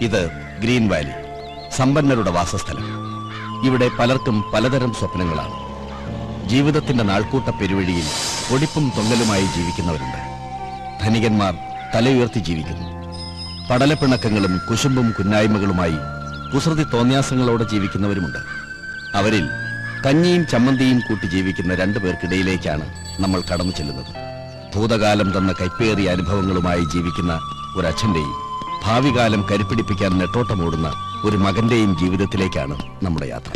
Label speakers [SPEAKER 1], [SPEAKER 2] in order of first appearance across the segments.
[SPEAKER 1] ഇത് green Valley, സമ്പന്നരുടെ വാസസ്ഥലം. ഇവിടെ പലർക്കും പലതരം സ്വപ്നങ്ങളാണ്. ജീവിതത്തിന്റെ നാൾക്കൂട്ട പെരുവഴിയിൽ പൊടിപ്പും തൊങ്ങലുമായി ജീവിക്കുന്നവരുണ്ട്. ധനികന്മാർ തലയുയർത്തി ജീവിക്കുന്നു. പടലപ്പിണക്കങ്ങളും കുശുമ്പും കുന്നായ്മകളുമായി കുസൃതി തോന്യാസങ്ങളോടെ ജീവിക്കുന്നവരുമുണ്ട്. അവരിൽ കഞ്ഞിയും ചമ്മന്തിയും കൂട്ടി ജീവിക്കുന്ന 2 പേർക്കിടയിലേക്കാണ് നമ്മൾ കടന്നു ചെല്ലുന്നത്. ഭൂതകാലം തന്ന കൈപ്പേറിയ അനുഭവങ്ങളുമായി ജീവിക്കുന്ന ഒരച്ഛന്റെയും ഭാവികാലം കരുപ്പിടിപ്പിക്കാൻ നെട്ടോട്ടമോടുന്ന ഒരു മകന്റെയും ജീവിതത്തിലേക്കാണ് നമ്മുടെ യാത്ര.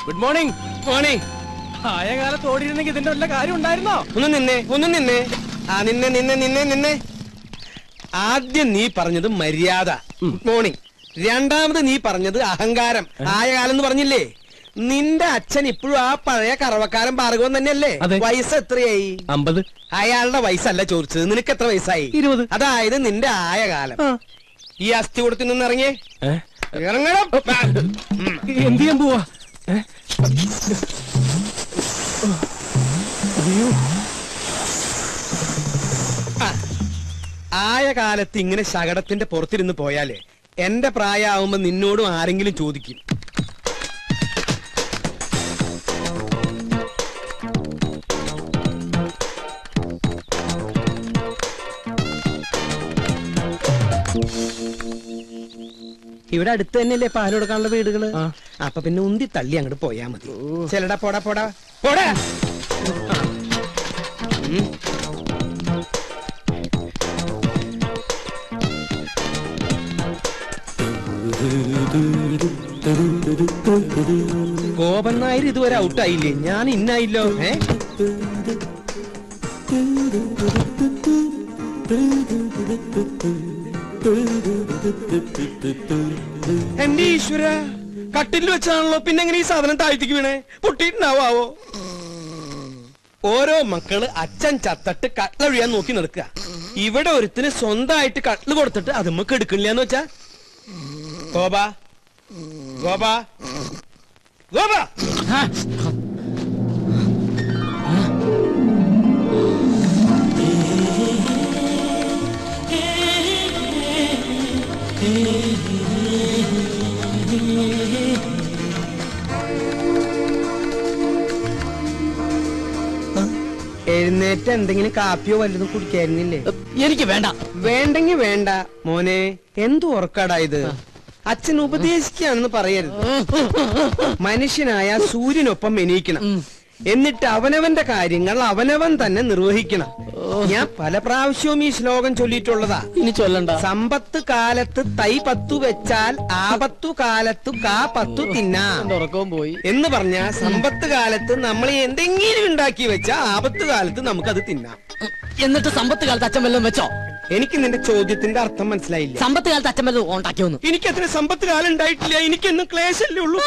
[SPEAKER 2] Good morning. മോർണിംഗ്.
[SPEAKER 3] ആയ കാലത്ത് ഓടിയിരുന്നെങ്കിൽ ഇതിന്റെ വല്ല കാര്യം ഉണ്ടായിരുന്നോ?
[SPEAKER 2] ഒന്ന് നിന്നെ. നിന്നെ. ആദ്യം നീ പറഞ്ഞത് മര്യാദ, ഗുഡ് മോർണിംഗ്. രണ്ടാമത് നീ പറഞ്ഞത് അഹങ്കാരം, ആയ കാലം എന്ന് പറഞ്ഞില്ലേ? നിന്റെ അച്ഛൻ ഇപ്പോഴും ആ പഴയ കറവക്കാരൻ ഭാർഗവൻ തന്നെയല്ലേ? വയസ്സ് എത്രയായി?
[SPEAKER 3] 50.
[SPEAKER 2] അയാളുടെ വയസ്സല്ല ചോദിച്ചത്, നിനക്ക് എത്ര വയസ്സായി?
[SPEAKER 3] 20.
[SPEAKER 2] അതായത് നിന്റെ ആയ കാലം. ഈ അസ്ഥി കൊടുത്തു നിന്ന് ഇറങ്ങിയേ. ഇറങ്ങണം.
[SPEAKER 3] എന്ത് ചെയ്യാൻ പോവാ?
[SPEAKER 2] ആയ കാലത്ത് ഇങ്ങനെ ശകടത്തിന്റെ പുറത്തിരുന്ന് പോയാലേ എന്റെ പ്രായമാവുമ്പോ നിന്നോടും ആരെങ്കിലും ചോദിക്കും. ഇവിടെ അടുത്ത് തന്നെയല്ലേ പാല് കൊടുക്കാനുള്ള വീടുകള്? അപ്പൊ പിന്നെ ഉന്തി തള്ളി അങ്ങോട്ട് പോയാ മതി. ചെലടാ പോടാ പോടാ പോടാ. ഗോപൻ നായർ ഇതുവരെ ഔട്ടായില്ലേ? ഞാൻ ഇന്നായില്ലോ. എന്റെ ഈശ്വര, കട്ടിൽ വെച്ചാണല്ലോ. പിന്നെ എങ്ങനെ ഈ സാധനം താഴ്ത്തിക്ക് വീണേ? പൊട്ടിയിട്ടുണ്ടാവോ? ഓരോ മക്കള് അച്ഛൻ ചത്തട്ട് കട്ടിലൊഴിയാൻ നോക്കി നടക്കുക. ഇവിടെ ഒരുത്തിന് സ്വന്തമായിട്ട് കട്ടില് കൊടുത്തിട്ട് അത് നമുക്ക് എടുക്കണില്ലാന്ന് വെച്ചാ. ഗോപാ ഗോപാ ഗോപാ, എഴുന്നേറ്റ് എന്തെങ്കിലും കാപ്പിയോ വല്ലതും കുടിക്കായിരുന്നില്ലേ?
[SPEAKER 3] എനിക്ക് വേണ്ട.
[SPEAKER 2] വേണ്ടെങ്കി വേണ്ട മോനെ. എന്തു ഉറക്കാടാ ഇത്? അച്ഛൻ ഉപദേശിക്കുകയാണെന്ന് പറയരുത്. മനുഷ്യനായ സൂര്യനൊപ്പം എണീക്കണം. എന്നിട്ട് അവനവന്റെ കാര്യങ്ങൾ അവനവൻ തന്നെ നിർവഹിക്കണം. ഞാൻ പല പ്രാവശ്യവും ഈ ശ്ലോകം ചൊല്ലിയിട്ടുള്ളതാ.
[SPEAKER 3] ഇനി ചൊല്ലണ്ട.
[SPEAKER 2] സമ്പത്ത് കാലത്ത് തൈ 10 വെച്ചാൽ ആപത്തു കാലത്തു കാ 10 തിന്നാം
[SPEAKER 3] ഉറക്കവും പോയി
[SPEAKER 2] എന്ന് പറഞ്ഞ സമ്പത്ത് കാലത്ത് നമ്മൾ എന്തെങ്കിലും ഉണ്ടാക്കി വെച്ചാൽ ആപത്ത് കാലത്ത് നമുക്കത് തിന്നാം.
[SPEAKER 3] എന്നിട്ട് സമ്പത്ത് കാലത്ത് അച്ഛൻ വല്ലതും വെച്ചോ?
[SPEAKER 2] എനിക്ക് നിന്റെ ചോദ്യത്തിന്റെ അർത്ഥം മനസ്സിലായില്ല.
[SPEAKER 3] സമ്പത്ത് കാലത്ത് അച്ഛൻ വല്ലതും ഉണ്ടാക്കിയോന്ന്?
[SPEAKER 2] എനിക്ക് അത്ര സമ്പത്ത് കാലം ഉണ്ടായിട്ടില്ല. എനിക്കെന്നും ക്ലേശല്ലേ ഉള്ളൂ.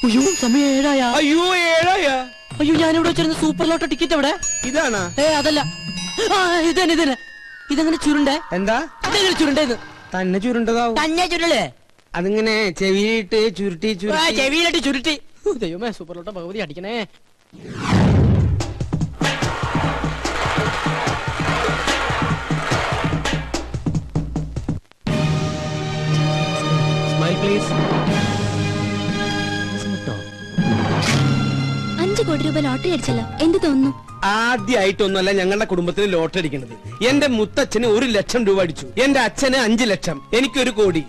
[SPEAKER 3] അയ്യോ, സമയം 7 ആയ.
[SPEAKER 2] അയ്യോ 7 ആയ.
[SPEAKER 3] അയ്യോ, ഞാനിവിടെ വെച്ചിരുന്ന സൂപ്പർ ലോട്ടറി ടിക്കറ്റ് എവിടെ?
[SPEAKER 2] ഇതാണാ?
[SPEAKER 3] അതല്ല, ഇതന്നെ. ഇതെങ്ങനെ ചുരുണ്ടേ?
[SPEAKER 2] എന്താ
[SPEAKER 3] ഇതെങ്ങനെ ചുരുണ്ടേന്ന്?
[SPEAKER 2] തന്നെ ചുരുണ്ടതാവും.
[SPEAKER 3] തന്നെ ചുരുളേ?
[SPEAKER 2] അതിങ്ങനെ ചെവിയിട്ട് ചുരുട്ടി
[SPEAKER 3] ചെവിയിലിട്ട് ചുരുട്ടി. ദൈവമേ, സൂപ്പർ ലോട്ടറി ഭഗവതി അടിക്കണേ.
[SPEAKER 2] Smile please.
[SPEAKER 4] 5 കോടി രൂപ ലോട്ടറി അടിച്ചല്ലോ, എന്ത് തോന്നുന്നു?
[SPEAKER 2] ആദ്യമായിട്ടൊന്നുമല്ല ഞങ്ങളുടെ കുടുംബത്തിന് ലോട്ടറി അടിക്കുന്നത്. എന്റെ മുത്തച്ഛന് 1 ലക്ഷം രൂപ അടിച്ചു. എന്റെ അച്ഛന് 5 ലക്ഷം, എനിക്ക് 1 കോടി.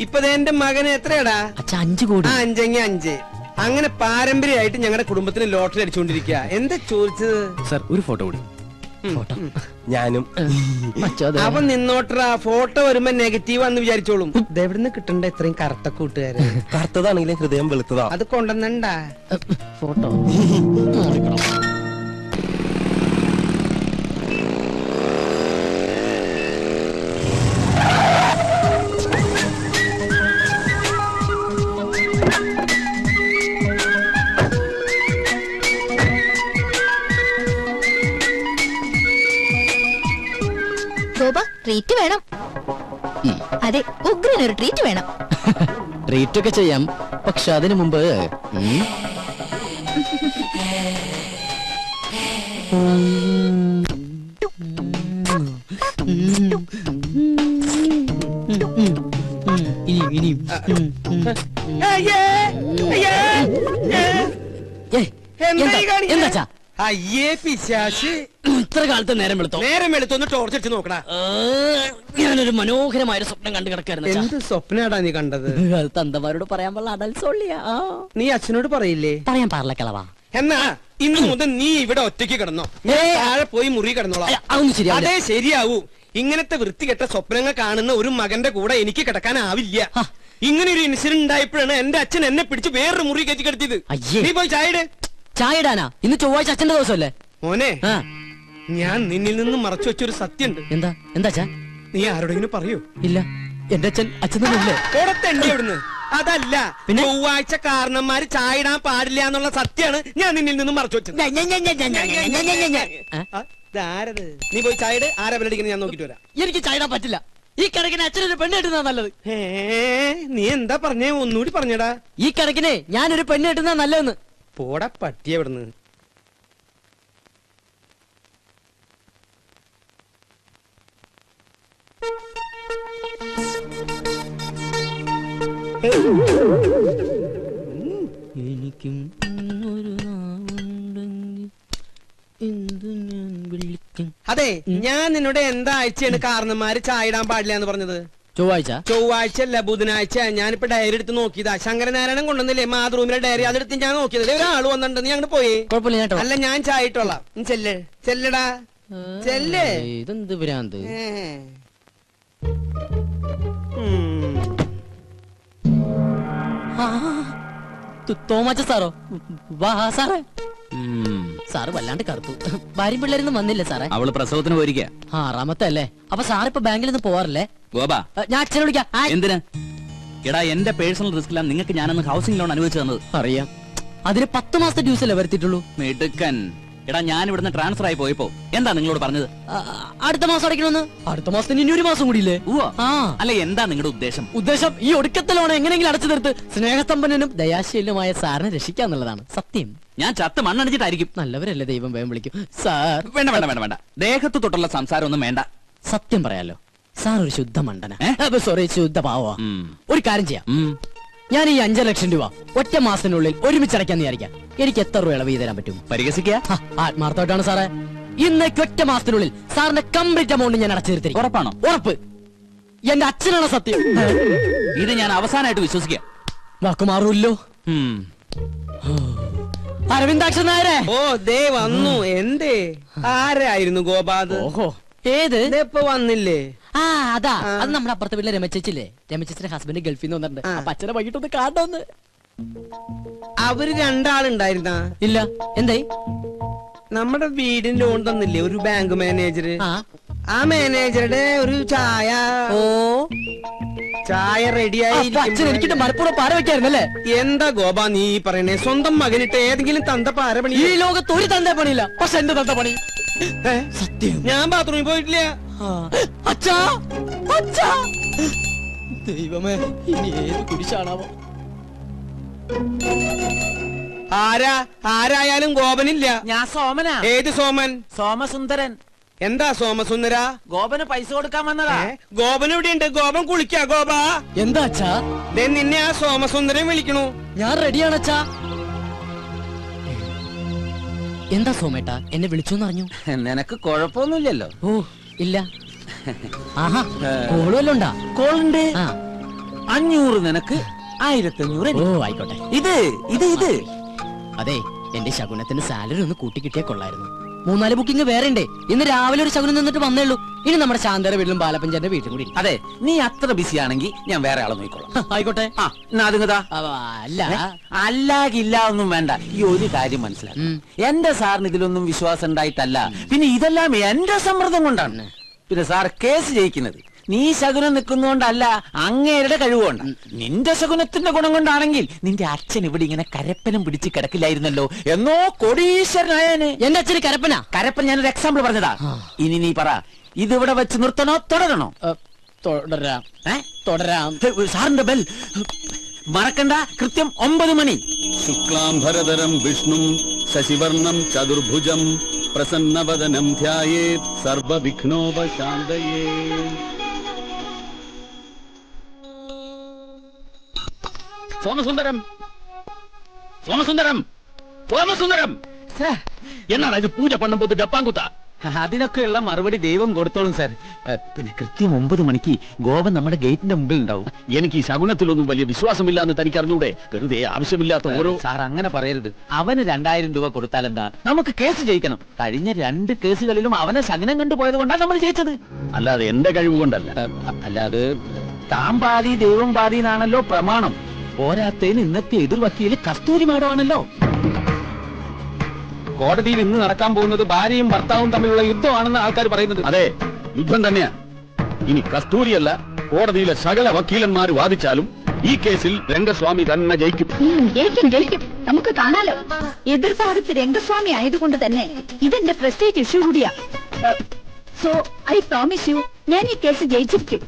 [SPEAKER 2] ഇപ്പൊ എന്റെ മകന് എത്രയാടാ?
[SPEAKER 3] 5 കോടി.
[SPEAKER 2] 5 അങ്ങനെ പാരമ്പര്യമായിട്ട് ഞങ്ങളുടെ കുടുംബത്തിന് ലോട്ടറി അടിച്ചുകൊണ്ടിരിക്കുക. എന്താ ചോദിച്ചത്?
[SPEAKER 5] സർ, ഒരു ഫോട്ടോ കൂടി.
[SPEAKER 3] ഫോട്ടോ
[SPEAKER 5] ഞാനും.
[SPEAKER 2] അപ്പൊ നിന്നോട്ടറാ. ഫോട്ടോ വരുമ്പോ നെഗറ്റീവ് ആണെന്ന് വിചാരിച്ചോളും. ഇതെവിടുന്ന് കിട്ടണ്ട ഇത്രയും കറുത്ത കൂട്ടുകാര്?
[SPEAKER 5] കറുത്തതാണെങ്കിലും ഹൃദയം വെളുത്തതാ.
[SPEAKER 2] അത് കൊണ്ടുവന്നണ്ടാ
[SPEAKER 3] ഫോട്ടോ.
[SPEAKER 4] ട്രീറ്റ് വേണം. അതെ, ഉഗ്രനൊരു ട്രീറ്റ് വേണം.
[SPEAKER 3] ട്രീറ്റ് ഒക്കെ ചെയ്യാം, പക്ഷെ അതിനു മുമ്പ്
[SPEAKER 2] എന്തായി കാണിക്കണേ?
[SPEAKER 3] എന്താ
[SPEAKER 2] അയ്യേ പിശാശ്,
[SPEAKER 3] ഇത്ര കാലത്ത് നേരം വെളുത്തോ?
[SPEAKER 2] നേരം എടുത്തൊന്ന് ടോർച്ച് അടിച്ച് നോക്കടാ.
[SPEAKER 3] ഞാനൊരു മനോഹരമായ സ്വപ്നം കണ്ടു കിടക്കായിരുന്നു.
[SPEAKER 2] എന്ത് സ്വപ്നാടാ നീ കണ്ടത്?
[SPEAKER 3] അത് തന്തമാരോട് പറയാൻ പാടില്ല, അടൽസോളിയാ.
[SPEAKER 2] നീ അച്ഛനോട് പറയില്ലേ?
[SPEAKER 3] പറയാൻ പാടില്ല കളവാ.
[SPEAKER 2] എന്നാ ഇന്ന് മുതൽ നീ ഇവിടെ ഒറ്റയ്ക്ക് കിടന്നോ, ഞാൻ താഴെ പോയി മുറി കിടന്നോളാം.
[SPEAKER 3] അതൊന്നും ശരിയാവില്ല.
[SPEAKER 2] അതേ ശരിയാവൂ. ഇങ്ങനത്തെ വൃത്തികെട്ട സ്വപ്നങ്ങൾ കാണുന്ന ഒരു മകന്റെ കൂടെ എനിക്ക് കിടക്കാനാവില്ല. ഇങ്ങനെ ഒരു ഇൻസിഡന്റ് ഉണ്ടായപ്പോഴാണ് എന്റെ അച്ഛൻ എന്നെ പിടിച്ച് വേറൊരു മുറി കയറ്റി കിടത്തിയത്.
[SPEAKER 3] അയ്യേ.
[SPEAKER 2] നീ പോയി ചായയുടെ.
[SPEAKER 3] ചായ ഇടാനാ? ഇന്ന് ചൊവ്വാഴ്ച അച്ഛന്റെ ദിവസമല്ലേ?
[SPEAKER 2] മോനെ,
[SPEAKER 3] ആ.
[SPEAKER 2] ഞാൻ നിന്നിൽ നിന്ന് മറച്ചു വെച്ചൊരു സത്യമുണ്ട്.
[SPEAKER 3] എന്താ അച്ഛാ?
[SPEAKER 2] നീ ആരോടെങ്കിലും പറയൂ?
[SPEAKER 3] ഇല്ല, എന്റെ അച്ഛൻ തന്നെയല്ലേ?
[SPEAKER 2] ഓടത്തണ്ടി അവിടുന്ന്. അതല്ല,
[SPEAKER 3] പിന്നെ?
[SPEAKER 2] ചൊവ്വാഴ്ച കാരണന്മാര് ചായ ഇടാൻ പാടില്ല എന്നുള്ള സത്യമാണ് ഞാൻ നിന്നിൽ നിന്ന് മറച്ചു വെച്ചത്. ഇതാരത്? നീ പോയി ചായയുടെ. ആരാ ബലടിക്കുന്നത് ഞാൻ നോക്കിട്ട് വരാം.
[SPEAKER 3] എനിക്ക് ചായ ഇടാൻ പറ്റില്ല. ഈ കണക്കിന് അച്ഛനൊരു പെണ്ണ് കെട്ടുന്നതാ നല്ലത്.
[SPEAKER 2] നീ എന്താ പറഞ്ഞേ? ഒന്നുകൂടി പറഞ്ഞടാ.
[SPEAKER 3] ഈ കണക്കിനെ ഞാനൊരു പെണ്ണ് കെട്ടുന്നതാ നല്ലതെന്ന്.
[SPEAKER 2] പോടാ പട്ടിയ ഇവിടുന്ന്.
[SPEAKER 3] എനിക്കും ഒരു നാവുണ്ടെങ്കിൽ എന്തു ഞാൻ വിളിക്കും.
[SPEAKER 2] അതെ, ഞാൻ നിന്നോട് എന്താ ആഴ്ചയാണ് കാരണന്മാര് ചായ ഇടാൻ പാടില്ല എന്ന് പറഞ്ഞത്? ചൊവ്വാഴ്ച അല്ല, ബുധനാഴ്ച. ഞാനിപ്പോ ഡയറി എടുത്ത് നോക്കിയതാ. ശങ്കരനാരായണൻ കൊണ്ടുവന്നില്ലേ മാതൃഭൂമിയിലെ ഡയറി, അതെടുത്ത് ഞാൻ നോക്കിയതല്ലേ. ഒരാൾ വന്നിട്ടുണ്ട്, നീ അങ്ങോട്ട് പോയി. അല്ല, ഞാൻ ചായ ഇട്ടോളാം. ചെല്ലടാ, ചെല്ലേ.
[SPEAKER 3] ഇതെന്ത് ഭ്രാന്ത്? തോമാച്ച സാറോ? വാ സാറേ. സാറ് വല്ലാണ്ട് കറുത്തു. ഭാര്യയും പിള്ളേരൊന്നും വന്നില്ലേ സാറേ?
[SPEAKER 1] അവള് പ്രസവത്തിന് പോയിരിക്കുക.
[SPEAKER 3] 6ാമത്തെ അല്ലേ? അപ്പൊ സാറിപ്പോ ബാങ്കിൽ നിന്ന് പോവാറില്ലേ?
[SPEAKER 1] ഗോപാ,
[SPEAKER 3] ഞാൻ അച്ഛനെ വിളിക്കാം.
[SPEAKER 1] എന്തിനാ? എടാ, എന്റെ പേഴ്സണൽ റിസ്കിലാണ് നിങ്ങൾക്ക് ഞാനന്ന് ഹൗസിംഗ് ലോൺ അനുവദിച്ചു തന്നത്.
[SPEAKER 3] അറിയാം. അതിന് 10 മാസത്തെ ഡ്യൂസ് അല്ലേ വരുത്തിയിട്ടുള്ളൂ?
[SPEAKER 1] മിടുക്കൻ. എടാ, ഞാൻ ഇവിടുന്ന് ട്രാൻസ്ഫർ ആയി പോയപ്പോ എന്താ നിങ്ങളോട് പറഞ്ഞത്?
[SPEAKER 3] അടുത്ത മാസം അടയ്ക്കണമെന്ന്. അടുത്ത മാസത്തിന് ഇനി ഒരു മാസം കൂടിയില്ലേ?
[SPEAKER 1] അല്ല, എന്താ നിങ്ങളുടെ
[SPEAKER 3] ഉദ്ദേശം ഈ ഒടുക്കത്തെ ലോൺ എങ്ങനെയെങ്കിലും അടച്ചു തീർത്ത് സ്നേഹസമ്പന്നനും ദയാശീലനുമായ സാറിനെ രക്ഷിക്കാന്നുള്ളതാണ്. സത്യം.
[SPEAKER 1] ഞാൻ ചത്ത് മണ്ണടിച്ചിട്ടായിരിക്കും.
[SPEAKER 3] നല്ലവരല്ലേ, ദൈവം വേഗം വിളിക്കും. സാർ
[SPEAKER 1] വേണ്ട. ദേഹത്ത് തൊട്ടുള്ള സംസാരം ഒന്നും വേണ്ട.
[SPEAKER 3] സത്യം പറയാലോ, സാർ ഒരു ശുദ്ധ മണ്ടന. സോറി, ശുദ്ധ പാവ. ഒരു കാര്യം ചെയ്യാം. ഞാൻ ഈ 5 ലക്ഷം രൂപ ഒറ്റ മാസത്തിനുള്ളിൽ ഒരുമിച്ച് അടയ്ക്കാന്ന് വിചാരിക്കാം. എനിക്ക് എത്ര രൂപ ഇളവ് തരാൻ പറ്റും?
[SPEAKER 1] പരിഹസിക്കുക?
[SPEAKER 3] ആത്മാർത്ഥമായിട്ടാണ് സാറേ. ഇന്നേക്ക് ഒറ്റ മാസത്തിനുള്ളിൽ സാറിന്റെ കംപ്ലീറ്റ് എമൗണ്ട് ഞാൻ അടച്ചു തീർത്തിരിക്കും.
[SPEAKER 1] ഉറപ്പാണോ?
[SPEAKER 3] ഉറപ്പ്. എന്റെ അച്ഛനാണ് സത്യം.
[SPEAKER 1] ഇത് ഞാൻ അവസാനമായിട്ട് വിശ്വസിക്കാം.
[SPEAKER 2] വാക്കുമാറൂല്ലോ.
[SPEAKER 3] അരവിന്ദാക്ഷൻ നായരെ.
[SPEAKER 2] ഓ, ദേ വന്നു. എന്തേ? ആരായിരുന്നു ഗോപാത്?
[SPEAKER 3] ഓഹോ, ഏത്?
[SPEAKER 2] ഇപ്പൊ വന്നില്ലേ?
[SPEAKER 3] ആ, അതാ. അത് നമ്മുടെ അപ്പുറത്തെ വീട്ടിലെ രമചേച്ചില്ലേ? രമചേച്ചിന്റെ ഹസ്ബൻഡ് ഗൾഫിൽ നിന്ന് വന്നിട്ടുണ്ട്. അപ്പൊ അച്ഛനെ വൈകിട്ടൊന്ന് കാണണമെന്ന്.
[SPEAKER 2] അവര് രണ്ടാളുണ്ടായിരുന്ന?
[SPEAKER 3] ഇല്ല. എന്തായി?
[SPEAKER 2] നമ്മുടെ വീടിന് ലോൺ തന്നില്ലേ ഒരു ബാങ്ക് മാനേജർ? ആ മാനേജറുടെ ഒരു ചായ.
[SPEAKER 3] ഓ,
[SPEAKER 2] ചായ റെഡിയായി.
[SPEAKER 3] അച്ഛൻ എനിക്കിട്ട് മലപ്പുറം പാര വെക്കായിരുന്നല്ലേ?
[SPEAKER 2] എന്താ ഗോപാ നീ പറയണേ? സ്വന്തം മകനിട്ട് ഏതെങ്കിലും തന്ത പാര പണി?
[SPEAKER 3] ഈ ലോകത്ത് ഒരു തന്ത പണിയില്ല, പക്ഷെ എന്റെ തന്ത പണി.
[SPEAKER 2] സത്യം. ഞാൻ ബാത്റൂമിൽ പോയിട്ടില്ല.
[SPEAKER 3] അച്ഛാ, അച്ഛാ, ദൈവമേ, ഇനി ഏത് കുരിശാണാവോ?
[SPEAKER 2] ആരായാലും ഗോപനില്ല.
[SPEAKER 6] ഞാൻ സോമനാ.
[SPEAKER 2] ഏത് സോമൻ?
[SPEAKER 6] സോമസുന്ദരൻ.
[SPEAKER 2] എന്താ സോമസുന്ദര?
[SPEAKER 6] ഗോപന് പൈസ കൊടുക്കാൻ വന്നതാ.
[SPEAKER 2] ഗോപൻ എവിടെയുണ്ട്? ഗോപൻ കുളിക്കാ. ഗോപാ,
[SPEAKER 3] എന്താ അച്ഛാ?
[SPEAKER 2] നിന്നെ ആ സോമസുന്ദരൻ വിളിക്കണു.
[SPEAKER 3] ഞാൻ റെഡിയാണ് അച്ഛാ. എന്താ സോമേട്ടാ, എന്നെ വിളിച്ചോന്ന് അറിഞ്ഞു?
[SPEAKER 6] നിനക്ക് കുഴപ്പമൊന്നുമില്ലല്ലോ?
[SPEAKER 3] ഓ, ഇല്ല. ആഹാ, കോള് വല്ലതും ഉണ്ടാ?
[SPEAKER 6] കോളുണ്ട്. 500 നിനക്ക്, 1500.
[SPEAKER 3] ഓ, ആയിക്കോട്ടെ.
[SPEAKER 6] ഇത്
[SPEAKER 3] അതെ, എന്റെ ശകുനത്തിന് സാലറി ഒന്ന് കൂട്ടിക്കിട്ടിയാ കൊള്ളായിരുന്നു. 3-4 ബുക്കിംഗ് വേറെ ഉണ്ട്. ഇന്ന് രാവിലെ ഒരു ശകുനം നിന്നിട്ട് വന്നേ ഉള്ളൂ. ഇനി നമ്മുടെ ശാന്തര വീട്ടിലും ബാലപ്പഞ്ചാന്റെ വീട്ടിലും കൂടി.
[SPEAKER 6] അതെ, നീ അത്ര ബിസി ആണെങ്കിൽ ഞാൻ വേറെ ആളെ നോക്കിക്കോളാം.
[SPEAKER 3] ആയിക്കോട്ടെ.
[SPEAKER 6] അല്ലാകില്ല ഒന്നും വേണ്ട. ഈ ഒരു കാര്യം മനസ്സിലാക്കും, എന്റെ സാറിന് ഇതിലൊന്നും വിശ്വാസം ഉണ്ടായിട്ടല്ല, പിന്നെ ഇതെല്ലാം എന്റെ സമ്മർദ്ദം കൊണ്ടാണ്. പിന്നെ സാർ കേസ് ജയിക്കുന്നത് നീ ശകുനം നിൽക്കുന്നോണ്ടല്ല, അങ്ങേരുടെ കഴിവുകൊണ്ട്. നിന്റെ ശകുനത്തിന്റെ ഗുണം കൊണ്ടാണെങ്കിൽ നിന്റെ അച്ഛൻ ഇവിടെ ഇങ്ങനെ കരപ്പനം പിടിച്ച് കിടക്കില്ലായിരുന്നല്ലോ, എന്നോ കോടീശ്വരനായനെ.
[SPEAKER 3] എന്റെ അച്ഛന് കരപ്പന?
[SPEAKER 6] കരപ്പൻ ഞാനൊരു എക്സാമ്പിൾ പറഞ്ഞതാ. ഇനി നീ പറ, ഇതിവിടെ വെച്ച് നിർത്തണോ തുടരണോ?
[SPEAKER 3] തുടരാം. തുടരാം.
[SPEAKER 6] സാറിന്റെ ബെൽ മറക്കണ്ട, കൃത്യം 9 മണി.
[SPEAKER 7] ശുക്ലാംബരധരം വിഷ്ണും ശശിവർണം ചതുർഭുജം പ്രസന്നവദനം ധ്യായേത് സർവവിഘ്നോപശാന്തയേ.
[SPEAKER 1] സോമസുന്ദരം, സോമസുന്ദരം,
[SPEAKER 7] സോമസുന്ദരം എന്നാണ് ഇത് പൂജ പണ്ണുമ്പോൾ ഡപ്പാങ്കുത്ത
[SPEAKER 6] അതിനൊക്കെയുള്ള മറുപടി ദൈവം കൊടുത്തോളും സാർ. പിന്നെ കൃത്യം 9 മണിക്ക് ഗോപൻ നമ്മുടെ ഗേറ്റിന്റെ മുമ്പിൽ ഉണ്ടാവും.
[SPEAKER 7] എനിക്ക് ഈ ശകുനത്തിലൊന്നും വലിയ വിശ്വാസമില്ല എന്ന് തനിക്ക് അറിഞ്ഞൂടെ? വെറുതെ ആവശ്യമില്ലാത്ത ഓരോ...
[SPEAKER 6] സാർ അങ്ങനെ പറയരുത്. അവന് 2000 രൂപ കൊടുത്താൽ എന്താ? നമുക്ക് കേസ് ജയിക്കണം. കഴിഞ്ഞ 2 കേസുകളിലും അവനെ ശകുനം കണ്ടുപോയത് കൊണ്ടാണ് നമ്മൾ ജയിച്ചത്.
[SPEAKER 7] അല്ലാതെ എന്റെ കഴിവ് കൊണ്ടല്ല.
[SPEAKER 6] അല്ലാതെ താൻ പാതി ദൈവം പാതി എന്നാണല്ലോ പ്രമാണം. പോരാത്തതിന് ഇന്നത്തെ എതിർ വക്കീല് കസ്തൂരി മാഡമാണല്ലോ. കോടതിയിൽ ഇന്ന് നടക്കാൻ പോകുന്നത് ഭാര്യയും ഭർത്താവും തമ്മിലുള്ള യുദ്ധമാണെന്ന് ആൾക്കാർ പറയുന്നത്.
[SPEAKER 7] അതെ, യുദ്ധം തന്നെയാ. ഇനി കസ്തൂരിയല്ല, കോടതിയിലെ സകല വക്കീലന്മാർ വാദിച്ചാലും ഈ കേസിൽ രംഗസ്വാമി തന്നെ ജയിക്കും.
[SPEAKER 8] ജയിക്കും. നമുക്ക് കാണാലോ. എതിർഭാഗത്ത് രംഗസ്വാമി ആയതുകൊണ്ട് തന്നെ ഇതെന്റെ പ്രസ്റ്റേജ് ഇഷ്യൂ കൂടിയാ. സോ ഐ പ്രോമിസ് യു, ഞാൻ ഈ കേസ് ജയിച്ചിരിക്കും.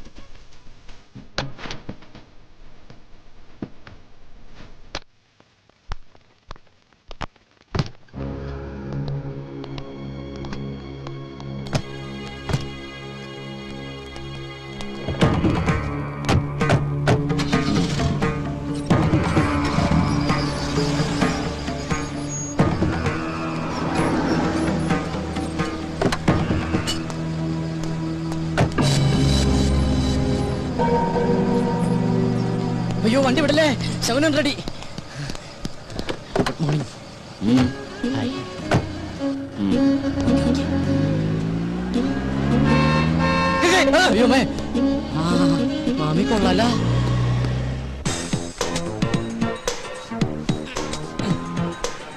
[SPEAKER 3] അയ്യോ വണ്ടി വിടല്ലേ, ശകുനം റെഡി. Good morning. അയ്യോ മേ, മാമി കൊള്ളാല.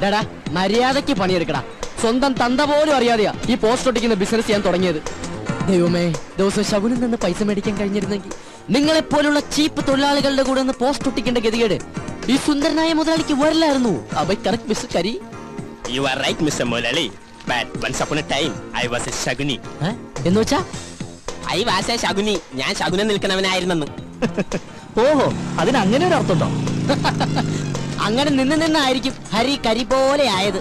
[SPEAKER 3] ഡാടാ മര്യാദക്ക് പണിയെടുക്കടാ. സ്വന്തം തന്ത പോലും അറിയാതെയാ ഈ പോസ്റ്റ് ഒട്ടിക്കുന്ന ബിസിനസ് ഞാൻ തുടങ്ങിയത്. ദൈവമേ, ദിവസം ശകുനിൽ നിന്ന് പൈസ മേടിക്കാൻ കഴിഞ്ഞിരുന്നെങ്കിൽ നിങ്ങളെപ്പോലുള്ള ചീപ്പ് തൊഴിലാളികളുടെ കൂടെ ഒന്ന് പോസ്റ്റ് ഒട്ടിക്കേണ്ട ഗതികേട് ഈ സുന്ദരനായ മുതലാളിക്ക് വരില്ലായിരുന്നു. കറക്റ്റ് മിസ്റ്റർ കരി.
[SPEAKER 5] You are right, Mr. Molali. But once upon a time, I was a Shaguni.
[SPEAKER 3] എന്ന് വെച്ചാ
[SPEAKER 5] I was a Shaguni. ഞാൻ ശകുനം നിൽക്കണവനായിരുന്നെന്ന്.
[SPEAKER 3] ഓഹോ, അതിന് അങ്ങനെ ഒരു അർത്ഥമുണ്ടോ? അങ്ങനെ നിന്നായിരിക്കും ഹരി കരി പോലെ ആയത്.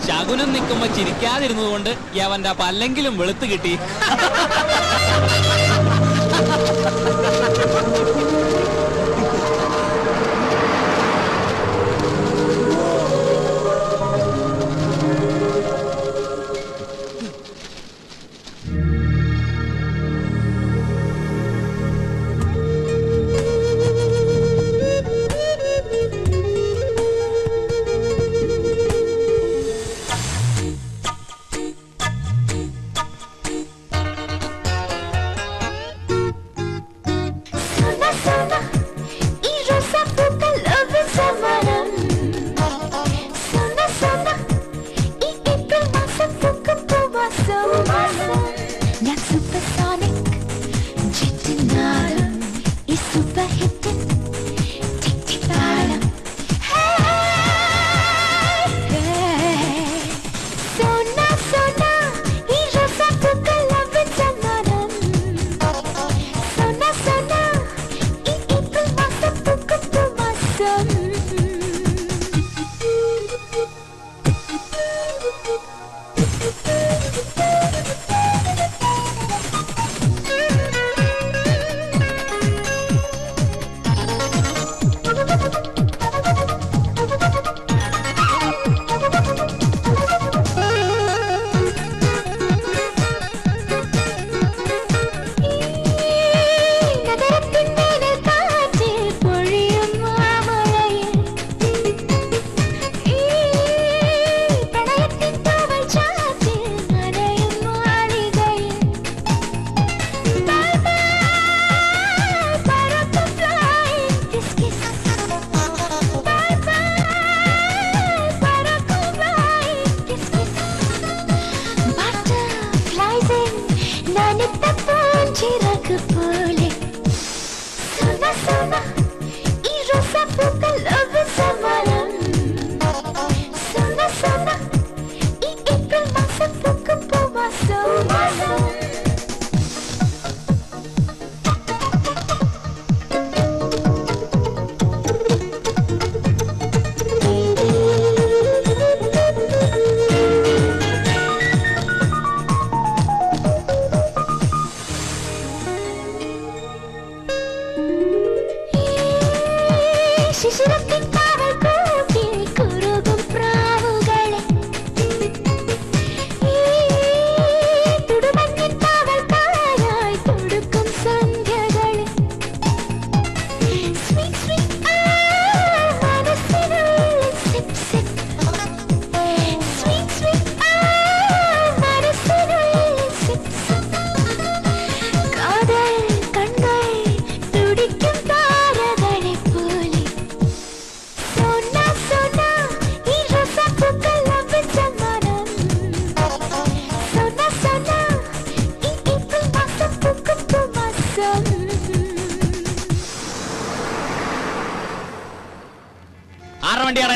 [SPEAKER 1] ശകുനം നിൽക്കുമ്പോ ചിരിക്കാതിരുന്നത് കൊണ്ട് യവന്റെ പല്ലെങ്കിലും വെളുത്ത് കിട്ടി.
[SPEAKER 4] Sana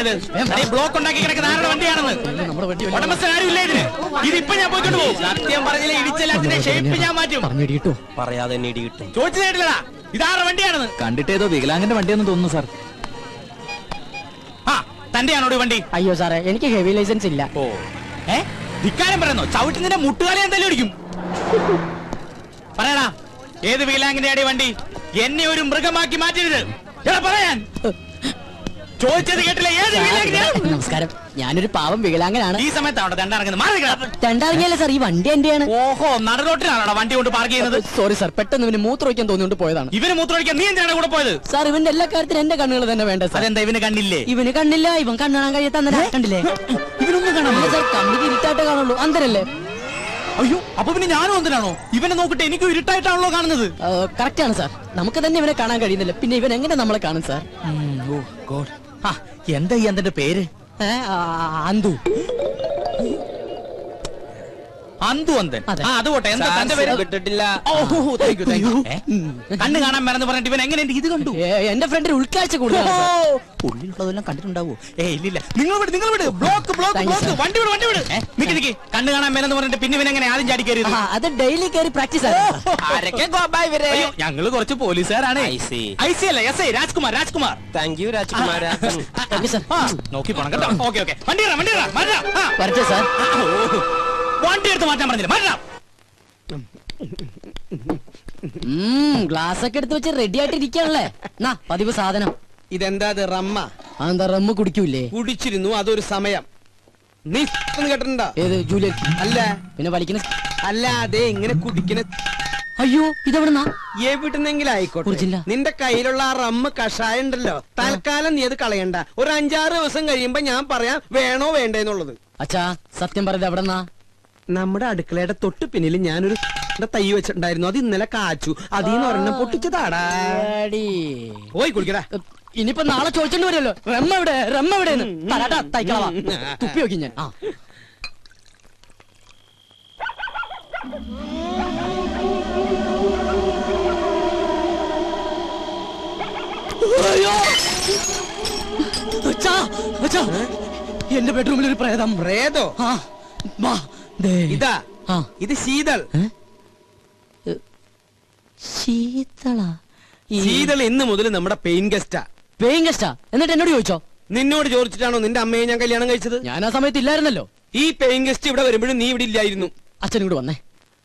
[SPEAKER 1] ഇത്? ബ്ലോക്ക് ഉണ്ടാക്കി കിടക്കുന്ന ആരുടെ വണ്ടിയാണെന്ന്
[SPEAKER 3] നമ്മുടെ വണ്ടി
[SPEAKER 1] ഉടമസ്ഥൻ ആരും ഇല്ല ഇതിന്. ഇതിപ്പോ ഞാൻ പോയിക്കൊണ്ട് പോകും. സത്യം പറഞ്ഞില്ല ഇടിച്ചെല്ലാത്തിന്റെ ഷേപ്പ് ഞാൻ മാറ്റും.
[SPEAKER 3] പറഞ്ഞിട്ടോ
[SPEAKER 5] പറയാതെ തന്നെ ഇടി കിട്ടും.
[SPEAKER 1] ചോദിച്ചു കേട്ടില്ലടാ ഇതാരുടെ വണ്ടിയാണെന്ന്.
[SPEAKER 9] കണ്ടിട്ട് ഏതോ വികലാംഗന്റെ വണ്ടിയാണെന്ന് തോന്നുന്നു സാർ.
[SPEAKER 1] ആ തന്റെയാണോ ഈ വണ്ടി?
[SPEAKER 3] അയ്യോ സാറേ എനിക്ക് ഹെവി ലൈസൻസ് ഇല്ല.
[SPEAKER 1] ഓ ധിക്കാരം പറയുന്നോ? ചവിട്ടുന്നതിന്റെ മുട്ടുകാലി എന്തായാലും അടിക്കും. പറയടാ ഏത് വികലാംഗന്റെ ആടി വണ്ടി? എന്നെ ഒരു മൃഗമാക്കി മാറ്റരുത്. എടാ പറയാൻ ചോദിച്ചത് കേട്ടില്ല. ഏത് വികലാംഗനെയാ?
[SPEAKER 3] നമസ്കാരം, ഞാനൊരു പാവം വികലാംഗനാണ്.
[SPEAKER 1] ഈ സമയത്താണോ രണ്ടിറങ്ങുന്നത്? മാറി നിൽക്കണം.
[SPEAKER 3] രണ്ടാറിയല്ലേ സാർ, ഈ വണ്ടി എന്റെയാണ്.
[SPEAKER 1] ഓഹോ നടുറോട്ടിലാണോ വണ്ടി കൊണ്ട് പാർക്ക് ചെയ്യുന്നത്?
[SPEAKER 3] സോറി സാർ, പെട്ടെന്ന് ഇവന് മൂത്രമൊഴിക്കാൻ തോന്നിയോണ്ട് പോയതാണ്.
[SPEAKER 1] ഇവന് മൂത്രമൊഴിക്കാൻ നീ എന്തിനാണ് കൂടെ പോയത്?
[SPEAKER 3] സാർ ഇവന്റെ എല്ലാ കാര്യത്തിനും എന്റെ കണ്ണുകൾ തന്നെ വേണ്ട സാർ.
[SPEAKER 1] അതെന്താ ഇവന് കണ്ടില്ലേ?
[SPEAKER 3] ഇവന് കണ്ണില്ല, ഇവൻ കണ്ണാൻ കഴിയാത്ത കണ്ടില്ലേ?
[SPEAKER 1] ഇവനൊന്നും കാണാൻ
[SPEAKER 3] സാർ കണ്ണിക്ക് ഇരുട്ടായിട്ട് കാണുള്ളൂ, അന്തരല്ലേ?
[SPEAKER 1] അയ്യോ അപ്പൊ പിന്നെ ഞാനും എന്തിനാണോ? ഇവനെ നോക്കിട്ട് എനിക്കും ഇരുട്ടായിട്ടാണല്ലോ കാണുന്നത്.
[SPEAKER 3] കറക്റ്റ് ആണ് സാർ, നമുക്ക് തന്നെ ഇവനെ കാണാൻ കഴിയുന്നില്ല, പിന്നെ ഇവൻ എങ്ങനെ നമ്മളെ കാണും സാർ?
[SPEAKER 1] എന്താ ഈ അന്തന്റെ പേര്?
[SPEAKER 3] അന്തു.
[SPEAKER 1] അന്തു അന്തൻ.
[SPEAKER 3] അതെ.
[SPEAKER 1] അത് പോട്ടെ. എന്താ തന്റെ പേര്?
[SPEAKER 5] കിട്ടിട്ടില്ല.
[SPEAKER 1] കണ്ണ് കാണാൻ വരെന്ന് പറഞ്ഞിട്ട് ഇവൻ എങ്ങനെ ഇത് കണ്ടു?
[SPEAKER 3] എന്റെ ഫ്രണ്ടിന് ഉൾക്കാഴ്ച കൂടുതലാണ് സാർ.
[SPEAKER 1] ഉള്ളിലുള്ളതെല്ലാം കണ്ടിട്ടുണ്ടാവോ? ഇല്ലില്ല. നിങ്ങൾ വിട്. Block
[SPEAKER 3] Thank you, sir.
[SPEAKER 1] വണ്ടി വിട്. നിക്ക് കണ്ണ് കാണാൻ മേലെന്ന് പറഞ്ഞിട്ട് പിന്നെ ഇവൻ എങ്ങനെ ആദ്യം ചാടി കയറിയത്?
[SPEAKER 3] അത് ഡെയിലി കയറി പ്രാക്ടീസ് ആണ്.
[SPEAKER 1] അയ്യോ, ഞങ്ങള് കുറച്ച് പോലീസുകാരാണ്.
[SPEAKER 5] I see.
[SPEAKER 1] അല്ല S I Rajkumar.
[SPEAKER 5] Thank you രാജ്കുമാര.
[SPEAKER 1] നോക്കി പോണം കേട്ടോ. ഓക്കെ വണ്ടി
[SPEAKER 3] വരട്ടെ സാർ.
[SPEAKER 1] വണ്ടി എടുത്ത് മാറ്റാൻ പറഞ്ഞില്ല. മാറ്റാം.
[SPEAKER 3] ഗ്ലാസ് ഒക്കെ എടുത്ത് വെച്ച് റെഡി ആയിട്ട് ഇരിക്കാണല്ലേ? നാ പതിവ് സാധനം.
[SPEAKER 2] ഇതെന്താ ഇത്? റമ്മ
[SPEAKER 3] അതെന്താ റമ്മ് കുടിക്കൂലേ?
[SPEAKER 2] കുടിച്ചിരുന്നു, അതൊരു സമയം. നീ കേട്ടിട്ടുണ്ടോ?
[SPEAKER 3] ഏത് ജൂലിയൻ?
[SPEAKER 2] അല്ല
[SPEAKER 3] പിന്നെ വലിക്കുന്ന
[SPEAKER 2] അല്ല, അതെ ഇങ്ങനെ കുടിക്കുന്ന.
[SPEAKER 3] അയ്യോ ഇതെവിടുന്നാ?
[SPEAKER 2] എവിടുന്നെങ്കിലും ആയിക്കോട്ടെ,
[SPEAKER 3] കുടിച്ചില്ല.
[SPEAKER 2] നിന്റെ കയ്യിലുള്ള ആ റമ്മ് കഷായം ഉണ്ടല്ലോ, തൽക്കാലം നീ അത് കളയണ്ട. ഒരു 5-6 ദിവസം കഴിയുമ്പോ ഞാൻ പറയാം വേണോ വേണ്ടെന്നുള്ളത്.
[SPEAKER 3] അച്ഛാ സത്യം പറയുന്നത് എവിടെന്നാ?
[SPEAKER 2] നമ്മുടെ അടുക്കളയുടെ തൊട്ട് പിന്നിൽ ഞാനൊരു തൈ വെച്ചിട്ടുണ്ടായിരുന്നു, അത് ഇന്നലെ കാച്ചു. അതീന്ന് ഒരെണ്ണം പൊട്ടിച്ചതാടാ. പോയി കുടിക്കടാ.
[SPEAKER 3] ഇനിയിപ്പോ നാളെ ചോദിച്ചോണ്ട് വരുമല്ലോ, റമ്മ എവിടെയെന്ന്. തരാട്ടാ തൈക്കളവാ. തുപ്പി നോക്കി ഞാൻ. എന്റെ ബെഡ്റൂമിൽ ഒരു പ്രേതം.
[SPEAKER 2] പ്രേതോ? ഇതാ ഇത് ശീതൾ. ശീതൾ ഇന്ന് മുതൽ നമ്മുടെ പെയിൻ ഗസ്റ്റാ.
[SPEAKER 3] പെയിൻ ഗസ്റ്റാ? എന്നിട്ട് എന്നോട് ചോദിച്ചോ?
[SPEAKER 2] നിന്നോട് ചോദിച്ചിട്ടാണോ നിന്റെ അമ്മയെ ഞാൻ കല്യാണം കഴിച്ചത്?
[SPEAKER 3] ഞാൻ ആ സമയത്ത് ഇല്ലായിരുന്നല്ലോ.
[SPEAKER 2] ഈ പെയിൻ ഗസ്റ്റ് ഇവിടെ വരുമ്പോഴും നീ ഇവിടെ ഇല്ലായിരുന്നു.
[SPEAKER 3] അച്ഛനും കൂടെ വന്നേ.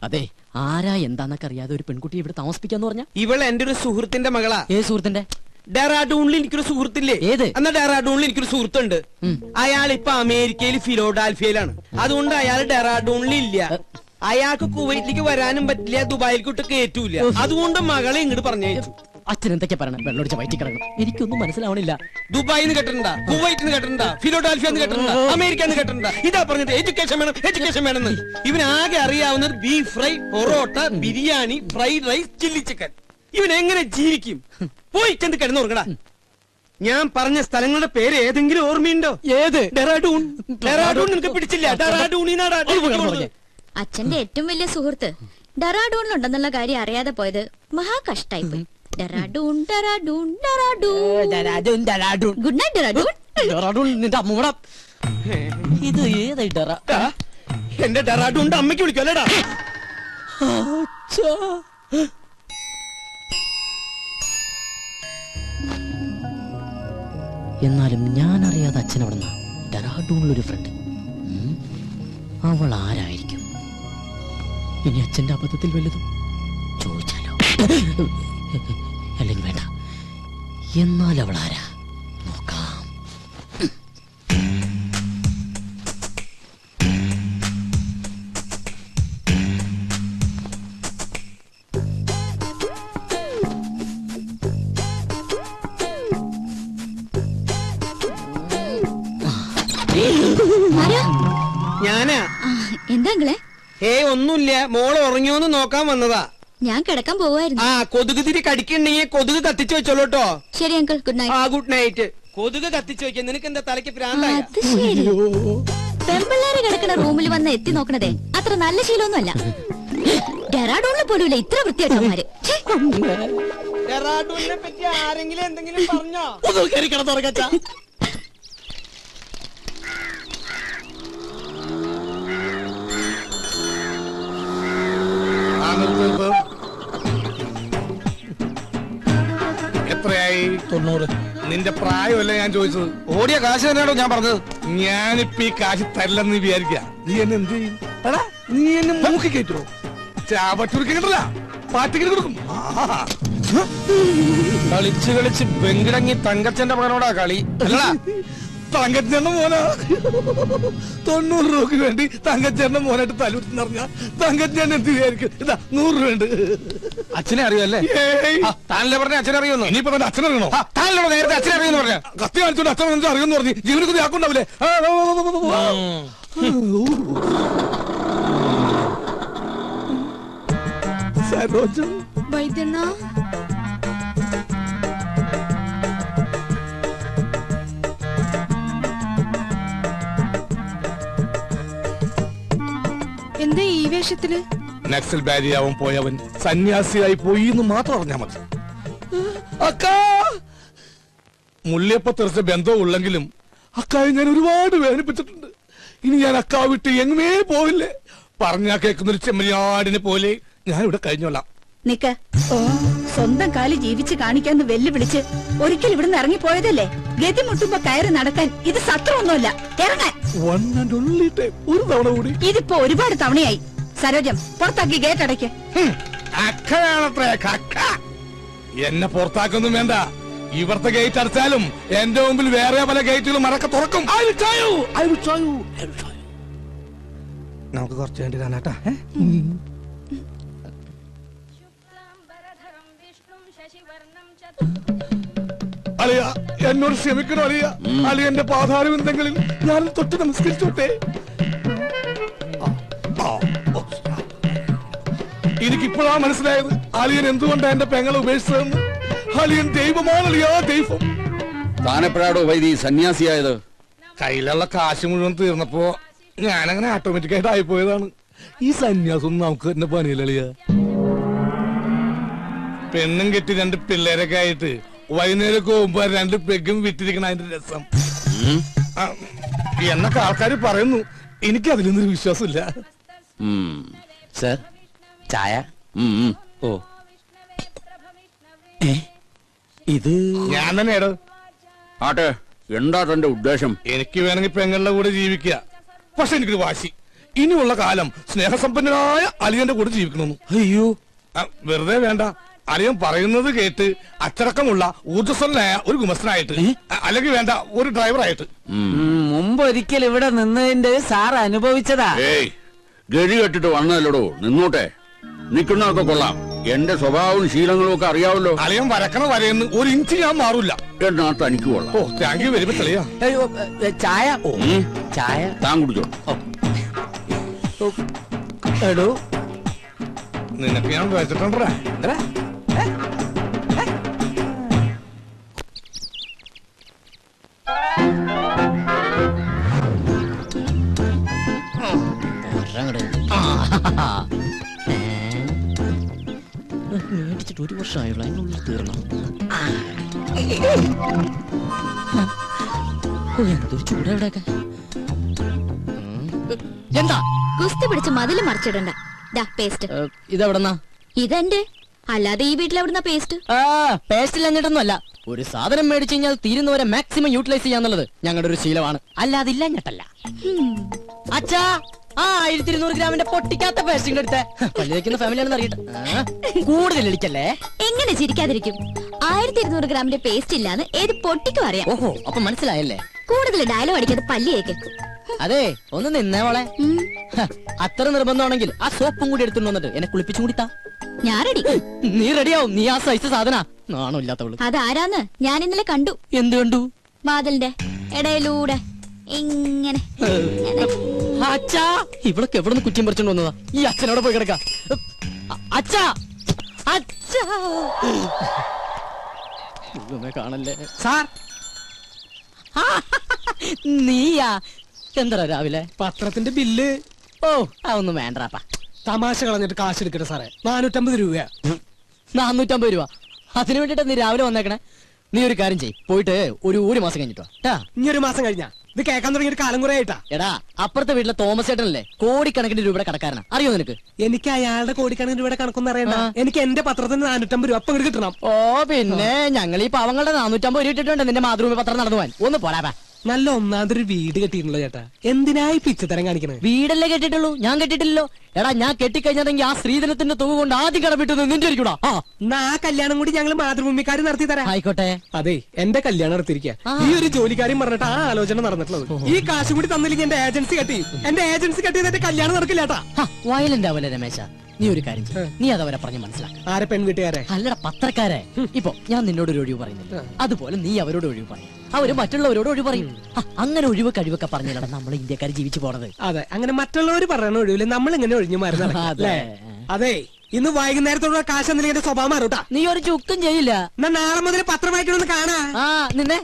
[SPEAKER 3] അതെ, ആരാ എന്താന്നൊക്കെ അറിയാതെ ഒരു പെൺകുട്ടി ഇവിടെ താമസിപ്പിക്കാന്ന് പറഞ്ഞ?
[SPEAKER 2] ഇവൾ എന്റെ ഒരു സുഹൃത്തിന്റെ മകളാ.
[SPEAKER 3] ഏത് സുഹൃത്തിന്റെ?
[SPEAKER 2] ഡെറാഡൂണിൽ എനിക്കൊരു സുഹൃത്തില്ലേ?
[SPEAKER 3] ഏത്?
[SPEAKER 2] എന്നാ ഡെറാഡൂണിൽ എനിക്കൊരു സുഹൃത്തുണ്ട്. അയാൾ ഇപ്പൊ അമേരിക്കയിൽ ഫിലോഡാൽഫിയയിലാണ്. അതുകൊണ്ട് അയാൾ ഡെറാഡൂണിൽ ഇല്ല. അയാൾക്ക് കുവൈറ്റിലേക്ക് വരാനും പറ്റില്ല, ദുബായിൽക്കോട്ട് കയറ്റൂല. അതുകൊണ്ട് മകളെ ഇങ്ങോട്ട് പറഞ്ഞയച്ചു.
[SPEAKER 3] അച്ഛൻ എന്തൊക്കെ പറയണം? വെള്ളമൊടിച്ച വയറ്റി കിടക്കണം. എനിക്കൊന്നും മനസ്സിലാവണില്ല.
[SPEAKER 2] ദുബായിന്ന് കേട്ടിട്ടുണ്ടാ, കുവൈറ്റിന്ന് കേട്ടിട്ടുണ്ടാ, ഫിലോഡാൽഫിയെന്ന് കേട്ടിട്ടുണ്ടാ, അമേരിക്കന്ന് കേട്ടിട്ടുണ്ടാ. ഇതാ പറഞ്ഞത് എഡ്യൂക്കേഷൻ വേണമെന്ന്. ഇവനാകെ അറിയാവുന്നത് beef fry, parotta, biryani, fried rice, chilli chicken. ഇവൻ എങ്ങനെ ജീവിക്കും? പോയി ചെന്ന് കിടന്നുറങ്ങടാ. ഞാൻ പറഞ്ഞ സ്ഥലങ്ങളുടെ പേര് ഏതെങ്കിലും ഓർമ്മയുണ്ടോ?
[SPEAKER 3] ഏത്?
[SPEAKER 2] ഡെറാഡൂൺ. നിനക്ക് പിടിച്ചില്ല? ഡെറാഡൂണിനാടാ.
[SPEAKER 4] അച്ഛന്റെ ഏറ്റവും വലിയ സുഹൃത്ത് ഡെറാഡൂണിലുണ്ടെന്നുള്ള കാര്യം അറിയാതെ പോയത് മഹാ കഷ്ടായിപ്പോയി. ഡെറാഡൂൺ. Good night Dehradun.
[SPEAKER 3] നിന്റെ അമ്മൂട ഇത് ഏതായി ഡെറ?
[SPEAKER 2] എന്റെ ഡെറാഡൂണിന്റെ അമ്മയ്ക്ക് വിളിക്കല്ലേടാ.
[SPEAKER 3] എന്നാലും ഞാൻ അറിയാതെ അച്ഛൻ അവിടുന്ന ഡെറാഡൂണിലൊരു ഫ്രണ്ട്. അവൾ ആരായിരിക്കും? ഇനി അച്ഛന്റെ അബദ്ധത്തിൽ വലുതും ചോദിച്ചാലോ? അല്ലെങ്കിൽ വേണ്ട, എന്നാൽ അവൾ ആരാ നോക്കാം.
[SPEAKER 2] ഞാനാ.
[SPEAKER 4] എന്താ നിങ്ങളെ?
[SPEAKER 2] ഒന്നുമില്ല, മോള് ഉറങ്ങിയോന്ന് നോക്കാൻ വന്നതാ.
[SPEAKER 4] ഞാൻ കിടക്കാൻ പോവായിരുന്നു.
[SPEAKER 2] കൊതുക് തിരി കടിക്കണ്ടെങ്കിൽ കൊതുക് കത്തിച്ചു വെച്ചോളൂ കേട്ടോ.
[SPEAKER 4] ശരി uncle, good night.
[SPEAKER 2] Good night. കൊതുക് കത്തിച്ചു വെക്കാൻ നിനക്ക് എന്താ തലയ്ക്ക് പ്രാന്തായ?
[SPEAKER 4] അത് ശരി. പെമ്പിള്ളേര് കിടക്കുന്ന റൂമിൽ വന്ന് എത്തി നോക്കണതേ അത്ര നല്ല ശീലമൊന്നുമല്ല. ഡെറാഡൂണിൽ പോലുമില്ല ഇത്ര വൃത്തിയായിട്ടവന്മാര്.
[SPEAKER 2] ഡെറാഡൂണിനെ പറ്റി ആരെങ്കിലും എന്തെങ്കിലും പറഞ്ഞോ?
[SPEAKER 1] 90. നിന്റെ പ്രായമല്ല ഞാൻ ചോദിച്ചത്.
[SPEAKER 2] ഓടിയ കാശ് തന്നെയാണോ ഞാൻ പറഞ്ഞത്?
[SPEAKER 1] ഞാനിപ്പോ ഈ കാശ് തരില്ലെന്ന് വിചാരിക്കുക. നീ എന്നെ എന്ത് ചെയ്യും? എടാ, നീ എന്നെ മൂക്കി കയറ്റുമോ? ചാവട്ടൂർക്ക് കിട്ടില്ല, പാറ്റിക്കിട്ട് കൊടുക്കും.
[SPEAKER 2] കളിച്ച് കളിച്ച് ബെങ്കിടങ്ങി തങ്കച്ചന്റെ മകനോടാ കളി. അല്ലടാ,
[SPEAKER 1] തങ്കച്ചേട്ടന്റെ മോനാ. 90 രൂപക്ക് വേണ്ടി തങ്കച്ചേട്ടന്റെ മോനായിട്ട് തലൂർന്ന് പറഞ്ഞ തങ്കച്ചേട്ടൻ എന്ത് വിചാരിക്കും? ഇതാ 100 രൂപ ഉണ്ട്.
[SPEAKER 2] അച്ഛനെ അറിയുമല്ലേ? താനല്ലേ പറഞ്ഞ അച്ഛനെ അറിയുന്നു.
[SPEAKER 1] ഇനിയിപ്പോ തന്നെ അച്ഛനറിയണോ?
[SPEAKER 2] താനല്ലോ നേരത്തെ അച്ഛനെ അറിയുന്നു പറഞ്ഞ.
[SPEAKER 1] കത്തി കാണിച്ചോണ്ട് അച്ഛൻ അറിയുമെന്ന് പറഞ്ഞു. ജീവനൊക്കെ ആക്കുണ്ടാവില്ലേ? സരോജം
[SPEAKER 4] വൈദ്യണ്ണ, എന്താ ഈ വേഷത്തില്?
[SPEAKER 1] നക്സൽ ബാരിയാവൻ പോയവൻ സന്യാസിയായി പോയി എന്ന് മാത്രം അറിഞ്ഞാ മതി. അക്കാ, മുള്ളിയപ്പ തെറിച്ച ബന്ധവും ഉള്ളെങ്കിലും അക്കായെ ഞാൻ ഒരുപാട് വേദനിപ്പിച്ചിട്ടുണ്ട്. ഇനി ഞാൻ അക്കാ വിട്ട് എങ്ങുമേ പോവില്ലേ. പറഞ്ഞാ കേൾക്കുന്നൊരു ചെമ്മരിയാടിനെ പോലെ ഞാൻ ഇവിടെ കഴിഞ്ഞോളാം.
[SPEAKER 8] നിക്ക്, സ്വന്തം കാലി ജീവിച്ച് കാണിക്കാന്ന് വെല്ലുവിളിച്ച് ഒരിക്കൽ ഇവിടുന്ന് ഇറങ്ങിപ്പോയതല്ലേ? ഗതി മുട്ടുമ്പോ കയറി നടക്കാൻ ഇത് സത്രമൊന്നുമല്ല. ഇറങ്ങാൻ
[SPEAKER 1] ഒരു തവണ കൂടി.
[SPEAKER 8] ഇതിപ്പോ ഒരുപാട് തവണയായി. സരോജം, പുറത്താക്കി ഗേറ്റ് അടയ്ക്ക്.
[SPEAKER 1] അക്കയാണത്രേ കക്ക. എന്നെ പുറത്താക്കൊന്നും വേണ്ട. ഇവിടുത്തെ ഗേറ്റ് അടച്ചാലും എന്റെ മുമ്പിൽ വേറെ പല ഗേറ്റുകളും മറക്ക തുറക്കും.
[SPEAKER 2] നമുക്ക് കുറച്ച് വേണ്ടി കാണാട്ടാ.
[SPEAKER 1] അളിയ, എന്നോട് ക്ഷമിക്കണോ അളിയ? അളിയന്റെ പാതാരവിന്ദങ്ങളിൽ ഞാൻ തൊട്ട് നമസ്കരിച്ചോട്ടെ. എനിക്കിപ്പോഴാ മനസ്സിലായത് അളിയൻ എന്തുകൊണ്ടാ എന്റെ പെങ്ങളെ ഉപേക്ഷിച്ചതെന്ന്. അളിയൻ ദൈവമാണ് അളിയാ, ദൈവം.
[SPEAKER 7] താനെപ്പോഴാടോ വൈദി സന്യാസിയായത്?
[SPEAKER 1] കയ്യിലുള്ള കാശ് മുഴുവൻ തീർന്നപ്പോ ഞാനങ്ങനെ ഓട്ടോമാറ്റിക്കായിട്ട് ആയിപ്പോയതാണ്. ഈ സന്യാസം നമുക്ക് തന്നെ പണിയില്ല അളിയ. പെണ്ണും കെട്ടി 2 പിള്ളേരൊക്കെ ആയിട്ട് വൈകുന്നേരം പോകുമ്പോ 2 പെഗും വിറ്റിരിക്കണ അതിന്റെ രസം എന്നൊക്കെ ആൾക്കാർ പറയുന്നു. എനിക്ക് അതിലൊന്നും വിശ്വാസമില്ല.
[SPEAKER 6] സർ, ചായ. ഓ, ഇത്
[SPEAKER 1] ഞാൻ തന്നെയാടോ.
[SPEAKER 7] ആട്ടെ, എന്താ തന്റെ ഉദ്ദേശം?
[SPEAKER 1] എനിക്ക് വേണമെങ്കിൽ പെങ്ങളുടെ കൂടെ ജീവിക്കുക. പക്ഷെ എനിക്കൊരു വാശി. ഇനിയുള്ള കാലം സ്നേഹസമ്പന്നനായ അളിയന്റെ കൂടെ ജീവിക്കണമെന്നു.
[SPEAKER 2] അയ്യോ,
[SPEAKER 1] വെറുതെ വേണ്ട. അളിയൻ പറയുന്നത് കേട്ട് അച്ചടക്കമുള്ള ഊർജ്ജസ്വലനായ ഒരു ഗുമസ്തനായിട്ട്, അല്ലെങ്കിൽ വേണ്ട ഒരു ഡ്രൈവറായിട്ട്.
[SPEAKER 6] മുമ്പ് ഒരിക്കൽ ഇവിടെ നിന്നതിന്റെ സാർ അനുഭവിച്ചതാ.
[SPEAKER 7] ഏയ്, ഗഴി കെട്ടിട്ട് വന്നതല്ലടോ, നിന്നോട്ടെ. നിക്കുന്നതൊക്കെ കൊള്ളാം. എന്റെ സ്വഭാവവും ശീലങ്ങളും ഒക്കെ അറിയാവല്ലോ.
[SPEAKER 1] അളിയൻ വരക്കണ വരയെന്ന് 1 ഇഞ്ച് ഞാൻ മാറൂല.
[SPEAKER 7] എന്നാ തനിക്ക് കൊള്ളാം.
[SPEAKER 1] ഓ, താങ്ക് യു വെരി മച്ച് അളിയാ.
[SPEAKER 6] അയ്യോ, ചായ. ഓ, ചായ
[SPEAKER 7] താൻ കുടിച്ചോ.
[SPEAKER 6] എടോ,
[SPEAKER 1] നിനക്ക് ഞാൻ വെച്ചിട്ടുണ്ടാ.
[SPEAKER 3] മേടിച്ചിട്ട് 1 വർഷമായുള്ളൂ, അതിനുള്ളിൽ തീർന്നു. എന്തൊരു ചൂടാ ഇവിടെയൊക്കെ. എന്താ
[SPEAKER 4] ഗുസ്തി പിടിച്ച് മതില് മറിച്ചിടണ്ട. പേസ്റ്റ്
[SPEAKER 3] ഇതെവിടെന്നാ?
[SPEAKER 4] ഇതെന്റെ, അല്ലാതെ ഈ വീട്ടിലെവിടുന്ന പേസ്റ്റ്?
[SPEAKER 3] പേസ്റ്റ് ഇല്ലഞ്ഞിട്ടൊന്നുമല്ല. ഒരു സാധനം മേടിച്ചു കഴിഞ്ഞാൽ തീരുന്നവരെ മാക്സിമം യൂട്ടിലൈസ് ചെയ്യാന്നുള്ളത് ഞങ്ങളുടെ ഒരു ശീലമാണ്. അല്ലാതെ ഇല്ലഞ്ഞിട്ടല്ല. അച്ഛാ, 1200 ഗ്രാമിന്റെ പൊട്ടിക്കാത്ത പേസ്റ്റിംഗ് എടുത്തേ. പള്ളി വയ്ക്കുന്ന ഫാമിലിയാണെന്ന് അറിയട്ടെ. കൂടുതൽ ഇടിക്കല്ലേ.
[SPEAKER 4] എങ്ങനെ ചിരിക്കാതിരിക്കും? 1200 ഗ്രാമിന്റെ പേസ്റ്റ് ഇല്ലാന്ന് ഏത് പൊട്ടിക്കും അറിയാം.
[SPEAKER 3] ഓഹോ, അപ്പൊ മനസ്സിലായല്ലേ.
[SPEAKER 4] കൂടുതൽ ഡയലോഗ് അടിക്കാതെ പല്ലിയേക്ക്.
[SPEAKER 3] അതെ, ഒന്ന് നിന്നേ മോളെ. അത്ര നിർബന്ധമാണെങ്കിൽ ആ സോപ്പും കൂടി എടുത്തുകൊണ്ട് വന്നിട്ട് എന്നെ കുളിപ്പിച്ചും കൂടി താ.
[SPEAKER 4] ഞാൻ റെഡി.
[SPEAKER 3] നീ റെഡിയാവും. നീ ആ സൈസ് സാധന. നാണോ ഇല്ലാത്തവള്.
[SPEAKER 4] അതാരാന്ന് ഞാൻ ഇന്നലെ കണ്ടു.
[SPEAKER 3] എന്ത് കണ്ടു?
[SPEAKER 4] വാതിലിന്റെ ഇടയിലൂടെ ഇങ്ങനെ.
[SPEAKER 3] അച്ഛാ, ഇവളൊക്കെ എവിടെ നിന്ന് കുറ്റിയും പറിച്ചോണ്ട് വന്നതാ? ഈ അച്ഛനോടെ പോയി കിടക്ക. അച്ഛാ, അച്ഛാ, കാണല്ലേ
[SPEAKER 2] സാർ.
[SPEAKER 3] നീയാ? എന്താ രാവിലെ
[SPEAKER 2] പത്രത്തിന്റെ ബില്ല്?
[SPEAKER 3] ഓ, അതൊന്നും വേണ്ടാപ്പാ.
[SPEAKER 2] തമാശ കളഞ്ഞിട്ട് കാശ് എടുക്കട്ടെ സാറേ. 450 രൂപ.
[SPEAKER 3] 450 രൂപ? അതിനു വേണ്ടിട്ട് നീ രാവിലെ വന്നേക്കണേ. നീ ഒരു കാര്യം ചെയ്യ്, പോയിട്ട് ഒരു മാസം കഴിഞ്ഞിട്ടോ.
[SPEAKER 2] ഇനി 1 മാസം കഴിഞ്ഞാ ഇത് കേൾക്കാൻ തുടങ്ങിയൊരു കാലം കുറെ ആയിട്ടാ.
[SPEAKER 3] എടാ, അപ്പുറത്തെ വീട്ടിലെ തോമസ് ചേട്ടനല്ലേ കോടിക്കണക്കിന് രൂപയുടെ കടക്കാരനാ, അറിയോ നിനക്ക്?
[SPEAKER 2] എനിക്ക് അയാളുടെ കോടിക്കണക്കിന് രൂപയുടെ കണക്കൊന്നും അറിയണ്ട. എനിക്ക് എന്റെ പത്രത്തിന് 450 രൂപ അപ്പം ഇങ്ങോട്ട് കിട്ടണം.
[SPEAKER 3] ഓ പിന്നെ ഞങ്ങൾ ഈ പാവങ്ങളുടെ 450 രൂപ ഇട്ടിട്ടുണ്ട് നിന്റെ മാതൃഭൂമി പത്രം നടന്നു പോവാൻ. ഒന്ന് പോരാ.
[SPEAKER 2] നല്ല ഒന്നാമതൊരു വീട് കെട്ടിയിട്ടുള്ളൂ ചേട്ടാ. എന്തിനായി പിച്ചത്തരം കാണിക്കണേ?
[SPEAKER 3] വീടല്ലേ കെട്ടിട്ടുള്ളൂ, ഞാൻ കെട്ടിട്ടില്ലല്ലോ. എടാ ഞാൻ കെട്ടിക്കഴിഞ്ഞാണെങ്കിൽ ആ സ്ത്രീധനത്തിന്റെ തുക കൊണ്ട് ആദ്യം കടമിട്ടത് നിന്റെ ഇരിക്കൂടാ.
[SPEAKER 2] എന്നാ ആ കല്യാണം കൂടി ഞങ്ങൾ മാതൃഭൂമിക്കാർ നടത്തി തരാം.
[SPEAKER 3] ആയിക്കോട്ടെ.
[SPEAKER 2] അതെ, എന്റെ കല്യാണം നടത്തിയിരിക്കുക. ഈ ഒരു ജോലിക്കാരും പറഞ്ഞിട്ട് ആ ആലോചന നടന്നിട്ടുള്ളത്. ഈ കാശ് കൂടി തന്നില്ലെങ്കിൽ എന്റെ ഏജൻസി കെട്ടി എന്റെ കല്യാണം നടക്കില്ലാട്ടാ.
[SPEAKER 3] വയലന്റ് ആവല്ലേ രമേശ, നീ ഒരു കാര്യം ചെയ്യ്. നീ അതവരെ പറഞ്ഞ് മനസ്സിലാക്കാം.
[SPEAKER 2] ആരെ? പെൺവീട്ടുകാരെ?
[SPEAKER 3] അല്ലട പത്രക്കാരെ. ഇപ്പൊ ഞാൻ നിന്നോട് ഒരു ഒഴിവ് പറയുന്നില്ല, അതുപോലെ നീ അവരോട് ഒഴിവ് പറയും, അവര് മറ്റുള്ളവരോട് ഒഴിവ് പറയും. അങ്ങനെ ഒഴിവ് കഴിവൊക്കെ പറഞ്ഞില്ലടാ നമ്മൾ ഇന്ത്യക്കാർ ജീവിച്ചു പോണത്.
[SPEAKER 2] അതെ, അങ്ങനെ മറ്റുള്ളവർ പറയണ ഒഴിവില്ല, നമ്മൾ ഇങ്ങനെ ഒഴിഞ്ഞു മാറുന്നത്. അതെ, ഇന്ന് വൈകുന്നേരത്തോടെ കാശ് എന്തെങ്കിലും സ്വഭാവം മാറൂട്ടാ.
[SPEAKER 3] നീ ഒരു ചുക്കും ചെയ്യില്ല.
[SPEAKER 2] എന്നാ നാളെ മുതൽ പത്രം വായിക്കണമെന്ന് കാണാ.
[SPEAKER 3] നിന്നെ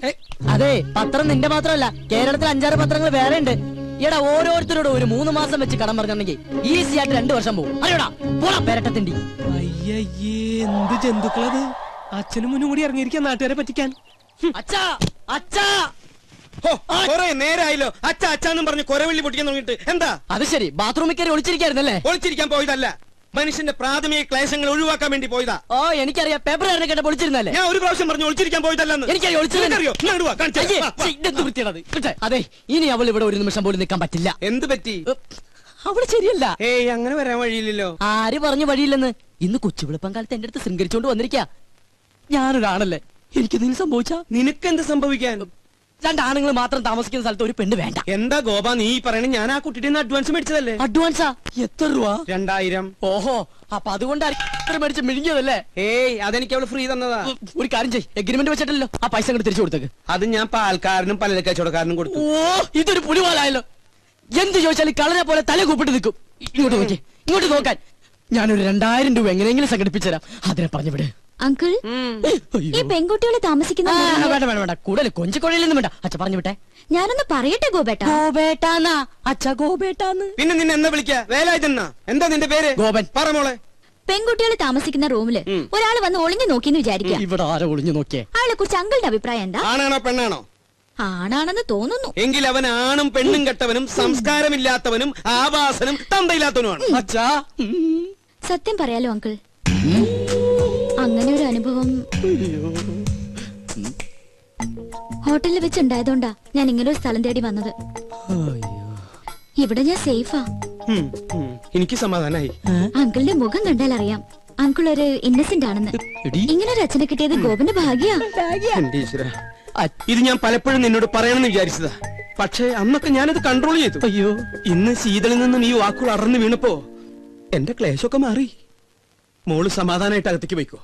[SPEAKER 3] അതെ, പത്രം നിന്റെ മാത്രമല്ല, കേരളത്തിൽ 5-6 പത്രങ്ങൾ വേറെ ഉണ്ട്. ഈടാ ഓരോരുത്തരോട് ഒരു 3 മാസം വെച്ച് കടം പറഞ്ഞിട്ടുണ്ടെങ്കിൽ ഈസി ആയിട്ട് 2 വർഷം പോകും. അറിയോടാ, പോടാ പേരട്ടത്തിണ്ടി.
[SPEAKER 2] അയ്യേ, എന്ത് ജന്തുക്കളത്! അച്ഛനും മുന്നും കൂടി ഇറങ്ങിയിരിക്കാൻ നാട്ടുകാരെ പറ്റിക്കാൻ.
[SPEAKER 3] അച്ഛാ, അച്ഛാ,
[SPEAKER 2] നേരായല്ലോ അച്ഛാ അച്ഛാന്നും പറഞ്ഞ് കൊരവെള്ളി പൊട്ടിക്കാൻ തുടങ്ങിട്ട്. എന്താ
[SPEAKER 3] അത് ശരി, ബാത്റൂമിൽ കയറി ഒളിച്ചിരിക്കായിരുന്നല്ലേ?
[SPEAKER 2] ഒളിച്ചിരിക്കാൻ പോയതല്ല, മനുഷ്യന്റെ പ്രാഥമിക ക്ലേശങ്ങൾ ഒഴിവാക്കാൻ വേണ്ടി പോയതാ.
[SPEAKER 3] ഓ എനിക്കറിയാം, പേപ്പർ കേട്ട പൊളിച്ചിരുന്നല്ലേ?
[SPEAKER 2] ഞാൻ ഒരു പ്രാവശ്യം പറഞ്ഞു ഒളിച്ചിരിക്കാൻ പോയതല്ലെന്ന്.
[SPEAKER 3] എനിക്കറിയോ? അതെ, ഇനി അവൾ ഇവിടെ ഒരു നിമിഷം പോലും നിൽക്കാൻ പറ്റില്ല.
[SPEAKER 2] എന്ത് പറ്റി?
[SPEAKER 3] അവള് ശരിയല്ല.
[SPEAKER 2] ഏയ്, അങ്ങനെ വരാൻ വഴിയില്ലല്ലോ.
[SPEAKER 3] ആര് പറഞ്ഞു വഴിയില്ലെന്ന്? ഇന്ന് കൊച്ചുവിളപ്പം കാലത്ത് എന്റെ അടുത്ത് ശൃംഗരിച്ചോണ്ട് വന്നിരിക്കാ. ഞാനൊരാണല്ലേ, എനിക്ക് എന്തെങ്കിലും സംഭവിച്ചാ?
[SPEAKER 2] നിനക്കെന്ത് സംഭവിക്കാൻ?
[SPEAKER 3] 2 ആണുങ്ങൾ മാത്രം താമസിക്കുന്ന സ്ഥലത്ത് ഒരു പെണ്ണ് വേണ്ട.
[SPEAKER 2] എന്താ ഗോപ നീ പറയണേ? ഞാൻ ആ കുട്ടിയുടെ അഡ്വാൻസ് മേടിച്ചതല്ലേ.
[SPEAKER 3] അഡ്വാൻസാ? എത്ര രൂപ?
[SPEAKER 2] 2000.
[SPEAKER 3] ഓഹോ, അപ്പൊ അതുകൊണ്ട് മേടിച്ച് മിഴുങ്ങിയതല്ലേ?
[SPEAKER 2] ഏയ്, അതെനിക്ക് അവള് ഫ്രീ തന്നതാ.
[SPEAKER 3] ഒരു കാര്യം ചെയ്യ്, എഗ്രിമെന്റ് വെച്ചിട്ടല്ലോ ആ പൈസ അങ്ങോട്ട് തിരിച്ചു കൊടുത്തേക്ക്.
[SPEAKER 2] അത് ഞാൻ പാൽക്കാരനും പല കച്ചവടക്കാരനും കൊടുത്തു.
[SPEAKER 3] ഓ, ഇതൊരു പുലിവാലായല്ലോ. എന്ത് ചോദിച്ചാലും കളനെ പോലെ തല കൂപ്പിട്ട് നിൽക്കും. ഇങ്ങോട്ട് നോക്കി, ഇങ്ങോട്ട് നോക്കാൻ. ഞാനൊരു 2000 രൂപ എങ്ങനെയെങ്കിലും സംഘടിപ്പിച്ചു തരാം. അതിനെ പറഞ്ഞു വിട്.
[SPEAKER 4] അങ്കിൾ, ഈ പെൺകുട്ടികളെ താമസിക്കുന്ന
[SPEAKER 3] വേണ്ട വേണ്ട വേണ്ട, കൂടുതൽ കൊഞ്ചിക്കൊഴയിലൊന്നും വേണ്ട. അച്ഛ പറഞ്ഞു വിട്ടെ.
[SPEAKER 4] ഞാനൊന്ന് പറയട്ടെ ഗോപേട്ട.
[SPEAKER 3] ഗോപേട്ടാന്നാ അച്ഛ, ഗോപേട്ടാന്ന്.
[SPEAKER 2] പിന്നെ നിന്നെ എന്താ വിളിക്കാ? വേലായുധനാ? എന്താ നിന്റെ പേര്?
[SPEAKER 3] ഗോപൻ.
[SPEAKER 2] പറ മോളെ.
[SPEAKER 4] പെൺകുട്ടികളെ താമസിക്കുന്ന റൂമില് ഒരാൾ വന്ന് ഒളിഞ്ഞു നോക്കിന്ന് വിചാരിക്കാം.
[SPEAKER 3] ഇവിടെ ആരോ ഒളിഞ്ഞു നോക്കിയേ?
[SPEAKER 4] അയാളെ കുറിച്ച് അങ്കിളുടെ അഭിപ്രായം എന്താ?
[SPEAKER 2] ആണാണോ പെണ്ണാണോ?
[SPEAKER 4] ആണാണെന്ന് തോന്നുന്നു.
[SPEAKER 2] എങ്കിൽ അവൻ ആണും പെണ്ണും കെട്ടവനും സംസ്കാരമില്ലാത്തവനും ആവാസനും തന്തയില്ലാത്തവനുമാണ്.
[SPEAKER 3] അച്ഛാ,
[SPEAKER 4] സത്യം പറയാലോ അങ്കിൾ, അങ്ങനെ ഒരു അനുഭവം ഹോട്ടലിൽ വെച്ചുണ്ടായതുകൊണ്ടാ ഞാൻ ഇങ്ങനെ ഒരു സ്ഥലം തേടി വന്നത്. ഇവിടെ ഞാൻ സേഫാ.
[SPEAKER 2] എനിക്ക് സമാധാനായി.
[SPEAKER 4] അങ്കിളിന്റെ മുഖം കണ്ടാൽ അറിയാം അങ്കിൾ ഒരു ഇന്നസെന്റ് ആണെന്ന്. ഇങ്ങനെ ഒരു അച്ഛനെ കിട്ടിയത് ഗോപന്റെ ഭാഗ്യാ.
[SPEAKER 2] ഇത് ഞാൻ പലപ്പോഴും നിന്നോട് പറയണമെന്ന് വിചാരിച്ചതാ, പക്ഷേ അന്നൊക്കെ ഞാനത് കൺട്രോൾ ചെയ്തു.
[SPEAKER 3] അയ്യോ,
[SPEAKER 2] ഇന്ന് ശീതളിൽ നിന്നും ഈ വാക്കുകൾ അറന്നു വീണപ്പോ എന്റെ ക്ലേശമൊക്കെ മാറി. മോള് സമാധാനായിട്ട് അകത്തേക്ക് പോയിക്കോ.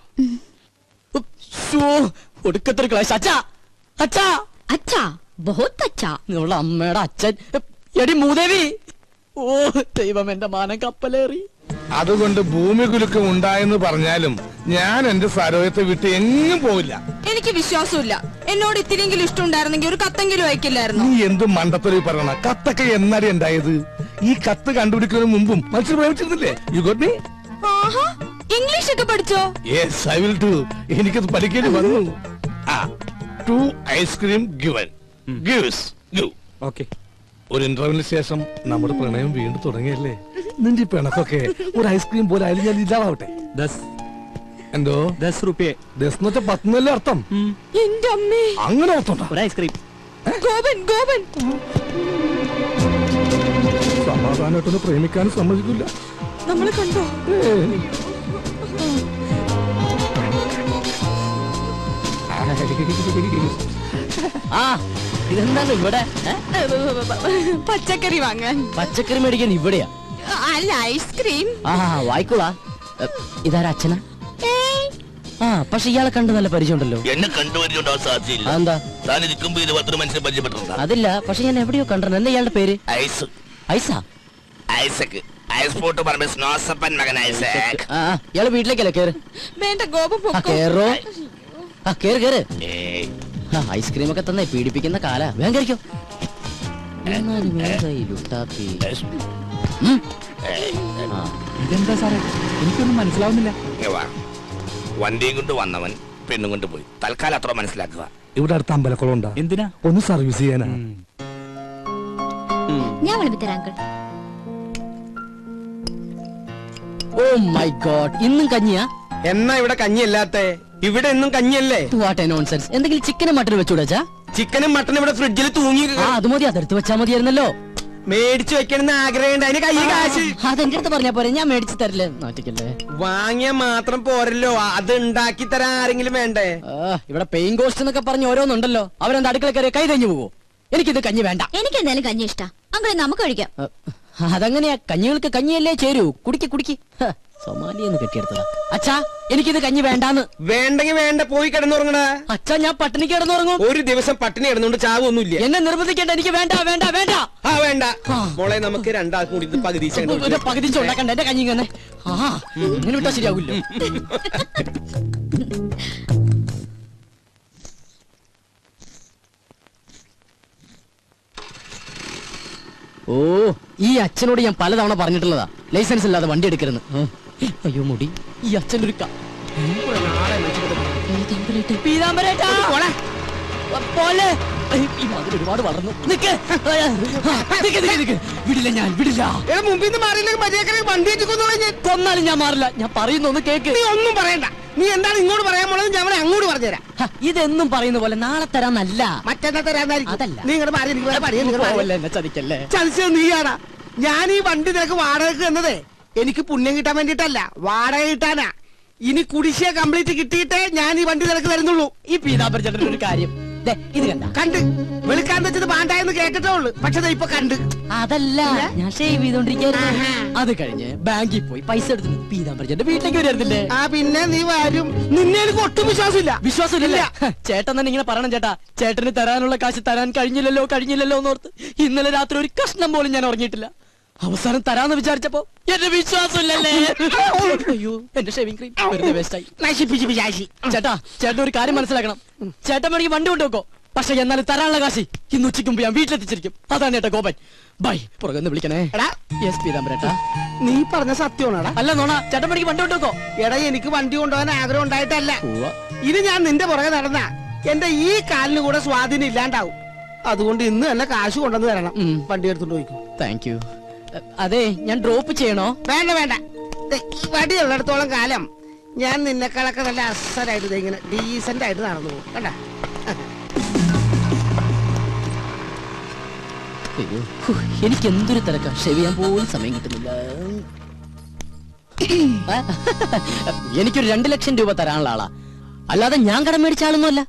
[SPEAKER 3] ഒടുക്കത്തൊരു ക്ലാസ്. അച്ഛാ, അച്ഛാ,
[SPEAKER 4] അച്ഛാ, ബഹുത്ത് അച്ഛാ.
[SPEAKER 3] നിങ്ങളുടെ അമ്മയുടെ അച്ഛൻ. എടി മൂദേവി. ഓ ദൈവം, എന്റെ മാനം കപ്പലേറി.
[SPEAKER 1] അതുകൊണ്ട് ഭൂമി കുലുക്കം ഉണ്ടായെന്ന് പറഞ്ഞാലും ഞാൻ എന്റെ സരോയത്തെ വിട്ട് എങ്ങും പോവില്ല.
[SPEAKER 10] എനിക്ക് വിശ്വാസമില്ല. എന്നോട് ഇത്തിരിയെങ്കിലും ഇഷ്ടമുണ്ടായിരുന്നെങ്കിൽ ഒരു കത്തെങ്കിലും അയക്കില്ലായിരുന്നു.
[SPEAKER 1] നീ എന്ത് മണ്ടത്തൊരു പറയണ? കത്തൊക്കെ എന്നാടി ഉണ്ടായത്? ഈ കത്ത് കണ്ടുപിടിക്കുന്നതിന് മുമ്പും മനുഷ്യർ പ്രേമിച്ചിരുന്നില്ലേ? You got me?
[SPEAKER 10] ഇംഗ്ലീഷ് ഒക്കെ പഠിച്ചോ?
[SPEAKER 1] Yes, I will do. എനിക്കത് പഠിക്കേണ്ടി വന്നു. 2 ice cream given. Gives give.
[SPEAKER 2] Okay.
[SPEAKER 1] ഒരു ഇന്റർവ്യൂവിന് ശേഷം നമ്മുടെ പ്രണയം വീണ്ടും തുടങ്ങിയല്ലേ? നിന്റെ പിണക്കൊക്കെ ഒരു ഐസ്ക്രീം പോലെ ആയാലും ഞാൻ ഇല്ലാതാവട്ടെ. എന്തോ
[SPEAKER 9] 10 രൂപ.
[SPEAKER 1] 10 എന്ന് വെച്ചാൽ 10 എന്നല്ലേ അർത്ഥം?
[SPEAKER 10] എന്റെ അമ്മേ,
[SPEAKER 1] അങ്ങനെ അർത്ഥം.
[SPEAKER 9] ഒരു ഐസ്ക്രീം.
[SPEAKER 10] ഗോപൻ, ഗോപൻ.
[SPEAKER 1] സമാധാനമായിട്ടൊന്ന് പ്രേമിക്കാനും സമ്മതിക്കില്ല.
[SPEAKER 10] നമ്മളെ കണ്ടോ?
[SPEAKER 3] ആ, ഇതെന്താണ് ഇവിടെ?
[SPEAKER 10] പച്ചക്കറി വാങ്ങാൻ.
[SPEAKER 3] പച്ചക്കറി മേടിക്കാൻ ഇവിടെയാ?
[SPEAKER 10] അല്ല, ഐസ്ക്രീം.
[SPEAKER 3] ആ വായിക്കോളാ. ഇതാരാ അച്ഛനാ? ആ, പക്ഷെ ഇയാളെ കണ്ട് നല്ല പരിചയമുണ്ടല്ലോ.
[SPEAKER 5] എന്നെ കണ്ടുപരിചയമുണ്ടോ? സാധ്യല്ല.
[SPEAKER 3] എന്താ?
[SPEAKER 5] താൻ ഇരിക്കുമ്പോ 20 മനുഷ്യനെ പരിചയപ്പെട്ടിട്ടുണ്ടോ?
[SPEAKER 3] അതില്ല, പക്ഷെ ഞാൻ എവിടെയോ കണ്ടിരുന്നു. എന്താ ഇയാളുടെ പേര്?
[SPEAKER 5] ഐസ്.
[SPEAKER 3] ഐസാ?
[SPEAKER 5] ഐസക്. ഐസ് പോട്ട് പറഞ്ഞ സ്നോസപ്പൻ മകൻ ഐസക്.
[SPEAKER 3] ഇയാള് വീട്ടിലേക്കല്ലേ? കേറ്.
[SPEAKER 10] വേണ്ട ഗോപൻ,
[SPEAKER 3] കേറോ. കേറ് കേറ്. ഐസ്ക്രീം ഒക്കെ തന്നെ പീഡിപ്പിക്കുന്ന കാല. വേഗം കഴിക്കോ.
[SPEAKER 9] ഇതെന്താ സാറേ? എനിക്കൊന്നും മനസ്സിലാവുന്നില്ല.
[SPEAKER 5] വണ്ടിയും കൊണ്ട് വന്നവൻ പെണ്ണും കൊണ്ട് പോയി. തൽക്കാലം അത്ര മനസ്സിലാക്കുക.
[SPEAKER 1] ഇവിടെ അടുത്ത അമ്പലക്കുളം ഉണ്ടോ?
[SPEAKER 9] എന്തിനാ?
[SPEAKER 1] ഒന്ന് സർവീസ് ചെയ്യാനാ.
[SPEAKER 4] ഞാൻ വിളമ്പിത്തരാം അങ്കിൾ.
[SPEAKER 3] ഓ മൈ ഗോഡ്, ഇന്നും കഞ്ഞിയാ?
[SPEAKER 2] എന്നാ ഇവിടെ കഞ്ഞിയല്ലാത്ത? ഇവിടെ എന്നും കഞ്ഞിയല്ലേ?
[SPEAKER 3] What A nonsense. എന്തെങ്കിലും ചിക്കനും മട്ടനും വെച്ചുകൂടാ?
[SPEAKER 2] ചിക്കനും മട്ടനും ഇവിടെ ഫ്രിഡ്ജിൽ തൂങ്ങി.
[SPEAKER 3] അത് മതി, അതെടുത്ത് വെച്ചാ മതിയായിരുന്നല്ലോ.
[SPEAKER 2] മേടിച്ചു വെക്കണമെന്ന് ആഗ്രഹമുണ്ട്. അതിന് കയ്യിൽ കാശ്.
[SPEAKER 3] അതെന്റെ അടുത്ത് പറഞ്ഞാ പോരെ, ഞാൻ മേടിച്ചു തരില്ലേ. നാട്ടിക്കല്ലേ.
[SPEAKER 2] വാങ്ങിയ മാത്രം പോരല്ലോ, അത് ഉണ്ടാക്കി തരാൻ ആരെങ്കിലും വേണ്ടേ?
[SPEAKER 3] ഇവിടെ പെയിൻ കോസ്റ്റ് എന്നൊക്കെ പറഞ്ഞ് ഓരോന്നുണ്ടല്ലോ. അവരെന്താ അടുക്കള കയറി കൈ തഞ്ഞു പോവോ? എനിക്കിത് കഞ്ഞി വേണ്ട.
[SPEAKER 4] എനിക്ക് എന്തായാലും കഞ്ഞി ഇഷ്ടാ അങ്കിളെ, നമുക്ക് കഴിക്കാം.
[SPEAKER 3] അതങ്ങനെയാ, കഞ്ഞികൾക്ക് കഞ്ഞിയല്ലേ ചേരൂ. കുടിക്ക് കുടിക്ക്. സൊമാലിയെന്ന് കെട്ടിയെടുത്തതാ. അച്ഛാ, എനിക്കിത് കഞ്ഞി വേണ്ടാന്ന്.
[SPEAKER 2] വേണ്ടെങ്കിൽ വേണ്ട, പോയി കിടന്നുറങ്ങണ.
[SPEAKER 3] അച്ഛാ, ഞാൻ പട്ടിണി കിടന്നുറങ്ങും.
[SPEAKER 2] ഒരു ദിവസം പട്ടിണി കിടന്നുകൊണ്ട് ചാവൊന്നുമില്ല.
[SPEAKER 3] എന്നെ നിർബന്ധിക്കേണ്ട. എനിക്ക് വേണ്ട വേണ്ട വേണ്ട.
[SPEAKER 2] ആ വേണ്ട മോളെ, നമുക്ക് രണ്ടാൾക്കും കൂടി
[SPEAKER 3] പകുതി ഉണ്ടാക്കണ്ട. എന്റെ കഞ്ഞി ഇങ്ങനെ ഇങ്ങനെ വിട്ടാ ശരിയാവില്ലോ. ഓ, ഈ അച്ഛനോട് ഞാൻ പലതവണ പറഞ്ഞിട്ടുള്ളതാ, ലൈസൻസ് ഇല്ലാതെ വണ്ടി എടുക്കരുന്ന്. അയ്യോ മുടി, ഈ അച്ഛനൊരു ഒരുപാട് വളർന്നു. വിടില്ല, ഞാൻ വിടില്ല.
[SPEAKER 2] മുമ്പിൽ വണ്ടി
[SPEAKER 3] കൊന്നാലും ഞാൻ മാറില്ല. ഞാൻ പറയുന്ന ഒന്ന് കേക്ക്.
[SPEAKER 2] നീ ഒന്നും പറയണ്ട. നീ എന്താണ് ഇങ്ങോട്ട് പറയാൻ പോണത്? ഞാൻ അങ്ങോട്ട് പറഞ്ഞുതരാം.
[SPEAKER 3] ഇതെന്നും പറയുന്ന പോലെ നാളെ തരാന്നല്ല,
[SPEAKER 2] മറ്റന്നാ തരാന്നായിരിക്കും.
[SPEAKER 3] അതല്ല.
[SPEAKER 2] നീ ഇങ്ങോട്ട് മാറി.
[SPEAKER 3] എന്നെ ചതിക്കല്ലേ.
[SPEAKER 2] ചതിച്ചത് നീയാടാ. ഞാൻ ഈ വണ്ടി നിനക്ക് വാടകയ്ക്ക് എന്നതേ എനിക്ക് പുണ്യം കിട്ടാൻ വേണ്ടിട്ടല്ല, വാടക കിട്ടാനാ. ഇനി കുടിശ്ശിക കംപ്ലീറ്റ് കിട്ടിയിട്ടേ ഞാൻ ഈ വണ്ടി നിനക്ക് തരുന്നുള്ളൂ.
[SPEAKER 3] ഈ പീതാംബരചേട്ടൻ ഒരു കാര്യം ഇത് കണ്ട്
[SPEAKER 2] വെളുക്കാൻ വെച്ചത് പാണ്ടായെന്ന് കേട്ടിട്ടേ ഉള്ളു. പക്ഷെ ഇപ്പൊ കണ്ട്.
[SPEAKER 3] അതല്ല, ഞാൻ ഷേവ് ചെയ്തോണ്ടിരിക്കുന്നു. അത് കഴിഞ്ഞ് ബാങ്കിൽ പോയി പൈസ എടുത്തു പീതാംബരചേട്ടന്റെ വീട്ടിലേക്ക് വരുന്നില്ലേ?
[SPEAKER 2] ആ പിന്നെ നീ വരും. നിന്നെ എനിക്ക് ഒട്ടും വിശ്വാസമില്ല.
[SPEAKER 3] വിശ്വാസമില്ല. ചേട്ടൻ തന്നെ ഇങ്ങനെ പറയണം ചേട്ടാ. ചേട്ടന് തരാനുള്ള കാശ് തരാൻ കഴിഞ്ഞില്ലല്ലോ എന്നോർത്ത് ഇന്നലെ രാത്രി ഒരു കഷ്ണം പോലും ഞാൻ ഉറങ്ങിയിട്ടില്ല. അവസാനം തരാന്ന് വിചാരിച്ചപ്പോ എന്റെ വിശ്വാസമില്ലല്ലേ. അയ്യോ, എന്റെ ഷേവിംഗ് ക്രീം വെറുതെ വേസ്റ്റായി. ചേട്ടാ, ചേട്ടൻ ഒരു കാര്യം മനസ്സിലാക്കണം. ചേട്ടൻ വേണമെങ്കിൽ വണ്ടി കൊണ്ടുവെക്കോ, പക്ഷെ എന്നാലും തരാനുള്ള കാശി ഇന്ന് ഉച്ചയ്ക്ക് മുമ്പ് ഞാൻ വീട്ടിലെത്തിച്ചിരിക്കും. അതാണ് ചേട്ടാ ഗോപൻ. ബൈ. പുറകെ വിളിക്കണേ. പീതാംബരേട്ടാ,
[SPEAKER 2] നീ പറഞ്ഞ സത്യമാണോടാ?
[SPEAKER 3] അല്ല നോണ. ചേട്ടൻ വേണമെങ്കിൽ വണ്ടി കൊണ്ടുവെക്കോ.
[SPEAKER 2] എടാ, എനിക്ക് വണ്ടി കൊണ്ടുപോകാൻ ആഗ്രഹം ഉണ്ടായിട്ടല്ല. ഇത് ഞാൻ നിന്റെ പുറകെ നടന്ന എന്റെ ഈ കാലിന് കൂടെ സ്വാധീനം ഇല്ലാണ്ടാവും. അതുകൊണ്ട് ഇന്ന് തന്നെ കാശ് കൊണ്ടുവന്ന് തരണം. വണ്ടി എടുത്തോണ്ട് പോയിക്കോ.
[SPEAKER 3] Thank you. അതെ, ഞാൻ ഡ്രോപ്പ് ചെയ്യണോ?
[SPEAKER 2] വേണ്ട വേണ്ട. വടി ഉള്ളിടത്തോളം കാലം ഞാൻ നിന്നെക്കാളൊക്കെ നല്ല അസലായിട്ട് ഇങ്ങനെ ഡീസന്റ് ആയിട്ട് നടന്നു പോകും. കണ്ട.
[SPEAKER 3] എനിക്ക് എന്തൊരു തിരക്കാ. ഷേവ് ചെയ്യാൻ പോലും സമയം കിട്ടുന്നില്ല. എനിക്കൊരു 2 ലക്ഷം രൂപ തരാനുള്ള ആളാ, അല്ലാതെ ഞാൻ കടം മേടിച്ച ആളൊന്നുമല്ല.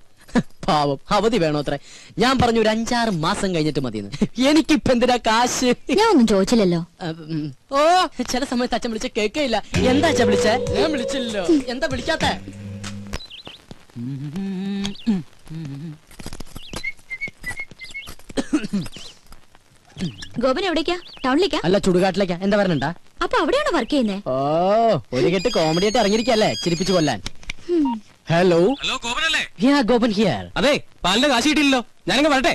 [SPEAKER 3] പാവം, അവധി വേണോ അത്ര? ഞാൻ പറഞ്ഞു ഒരു 5-6 മാസം കഴിഞ്ഞിട്ട് മതിയെന്ന്. എനിക്കിപ്പ എന്തിനാ കാശ്?
[SPEAKER 4] ഞാൻ ഒന്നും ചോദിച്ചില്ലല്ലോ.
[SPEAKER 3] ഓ, ചില സമയത്ത് അച്ഛൻ വിളിച്ച കേൾക്കയില്ല. എന്താ അച്ഛൻ വിളിച്ചേ? ഞാൻ വിളിച്ചില്ലല്ലോ. എന്താ വിളിക്കാത്ത?
[SPEAKER 4] ഗോപൻ എവിടേക്കാ? ടൗണിലേക്കാ?
[SPEAKER 3] അല്ല, ചുടുകാട്ടിലേക്കാ. എന്താ പറഞ്ഞണ്ടാ?
[SPEAKER 4] അപ്പൊ അവിടെയാണോ വർക്ക് ചെയ്യുന്നേ?
[SPEAKER 3] ഓ, ഒരു കെട്ട് കോമഡി ആയിട്ട് ഇറങ്ങിയിരിക്കല്ലേ, ചിരിപ്പിച്ചു കൊല്ലാൻ. ഹലോ
[SPEAKER 1] ഗോപനല്ലേ?
[SPEAKER 3] ഗോപൻ ഹിയർ.
[SPEAKER 1] അതെ, പാലിന്റെ കാശ് കിട്ടിയില്ലല്ലോ. ഞാനങ്ങ് വരട്ടെ.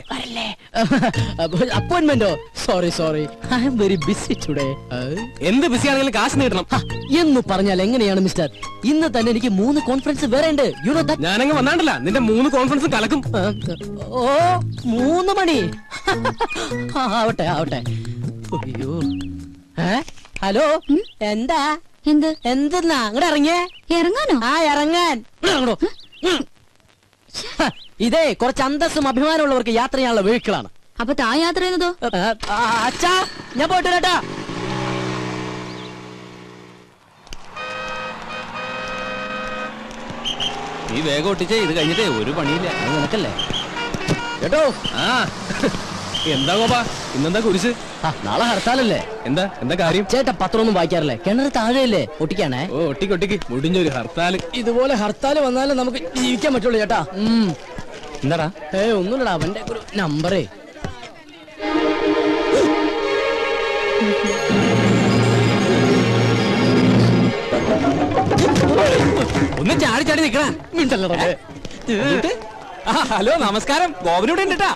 [SPEAKER 3] അപ്പോയിന്റ്മെന്റോ? Sorry, I am very busy today.
[SPEAKER 1] എന്ത് ബിസി ആണെങ്കിലും കാശ് നേടണം
[SPEAKER 3] എന്ന് പറഞ്ഞാൽ എങ്ങനെയാണ് മിസ്റ്റർ? ഇന്ന് തന്നെ എനിക്ക് 3 കോൺഫറൻസ് വേറെ ഉണ്ട്. You know that.
[SPEAKER 1] ഞാനങ്ങ് വന്നാണ്ടല്ല, നിന്റെ 3 കോൺഫറൻസും കലക്കും.
[SPEAKER 3] ഓ, 3 മണി. ആവട്ടെ. അയ്യോ, ഹലോ, എന്താ? എന്തെന്നാ അങ്ങോട്ട് ഇറങ്ങിയേ?
[SPEAKER 4] ഇറങ്ങാനോ?
[SPEAKER 3] ആ, ഇറങ്ങാൻ. ഇതേ കുറച്ച് അന്തസ്സും അഭിമാനമുള്ളവർക്ക് യാത്ര ചെയ്യാനുള്ള വെഹിക്കിളാണ്.
[SPEAKER 4] അപ്പൊ താ യാത്ര ചെയ്യുന്നതോ?
[SPEAKER 3] അച്ഛാ, ഞാൻ പോയിട്ട് വരാട്ടാ.
[SPEAKER 1] നീ വേഗം ഒട്ടിച്ചേ, ഇത് കഴിഞ്ഞിട്ടേ ഒരു പണിയില്ല.
[SPEAKER 3] അത് നിനക്കല്ലേ
[SPEAKER 1] കേട്ടോ? എന്താ ഗോപാ, ഇന്നെന്താ കുരിശ്?
[SPEAKER 3] നാളെ ഹർത്താലല്ലേ?
[SPEAKER 1] എന്താ കാര്യം?
[SPEAKER 3] ചേട്ടാ, പത്രമൊന്നും വായിക്കാറില്ലേ? കിണറ് താഴെയല്ലേ? ഒട്ടിക്കാണേ.
[SPEAKER 1] ഓ, ഒട്ടിക്ക് മുടിഞ്ഞൊരു ഹർത്താല്.
[SPEAKER 3] ഇതുപോലെ ഹർത്താല് വന്നാലും നമുക്ക് ജീവിക്കാൻ പറ്റുള്ളൂ ചേട്ടാ.
[SPEAKER 1] എന്താടാ?
[SPEAKER 3] ഒന്നുമില്ലടാ, അവന്റെ ഒരു നമ്പറേ.
[SPEAKER 1] ഒന്ന് ചാടി നിക്കണ. ഹലോ, നമസ്കാരം. ഗോപനൂടെ ഉണ്ടിട്ടാ.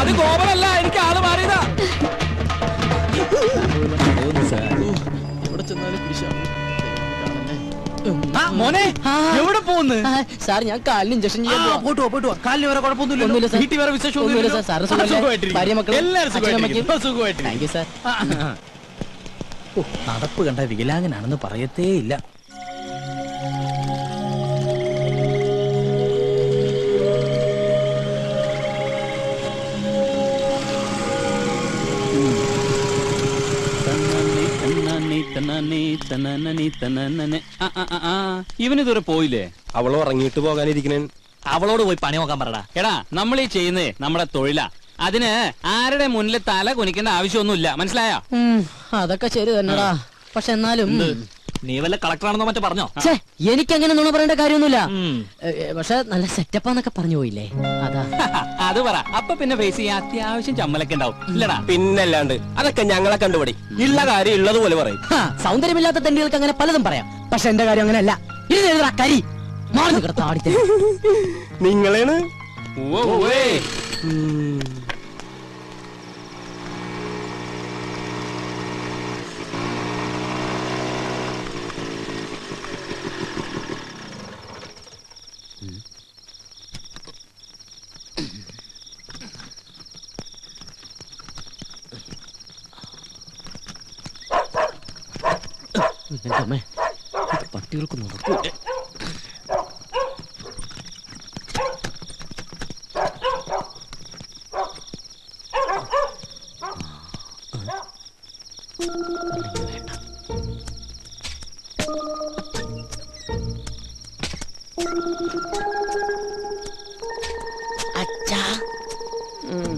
[SPEAKER 1] അത് ഗോപനല്ല, എനിക്ക് ആള് മാറിയതാ.
[SPEAKER 3] എവിടെ ചെന്നാലും
[SPEAKER 1] മോനെ
[SPEAKER 2] മോനെ എവിടെ പോകുന്നു?
[SPEAKER 3] സാർ ഞാൻ കാലിന് ഇഞ്ചക്ഷൻ ചെയ്യാൻ പോവാ.
[SPEAKER 2] പോയിട്ട് വാ. കാലിന് വേറെ
[SPEAKER 3] ഒന്നുമില്ല
[SPEAKER 2] കുഴപ്പമൊന്നുമില്ല.
[SPEAKER 3] സാർ.
[SPEAKER 2] വീട്ടിൽ വേറെ വിശേഷം
[SPEAKER 3] ഒന്നുമില്ല സാർ. സാറ് സുഖമല്ലേ? ഭാര്യ മക്കളും
[SPEAKER 2] എല്ലാവരും
[SPEAKER 3] അച്ഛനും അമ്മയ്ക്കും?
[SPEAKER 2] സുഖമായിട്ട്.
[SPEAKER 3] Thank you sir.
[SPEAKER 9] നടപ്പ് കണ്ട വികലാംഗനാണെന്ന് പറയത്തേ ഇല്ല.
[SPEAKER 5] ഇവനിതുവരെ പോയില്ലേ?
[SPEAKER 2] അവള് ഉറങ്ങിയിട്ട് പോകാനിരിക്കണേ.
[SPEAKER 5] അവളോട് പോയി പണി നോക്കാൻ പറടാ. എടാ നമ്മൾ ഈ ചെയ്യുന്നേ നമ്മുടെ തൊഴിലാ. അതിന് ആരുടെ മുന്നിൽ തല കുനിക്കേണ്ട ആവശ്യമൊന്നുമില്ല, മനസ്സിലായോ?
[SPEAKER 3] അതൊക്കെ ശരി തന്നെടാ. പക്ഷെ എന്നാലും
[SPEAKER 5] നീ വല്ല കളക്ടറാണെന്നോ മറ്റോ പറഞ്ഞോ?
[SPEAKER 3] എനിക്ക് അങ്ങനെ നുണ പറയേണ്ട കാര്യമൊന്നുമില്ല. പക്ഷെ നല്ല സെറ്റപ്പാന്നൊക്കെ പറഞ്ഞു പോയില്ലേ, അതാ.
[SPEAKER 5] അത് പറ. അപ്പൊ പിന്നെ ഫേസ് ചെയ്യാൻ അത്യാവശ്യം ചമ്മലൊക്കെ ഉണ്ടാവും, ഇല്ലടാ?
[SPEAKER 2] പിന്നല്ലാണ്ട് അതൊക്കെ ഞങ്ങളെ കണ്ടുപിടി. ഉള്ള കാര്യം ഉള്ളതുപോലെ പറയും.
[SPEAKER 3] സൗന്ദര്യമില്ലാത്ത തെണ്ടികൾക്ക് അങ്ങനെ പലതും പറയാം. പക്ഷെ എന്റെ കാര്യം അങ്ങനെയല്ല. ഇത് കരി മാറി കിടത്താടി.
[SPEAKER 2] നിങ്ങളാണ്
[SPEAKER 3] പട്ടികൾക്ക് നടക്കൂലേ.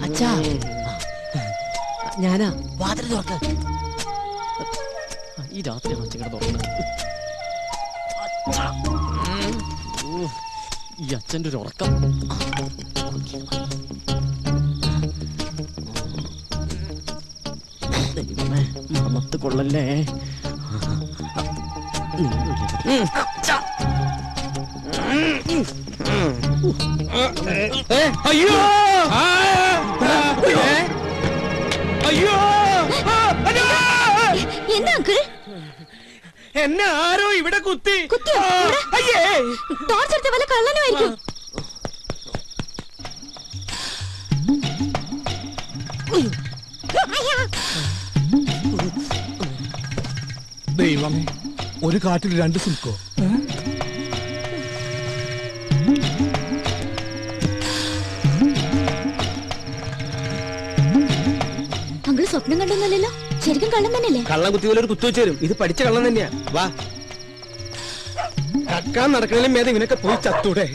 [SPEAKER 3] അച്ഛാ, ഞാനാ. വാതിൽ തുറക്ക്. ഈ രാത്രിയാണ് അച്ഛൻ തുറന്നത്. ഈ അച്ഛൻ്റെ ഒരു ഉറക്കം. ദൈവമേ, മണത്ത് കൊള്ളല്ലേ.
[SPEAKER 2] അയ്യോ അയ്യോ
[SPEAKER 4] എന്താ അങ്കിൾ?
[SPEAKER 2] എന്നെ ആരോ ഇവിടെ കുത്തി. അയ്യേ,
[SPEAKER 4] ടോർച്ചെടുത്ത വല്ല കള്ളനുമായിരിക്കും.
[SPEAKER 1] ദൈവമേ, ഒരു കാട്ടിൽ രണ്ട് സിൽക്കോ?
[SPEAKER 4] അങ്കിൾ സ്വപ്നം കണ്ടൊന്നല്ലോ, ശരിക്കും കള്ളം തന്നെയല്ലേ?
[SPEAKER 2] കള്ളം കുത്തി പോലെ ഒരു കുത്തു വെച്ച് തരും. ഇത് പഠിച്ച കള്ളം തന്നെയാ. വാ, കക്കാൻ നടക്കണേലും മേധം ഇവനൊക്കെ പോയി ചത്തൂടെ.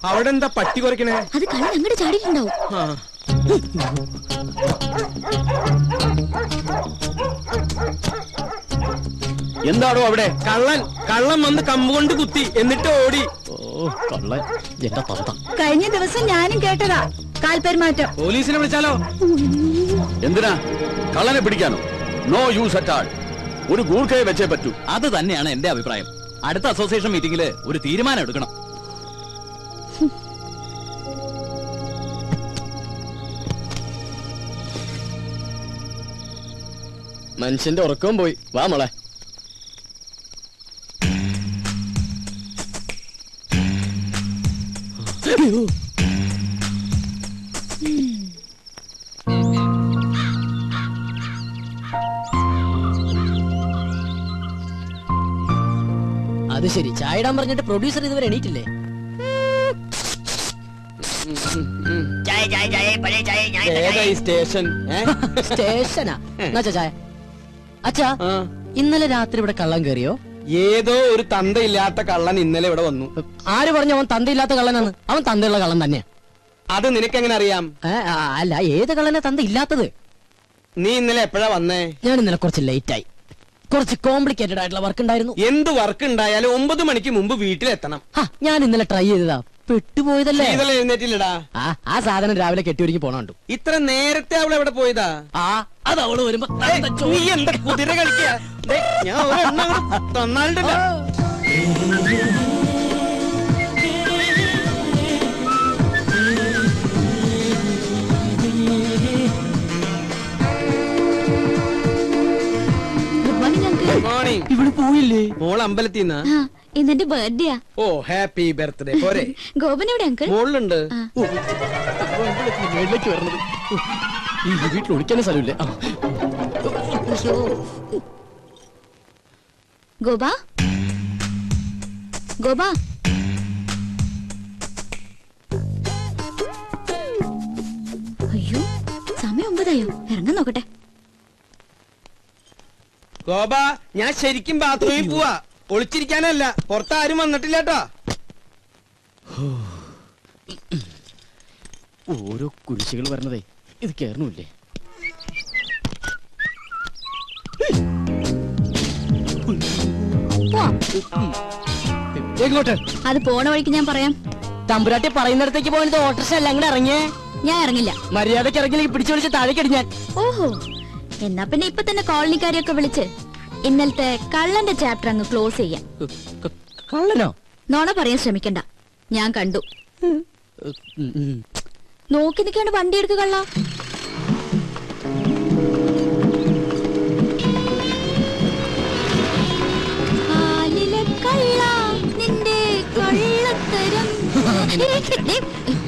[SPEAKER 2] അവിടെ എന്താ പട്ടി കുറയ്ക്കണേ?
[SPEAKER 4] അത് കള്ളൻ അങ്ങോട്ട് ചാടിയിട്ടുണ്ടാവും.
[SPEAKER 7] എന്താണോ അവിടെ?
[SPEAKER 2] കള്ളൻ വന്ന് കമ്പുകൊണ്ട് കുത്തി, എന്നിട്ട് ഓടി.
[SPEAKER 8] കഴിഞ്ഞ ദിവസം ഞാനും കേട്ടതാ കാൽപെരുമാറ്റം.
[SPEAKER 2] പോലീസിനെ വിളിച്ചാലോ?
[SPEAKER 7] എന്തിനാ? കള്ളനെ പിടിക്കാനോ? No use at all. ഒരു ഗൂർഖയെ വെച്ചേ പറ്റൂ.
[SPEAKER 5] അത് തന്നെയാണ് എന്റെ അഭിപ്രായം. അടുത്ത അസോസിയേഷൻ മീറ്റിംഗില് ഒരു തീരുമാനം എടുക്കണം.
[SPEAKER 3] മനുഷ്യന്റെ ഉറക്കവും പോയി. വാ മോളെ. അത് ശരി, ചായ ഇടാൻ പറഞ്ഞിട്ട് പ്രൊഡ്യൂസർ ഇതുവരെ എണീറ്റില്ലേ? സ്റ്റേഷനാ? എന്നാ ചായ. അച്ഛാ, ഇന്നലെ രാത്രി ഇവിടെ കള്ളം കയറിയോ?
[SPEAKER 2] ഏതോ ഒരു തന്തയില്ലാത്ത കള്ളൻ ഇന്നലെ ഇവിടെ വന്നു.
[SPEAKER 3] ആര് പറഞ്ഞു അവൻ തന്തയില്ലാത്ത കള്ളനാണ്? അവൻ തന്തയുള്ള കള്ളൻ തന്നെയാ.
[SPEAKER 2] അത് നിനക്കെങ്ങനെ അറിയാം?
[SPEAKER 3] അല്ല, ഏത് കള്ളനെ തന്ത ഇല്ലാത്തത്?
[SPEAKER 2] നീ ഇന്നലെ എപ്പോഴാ വന്നേ?
[SPEAKER 3] ഞാൻ ഇന്നലെ കുറച്ച് ലേറ്റ് ആയി. കുറച്ച് കോംപ്ലിക്കേറ്റഡ് ആയിട്ടുള്ള വർക്ക് ഉണ്ടായിരുന്നു.
[SPEAKER 2] എന്ത് വർക്ക് ഉണ്ടായാലും 9 മണിക്ക് മുമ്പ് വീട്ടിലെത്തണം.
[SPEAKER 3] ഞാൻ ഇന്നലെ ട്രൈ ചെയ്തതാ, പെട്ടുപോയതല്ലേ.
[SPEAKER 2] എഴുന്നേറ്റില്ലടാ.
[SPEAKER 3] ആ സാധനം രാവിലെ കെട്ടിയൊരുങ്ങി പോണുണ്ട്.
[SPEAKER 2] ഇത്ര നേരത്തെ അവൾ എവിടെ പോയതാ?
[SPEAKER 3] അത് അവള് വരുമ്പോ
[SPEAKER 2] നീ എന്താ കുതിര കളിക്കാ? ഞാൻ ഒരെണ്ണം തന്നാലുണ്ടല്ലോ.
[SPEAKER 4] Good morning uncle.
[SPEAKER 2] മോർണിംഗ്.
[SPEAKER 3] ഇവിടെ പോയില്ലേ?
[SPEAKER 2] മോൾ അമ്പലത്തിന്നാ?
[SPEAKER 4] ഇന്നെന്റെ ബർത്ത്ഡേയാ.
[SPEAKER 2] ഓ ഹാപ്പി ബർത്ത്ഡേ പോരെ.
[SPEAKER 4] ഗോപൻ എവിടെ അങ്കിൾ?
[SPEAKER 2] മോളിലുണ്ട്.
[SPEAKER 3] മേളിലേക്ക് വരണത് ഈ വീട്ടിൽ ഒളിക്കാനും സ്ഥലമില്ലേ?
[SPEAKER 4] ഗോപ, ഗോപ, അയ്യോ സമയം 9 ഇറങ്ങാൻ നോക്കട്ടെ.
[SPEAKER 2] ഗോപ, ഞാൻ ശരിക്കും ബാത്റൂമിൽ പോവാ. ഒളിച്ചിരിക്കാനല്ല. പുറത്താരും വന്നിട്ടില്ല കേട്ടോ.
[SPEAKER 3] ഓരോ കുരിശുകൾ വരണതേ ഇത് കേറണില്ലേ? എങ്ങോട്ട്?
[SPEAKER 4] അത് പോണ വഴിക്ക് ഞാൻ പറയാം.
[SPEAKER 3] തമ്പുരാട്ടി പറയുന്നിടത്തേക്ക് പോയത് ഓട്ടർഷ അല്ല, അങ്ങോട്ട് ഇറങ്ങിയേ.
[SPEAKER 4] ഞാൻ ഇറങ്ങില്ല.
[SPEAKER 3] മര്യാദക്ക് ഇറങ്ങിയില്ലെങ്കിൽ പിടിച്ചു വിളിച്ച് താഴേക്ക് അടിഞ്ഞാൻ.
[SPEAKER 4] ഓഹോ, എന്നാ പിന്നെ ഇപ്പൊ തന്നെ കോളനിക്കാരെയൊക്കെ വിളിച്ച് ഇന്നലത്തെ കള്ളന്റെ ചാപ്റ്റർ അങ്ങ് ക്ലോസ് ചെയ്യാം.
[SPEAKER 3] കള്ളനോ?
[SPEAKER 4] നോണ പറയാൻ ശ്രമിക്കണ്ട, ഞാൻ കണ്ടു. നോക്കി നിൽക്കാണ്ട് വണ്ടി എടുക്കുക കള്ള.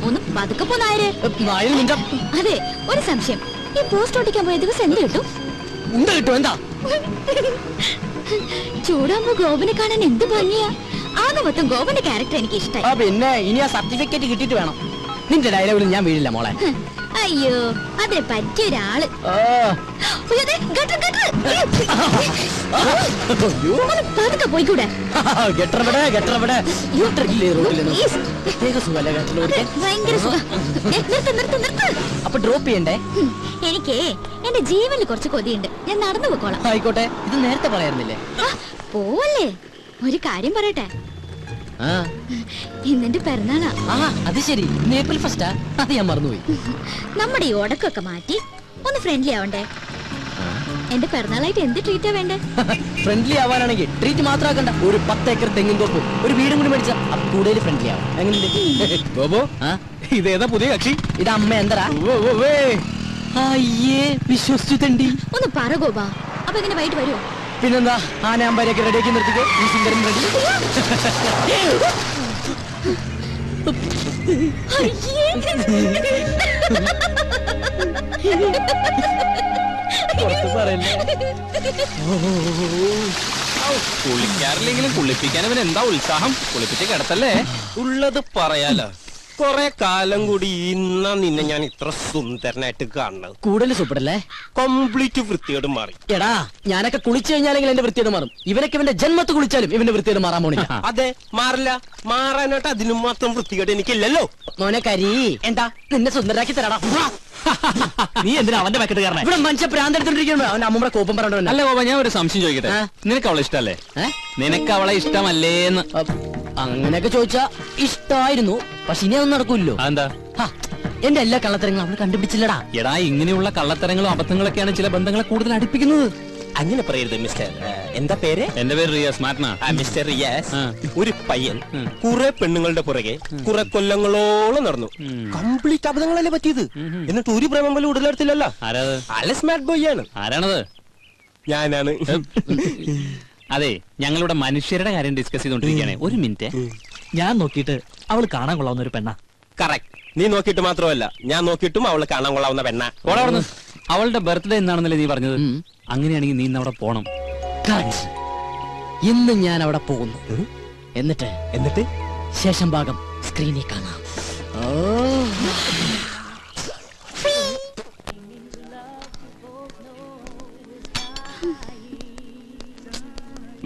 [SPEAKER 4] ഒന്ന് പതുക്കെ പോന്നായര്. അതെ, ഒരു സംശയം. ഈ പോസ്റ്റ് ഓട്ടിക്കാൻ പോയ ദിവസം എന്ത് കിട്ടും?
[SPEAKER 3] എന്താ
[SPEAKER 4] ചൂടാകുമ്പോ ഗോപനെ കാണാൻ എന്ത് ഭംഗിയാ. ആകെ മൊത്തം ഗോപന്റെ ക്യാരക്ടർ എനിക്ക് ഇഷ്ടമായി.
[SPEAKER 3] പിന്നെ ഇനി ആ സർട്ടിഫിക്കറ്റ് കിട്ടിയിട്ട് വേണം. നിന്റെ ഡയലോഗിൽ ഞാൻ വീഴില്ല മോളെ.
[SPEAKER 4] അയ്യോ, അതിനെ പറ്റിയ ഒരാള്. പതുക്കെ പോയിക്കൂടെ? ഭയങ്കര സുഖം.
[SPEAKER 3] അപ്പൊ ഡ്രോപ്പ് ചെയ്യണ്ടേ?
[SPEAKER 4] എനിക്ക് എന്റെ ജീവനിൽ കുറച്ച് കൊതിയുണ്ട്. ഞാൻ നടന്നു പോയിക്കോളാം.
[SPEAKER 3] ആയിക്കോട്ടെ, ഇത് നേരത്തെ പറയാറുന്നില്ലേ?
[SPEAKER 4] പോവല്ലേ, ഒരു കാര്യം പറയട്ടെ. ഇന്നെന്റെ പിറന്നാളാ.
[SPEAKER 3] അത് ശരി, ഏപ്രിൽ ഫസ്റ്റാ? അത് ഞാൻ മറന്നുപോയി.
[SPEAKER 4] നമ്മുടെ ഈ ഉടക്കൊക്കെ മാറ്റി ഒന്ന് ഫ്രണ്ട്ലി ആവണ്ടേ? എന്റെ പിറന്നാളായിട്ട് എന്ത് ട്രീറ്റാ വേണ്ടേ?
[SPEAKER 3] ഫ്രണ്ട്ലി ആവാനാണെങ്കിൽ ട്രീറ്റ് മാത്രം ആക്കണ്ട, ഒരു 10 ഏക്കർ തെങ്ങിൻ തോപ്പ്, ഒരു വീടും കൂടി മേടിച്ചാ കൂടുതൽ ഫ്രണ്ട്ലി ആവും. എങ്ങനെയുണ്ട്?
[SPEAKER 1] ഇതേതാ പുതിയ കക്ഷി?
[SPEAKER 3] ഇത് അമ്മ എന്തരാ? അയ്യേ, വിശ്വസിച്ചു തണ്ടി.
[SPEAKER 4] ഒന്ന് പറ ഗോപ, അപ്പൊ എങ്ങനെ വൈകിട്ട് വരുമോ?
[SPEAKER 3] പിന്നെന്താ, ആനയാമ്പാരൊക്കെ റെഡിയാക്കി നിർത്തിക്കോ. ഈ സുന്ദരൻ റെഡി.
[SPEAKER 5] കുളിക്കാറില്ലെങ്കിലും കുളിപ്പിക്കാൻ അവൻ എന്താ ഉത്സാഹം. കുളിപ്പിച്ച് കിടത്തല്ലേ?
[SPEAKER 11] ഉള്ളത് പറയാലോ. കൊറേ കാലം കൂടി ഇന്നാ നിന്നെ ഞാൻ ഇത്ര സുന്ദരനായിട്ട് കാണുന്നത്.
[SPEAKER 3] കൂടുതൽ സൂപ്പറല്ലേ?
[SPEAKER 11] കംപ്ലീറ്റ് വൃത്തിയോട് മാറി.
[SPEAKER 3] എടാ, ഞാനൊക്കെ കുളിച്ചു കഴിഞ്ഞാലെങ്കിൽ എന്റെ വൃത്തിയോട് മാറും. ഇവനൊക്കെ ഇവന്റെ ജന്മത്ത് കുളിച്ചാലും ഇവന്റെ വൃത്തിയോട് മാറാൻ പോണില്ല.
[SPEAKER 11] അതെ, മാറില്ല. മാറാനായിട്ട് അതിനും മാത്രം വൃത്തികേട് എനിക്കില്ലല്ലോ.
[SPEAKER 3] മോനെ കരി, എന്താ നിന്നെ സുന്ദരാക്കി തരാടാ.
[SPEAKER 5] നീ എന്തിനാ അവന്റെ പാക്കറ്റ് കാരണം?
[SPEAKER 3] ഇവിടെ മനുഷ്യ പ്രാന്തെടുത്തോണ്ടിരിക്കുമ്പോ അവന്റെ അമ്മൂടെ കോപ്പം പറഞ്ഞോണ്ട്.
[SPEAKER 5] അല്ല ഗോപ, ഞാൻ ഒരു സംശയം ചോദിക്കട്ടെ. നിനക്ക് അവളെ ഇഷ്ടല്ലേ? നിനക്ക് അവളെ ഇഷ്ടമല്ലേന്ന്?
[SPEAKER 3] അങ്ങനെയൊക്കെ ചോദിച്ചാ ഇഷ്ടായിരുന്നു, പക്ഷെ ഇനി അതൊന്നും നടക്കൂല്ലോ.
[SPEAKER 5] എന്താ?
[SPEAKER 3] എന്റെ എല്ലാ കള്ളത്തരങ്ങളും അവള് കണ്ടുപിടിച്ചില്ലടാ.
[SPEAKER 5] എടാ, ഇങ്ങനെയുള്ള കള്ളത്തരങ്ങളും അബദ്ധങ്ങളൊക്കെയാണ് ചില ബന്ധങ്ങളെ കൂടുതൽ അടുപ്പിക്കുന്നത്.
[SPEAKER 11] അങ്ങനെ പറയരുത് മിസ്റ്റർ. എന്താ പേര്?
[SPEAKER 5] എന്റെ പേര് റിയാസ്. മാറ്റണ
[SPEAKER 11] മിസ്റ്റർ റിയാസ്. ഒരു പയ്യൻ കുറെ പെണ്ണുങ്ങളുടെ പുറകെ കുറെ കൊല്ലങ്ങളോളം നടന്നു. കംപ്ലീറ്റ് അബദ്ധങ്ങളല്ലേ പറ്റിയത്. എന്നിട്ട് ഒരു പ്രേമം പോലും ഉടലെടുത്തില്ലല്ലോ.
[SPEAKER 5] ആരാത്?
[SPEAKER 11] അല്ല, സ്മാർട്ട് ബോയ് ആണ്.
[SPEAKER 5] ആരാണത്?
[SPEAKER 11] ഞാനാണ്.
[SPEAKER 5] അതെ, ഞങ്ങളുടെ മനുഷ്യരുടെ കാര്യം ഡിസ്കസ് ചെയ്തോണ്ടിരിക്കുകയാണ്. ഒരു മിനിറ്റ്.
[SPEAKER 9] ഞാൻ നോക്കിയിട്ട് അവള് കാണാൻ കൊള്ളാവുന്ന ഒരു പെണ്ണ.
[SPEAKER 11] കറക്റ്റ്. നീ നോക്കിയിട്ട് മാത്രമല്ല, ഞാൻ നോക്കിയിട്ടും അവള് കാണാൻ കൊള്ളാവുന്ന പെണ്ണ.
[SPEAKER 5] അവളുടെ ബർത്ത്ഡേ എന്നാണെന്നല്ലേ നീ പറഞ്ഞത്? അങ്ങനെയാണെങ്കിൽ നീ ഇന്ന് അവിടെ പോണം.
[SPEAKER 3] ഇന്ന് ഞാൻ അവിടെ പോകുന്നു. എന്നിട്ട് ശേഷം ഭാഗം സ്ക്രീനിൽ കാണാം.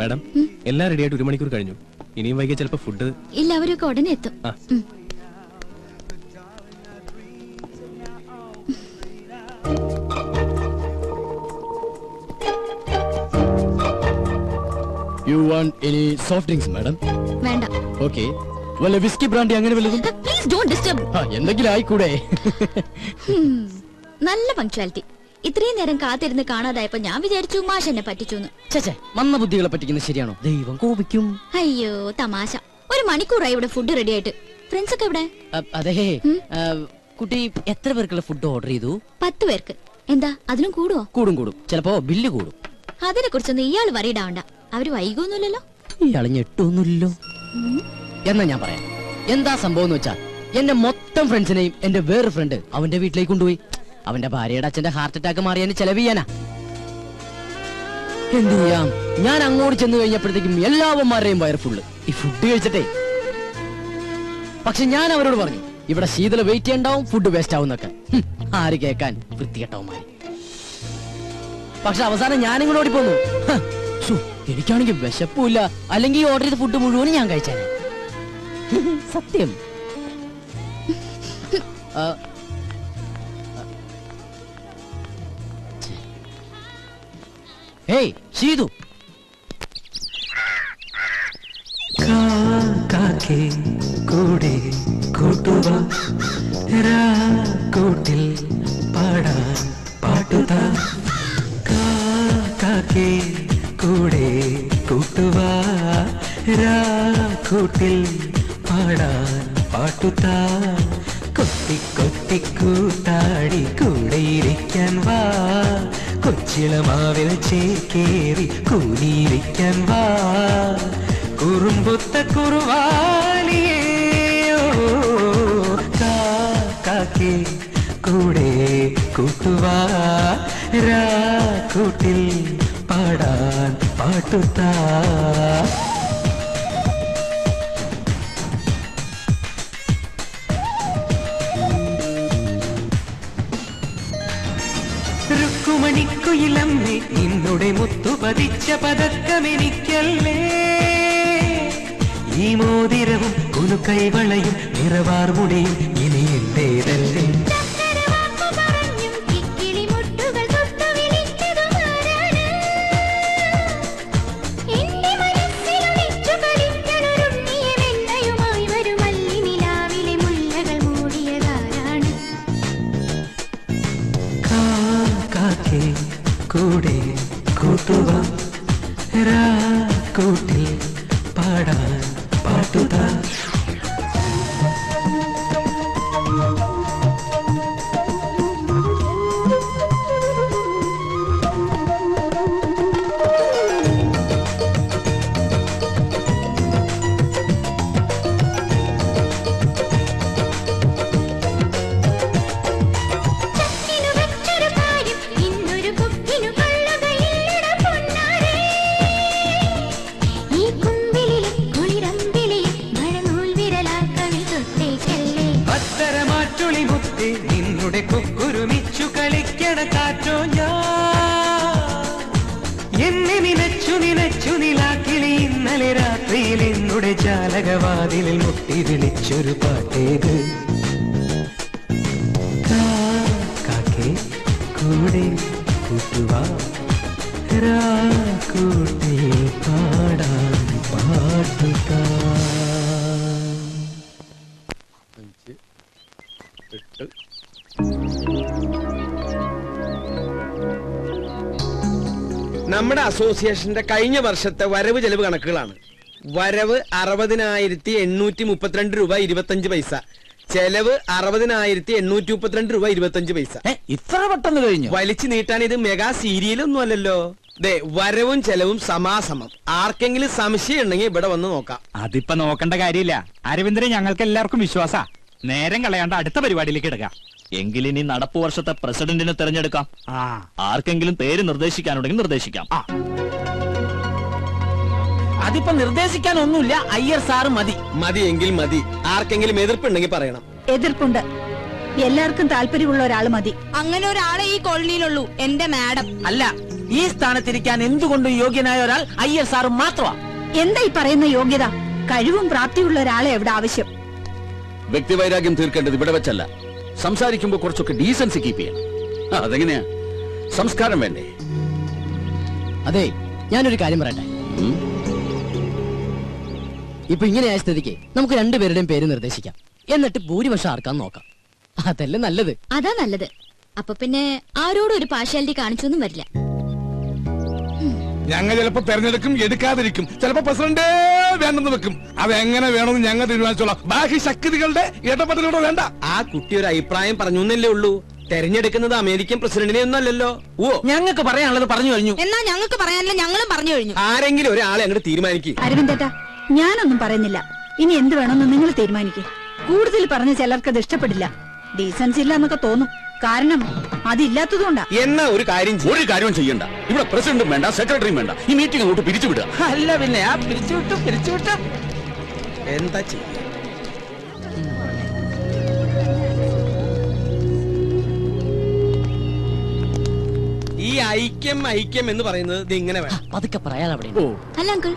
[SPEAKER 12] മാഡം, എല്ലാം റെഡിയായിട്ട് 1 മണിക്കൂർ കഴിഞ്ഞു. ഇനിയും വൈകിയ ചിലപ്പോ ഫുഡ്
[SPEAKER 4] ഇല്ല, അവരൊക്കെ ഉടനെ എത്തും.
[SPEAKER 3] You want any soft drinks, madam?
[SPEAKER 4] വേണ്ട.
[SPEAKER 3] Okay. വല്ല വിസ്കി ബ്രാൻഡി അങ്ങനെ വല്ലതും?
[SPEAKER 4] Please don't disturb.
[SPEAKER 3] എന്തെങ്കിലും ആയിക്കൂടെ?
[SPEAKER 4] നല്ല പങ്ക്ച്വാലിറ്റി. ഇത്രയും നേരം കാത്തിരുന്ന് കാണാതായപ്പോ ഞാൻ വിചാരിച്ചു മാഷ് എന്നെ പറ്റിച്ചു.
[SPEAKER 3] ചേച്ചേ, മന്ന ബുദ്ധികളെ പറ്റിക്കുന്നത് ശരിയാണോ? ദൈവം കോപിക്കും.
[SPEAKER 4] അയ്യോ തമാശ. 1 മണിക്കൂറായി ഇവിടെ ഫുഡ് റെഡി ആയിട്ട്. ഫ്രണ്ട്സ് ഒക്കെ എവിടെ?
[SPEAKER 3] അതെ, കുട്ടി എത്ര പേർക്കുള്ള ഫുഡ് ഓർഡർ ചെയ്തു?
[SPEAKER 4] 10 പേർക്ക്. എന്താ, അതിലും കൂടുവോ?
[SPEAKER 3] കൂടും. ചിലപ്പോ ബില്ല് കൂടും.
[SPEAKER 4] അതിനെ കുറിച്ചൊന്നും ഇയാൾ വറീഡാവണ്ട. അവര് വൈകൊന്നുമില്ലല്ലോ.
[SPEAKER 3] ഇയാള് ഞെട്ടൊന്നുമില്ലല്ലോ. എന്നാ ഞാൻ പറയാം എന്താ സംഭവം എന്ന് വെച്ചാ, എന്റെ മൊത്തം ഫ്രണ്ട്സിനെയും എന്റെ വേറൊരു ഫ്രണ്ട് അവന്റെ വീട്ടിലേക്ക് കൊണ്ടുപോയി. അവന്റെ ഭാര്യയുടെ അച്ഛന്റെ ഹാർട്ട് അറ്റാക്ക് മാറിയതിന് ചെലവ് ചെയ്യാനാ. എന്ത് ചെയ്യാം, ഞാൻ അങ്ങോട്ട് ചെന്ന് കഴിഞ്ഞപ്പോഴത്തേക്കും എല്ലാവന്മാരുടെയും വയർ ഫുള്ള് ഈ ഫുഡ് കഴിച്ചിട്ടേ. പക്ഷെ ഞാൻ അവരോട് പറഞ്ഞു ഇവിടെ ശീതള വെയിറ്റ് ചെയ്യണ്ടാവും, ഫുഡ് വേസ്റ്റ് ആവും എന്നൊക്കെ. ആര് കേക്കാൻ, വൃത്തികെട്ടവന്മാര്. പക്ഷെ അവസാനം ഞാനിങ്ങോട്ട് ഓടിപ്പോന്നു. എനിക്കാണെങ്കിൽ വിശപ്പില്ല, അല്ലെങ്കിൽ ഓർഡർ ചെയ്ത ഫുഡ് മുഴുവനും ഞാൻ കഴിച്ചാൽ സത്യം. ഹേയ് ഷീതു,
[SPEAKER 13] കാക്കേ കൂടെ കൂട്ടുവാ കൂട്ടിൽ പാടാൻ പാട്ടുതാ. കാക്കേ കൂടെ കൂട്ടുവാ കൂട്ടിൽ പാടാൻ പാട്ടുതാ. കൊത്തി കൊത്തി കൂട്ടാടി കൂടെയിരിക്കാൻ വാ, കൊച്ചിളമാവിൽ ചേക്കേറി കൂലിയിരിക്കാൻ വാ. കുറുമ്പുത്ത കുറുവാലിയോ കാക്കേ കൂടെ കൂട്ടുവാ കൂട്ടിൽ പാടാൻ പാട്ടുതാ. രുക്കുമണിക്കുയിലമ്മേ നിന്നുടെ മുത്തു പതിച്ച പതക്കമെനിക്കല്ലേ. ഈ മോതിരവും കുലുക്കൈവളയും നിറവാർമുടിയും ഇനി എന്റേതല്ലേ. കാക്കേ കൂടെ കൂട്ടുവാ കൂട്ടിൽ പാടാൻ പാട്ടുതാ. നിന്നുടെ കുക്കുരുമിച്ചു കളിക്കണ കാറ്റോ ഞാൻ. എന്നെ നിനച്ചു നിനച്ചു നിലാക്കിളി ഇന്നലെ രാത്രിയിൽ എന്നുടെ ജാലകവാതിലിൽ മുട്ടി വിളിച്ചൊരു പാട്ടേത്. കാക്കേ കൂടെ കൂട്ടുവാ കൂട്ടിൽ പാടാൻ പാട്ടുതാ.
[SPEAKER 2] നമ്മുടെ അസോസിയേഷന്റെ കഴിഞ്ഞ വർഷത്തെ വരവ് ചെലവ് കണക്കുകളാണ്. വരവ് 60,832 രൂപ 25 പൈസ, ചെലവ് 60,832 രൂപ 25 പൈസ.
[SPEAKER 6] ഇത്ര പെട്ടെന്ന് കഴിഞ്ഞു?
[SPEAKER 2] വലിച്ചു നീട്ടാൻ ഇത് മെഗാ സീരിയലൊന്നും അല്ലല്ലോ. ദേ വരവും ചെലവും സമാസമം. ആർക്കെങ്കിലും സംശയം ഉണ്ടെങ്കിൽ ഇവിടെ വന്ന് നോക്കാം.
[SPEAKER 5] അതിപ്പോ നോക്കേണ്ട കാര്യമില്ല അരവിന്ദനെ, ഞങ്ങൾക്ക് എല്ലാവർക്കും വിശ്വാസ. നേരം കളയാണ്ട് അടുത്ത പരിപാടിയിലേക്ക് എടുക്കാം.
[SPEAKER 12] എങ്കിലിനി നടപ്പു വർഷത്തെ പ്രസിഡന്റിനെ തെരഞ്ഞെടുക്കാം. ആർക്കെങ്കിലും പേര് നിർദ്ദേശിക്കാനുണ്ടെങ്കിൽ നിർദ്ദേശിക്കാം.
[SPEAKER 6] അതിപ്പോ നിർദ്ദേശിക്കാനൊന്നുമില്ല, അയ്യർ സാറ് മതി.
[SPEAKER 2] മതി എങ്കിൽ മതി. ആർക്കെങ്കിലും എതിർപ്പുണ്ടെങ്കിൽ പറയണം.
[SPEAKER 8] എതിർപ്പുണ്ട്, എല്ലാവർക്കും താല്പര്യമുള്ള ഒരാള് മതി.
[SPEAKER 10] അങ്ങനെ ഒരാളെ ഈ കോളനിയിലുള്ളൂ, എന്റെ മാഡം.
[SPEAKER 6] അല്ല, ഈ സ്ഥാനത്തിരിക്കാൻ എന്തുകൊണ്ടും യോഗ്യനായ ഒരാൾ അയ്യർ സാറ് മാത്രമാണ്.
[SPEAKER 8] എന്താ ഈ പറയുന്ന യോഗ്യത? കഴിവും പ്രാപ്തിയുള്ള ഒരാളെ എവിടെ ആവശ്യം.
[SPEAKER 7] വ്യക്തിവൈരാഗ്യം തീർക്കേണ്ടത് ഇവിടെ വെച്ചല്ല. സംസാരിക്കുമ്പോ കുറച്ചൊക്കെ ഡീസൻസി കീപ്പ് ചെയ്യണം. അതെങ്ങനെയാ? സംസ്കാരം വേണ്ടേ?
[SPEAKER 3] അതെ, ഞാനൊരു കാര്യം പറയട്ടെ. ഇപ്പൊ ഇങ്ങനെയായ സ്ഥിതിക്ക് നമുക്ക് രണ്ടുപേരുടെയും പേര് നിർദ്ദേശിക്കാം. എന്നിട്ട് ഭൂരിപക്ഷം ആർക്കാൻ നോക്കാം. അതല്ലേ നല്ലത്?
[SPEAKER 4] അതാ നല്ലത്. അപ്പൊ പിന്നെ ആരോടും ഒരു പാർഷ്യാലിറ്റി കാണിച്ചൊന്നും വരില്ല.
[SPEAKER 1] ഞങ്ങൾ ചിലപ്പോ തെരഞ്ഞെടുക്കും, എടുക്കാതിരിക്കും. ചിലപ്പോ പ്രസിഡന്റേ വേണ്ടെന്ന് വെക്കും. അതെങ്ങനെ വേണമെന്ന് ഞങ്ങൾ തീരുമാനിച്ചോളാം. ബാക്കി ശക്തികളുടെ ഇടപെടലൂടെ വേണ്ട.
[SPEAKER 2] ആ കുട്ടി ഒരു അഭിപ്രായം പറഞ്ഞു എന്നല്ലേ ഉള്ളൂ. തെരഞ്ഞെടുക്കുന്നത് അമേരിക്കൻ പ്രസിഡന്റിനെ ഒന്നും അല്ലല്ലോ. ഓ,
[SPEAKER 6] ഞങ്ങൾക്ക് പറയാനുള്ളത് പറഞ്ഞു കഴിഞ്ഞു.
[SPEAKER 10] എന്നാ ഞങ്ങൾക്ക് പറയാനില്ല, ഞങ്ങളും പറഞ്ഞു കഴിഞ്ഞു.
[SPEAKER 2] ആരെങ്കിലും ഒരാളെ അങ്ങോട്ട് തീരുമാനിക്കും.
[SPEAKER 8] അരവിന്ദേട്ടാ, ഞാനൊന്നും പറയുന്നില്ല. ഇനി എന്ത് വേണമെന്ന് നിങ്ങൾ തീരുമാനിക്കേ. കൂടുതൽ പറഞ്ഞ ചിലർക്ക് അത് ഇഷ്ടപ്പെടില്ല, ഡീസൻസി ഇല്ല എന്നൊക്കെ തോന്നും. കാരണം അതില്ലാത്തതുകൊണ്ടാ.
[SPEAKER 2] എന്നാ ഒരു കാര്യം
[SPEAKER 7] ചെയ്യണ്ട. ഇവിടെ പ്രസിഡന്റും വേണ്ട, സെക്രട്ടറിയും വേണ്ട. ഈ മീറ്റിംഗ് അങ്ങോട്ട് പിരിച്ചുവിടുക.
[SPEAKER 6] അല്ല പിന്നെ ആ പിരിച്ചുവിട്ടു.
[SPEAKER 2] എന്താ ചെയ്യ? ഈ ഐക്യം എന്ന് പറയുന്നത് ഇത് ഇങ്ങനെ വേണം.
[SPEAKER 3] അതൊക്കെ പറയാൻ അവിടെ.
[SPEAKER 4] അല്ല അങ്കിൾ,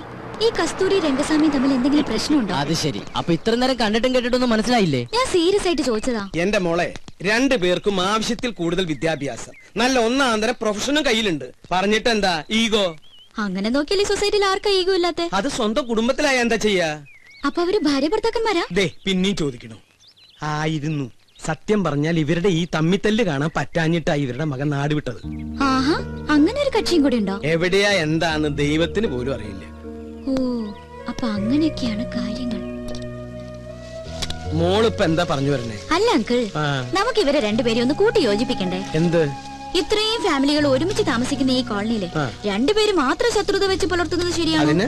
[SPEAKER 4] ഈ കസ്തൂരി രംഗസ്വാമി തമ്മിൽ എന്തെങ്കിലും പ്രശ്നമുണ്ടോ?
[SPEAKER 3] അത് ശരി. അപ്പൊ ഇത്ര നേരം കണ്ടിട്ടും കേട്ടിട്ടൊന്നും മനസ്സിലായില്ലേ?
[SPEAKER 4] ഞാൻ സീരിയസ് ആയിട്ട് ചോദിച്ചതാ.
[SPEAKER 2] എന്റെ മോളെ, 2 പേർക്കും ആവശ്യത്തിൽ കൂടുതൽ വിദ്യാഭ്യാസം, നല്ല ഒന്നാന്തരം പ്രൊഫഷനും കയ്യിലുണ്ട്. പറഞ്ഞിട്ട് എന്താ ഈഗോ?
[SPEAKER 4] അങ്ങനെ നോക്കിയാൽ ഈ സൊസൈറ്റിയിൽ ആർക്കാ ഈഗോ ഇല്ലാത്തെ?
[SPEAKER 2] അത് സ്വന്തം കുടുംബത്തിലായ എന്താ ചെയ്യാ?
[SPEAKER 4] അപ്പൊ അവര് ഭാര്യ ഭർത്താക്കന്മാരാ?
[SPEAKER 2] പിന്നെയും ചോദിക്കണോ? ആയിരുന്നു. സത്യം പറഞ്ഞാൽ ഇവരുടെ ഈ തമ്മിത്തല്ല് കാണാൻ പറ്റാഞ്ഞിട്ടാ ഇവരുടെ മകൻ നാട് വിട്ടത്.
[SPEAKER 4] ആഹാ, അങ്ങനെ ഒരു കക്ഷിയും കൂടി ഉണ്ടോ?
[SPEAKER 2] എവിടെയാ എന്താന്ന് ദൈവത്തിന് പോലും അറിയില്ല.
[SPEAKER 4] ഓ, അപ്പൊ അങ്ങനെയൊക്കെയാണ് കാര്യങ്ങൾ.
[SPEAKER 2] മോളിപ്പ എന്താ പറഞ്ഞു വരണേ?
[SPEAKER 4] അല്ല അങ്കിൾ, നമുക്ക് ഇവരെ രണ്ടുപേരും ഒന്ന് കൂട്ടി യോജിപ്പിക്കണ്ടേ?
[SPEAKER 2] എന്ത്?
[SPEAKER 4] ഇത്രയും ഫാമിലികൾ ഒരുമിച്ച് താമസിക്കുന്ന ഈ കോളനിയില് രണ്ടുപേരും മാത്രം ശത്രുത വെച്ച് പുലർത്തുന്നത് ശരിയാണ്?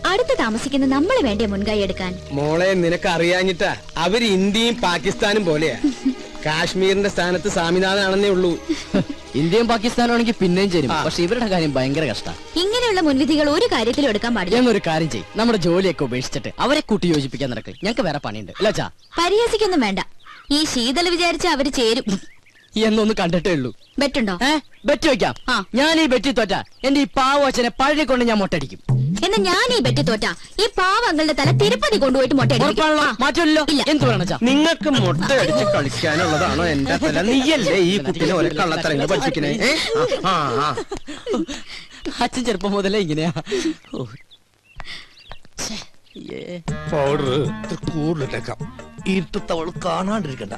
[SPEAKER 4] അടുത്ത് താമസിക്കുന്ന നമ്മള് വേണ്ടേ മുൻകൈ എടുക്കാൻ?
[SPEAKER 2] മോളെ, നിനക്ക് അറിയാഞ്ഞിട്ടാ. അവര് ഇന്ത്യയും പാകിസ്ഥാനും പോലെയാ. കാശ്മീരിന്റെ സ്ഥാനത്ത് സ്വാമിനാഥനാണെന്നേ ഉള്ളൂ.
[SPEAKER 3] ഇന്ത്യയും പാകിസ്ഥാനും ആണെങ്കിൽ പിന്നെയും ചേരും. പക്ഷെ ഇവരുടെ കാര്യം ഭയങ്കര കഷ്ട.
[SPEAKER 4] ഇങ്ങനെയുള്ള മുൻവിധികൾ ഒരു കാര്യത്തിലും എടുക്കാൻ പാടില്ല.
[SPEAKER 3] ഞങ്ങൾ ഒരു കാര്യം ചെയ്യും, നമ്മുടെ ജോലിയൊക്കെ ഉപേക്ഷിച്ചിട്ട് അവരെ കൂട്ടി യോജിപ്പിക്കാൻ നടക്കും. ഞങ്ങൾക്ക് വേറെ പണിയുണ്ട്. അല്ലാച്ചാ
[SPEAKER 4] പരിഹസിക്കൊന്നും വേണ്ട. ഈ ശീതൽ വിചാരിച്ച അവര് ചേരും
[SPEAKER 3] എന്നൊന്ന് കണ്ടിട്ടേ ഉള്ളൂ.
[SPEAKER 4] ബെറ്റുണ്ടോ?
[SPEAKER 3] ബെറ്റ് വെക്കാം. ഞാൻ ഈ ബെറ്റി തോറ്റ എന്റെ ഈ പാവച്ചനെ പഴയ കൊണ്ട് ഞാൻ മൊട്ടടിക്കും.
[SPEAKER 4] എന്നാ ഞാൻ ഈ ബെറ്റ് തോറ്റ ഈ പാവങ്ങളുടെ തല തിരുപ്പതി കൊണ്ടുപോയിട്ട്
[SPEAKER 3] മാറ്റമല്ലോ. എന്ത് വേണം?
[SPEAKER 2] നിങ്ങൾക്ക് മുട്ട അടിച്ച് കളിക്കാനുള്ളതാണോ എന്റെ തല? നീയല്ലേ ഈ കുട്ടിനെ ഒരു കള്ളത്തരങ്ങൾ പഠിപ്പിക്കണേ?
[SPEAKER 3] അച്ഛൻ ചെറുപ്പം മുതലേ ഇങ്ങനെയാ.
[SPEAKER 1] പൗഡർ കൂടുതലിട്ടേക്കാം. ഇരുട്ടത്തവൾ കാണാണ്ടിരിക്കണ്ട.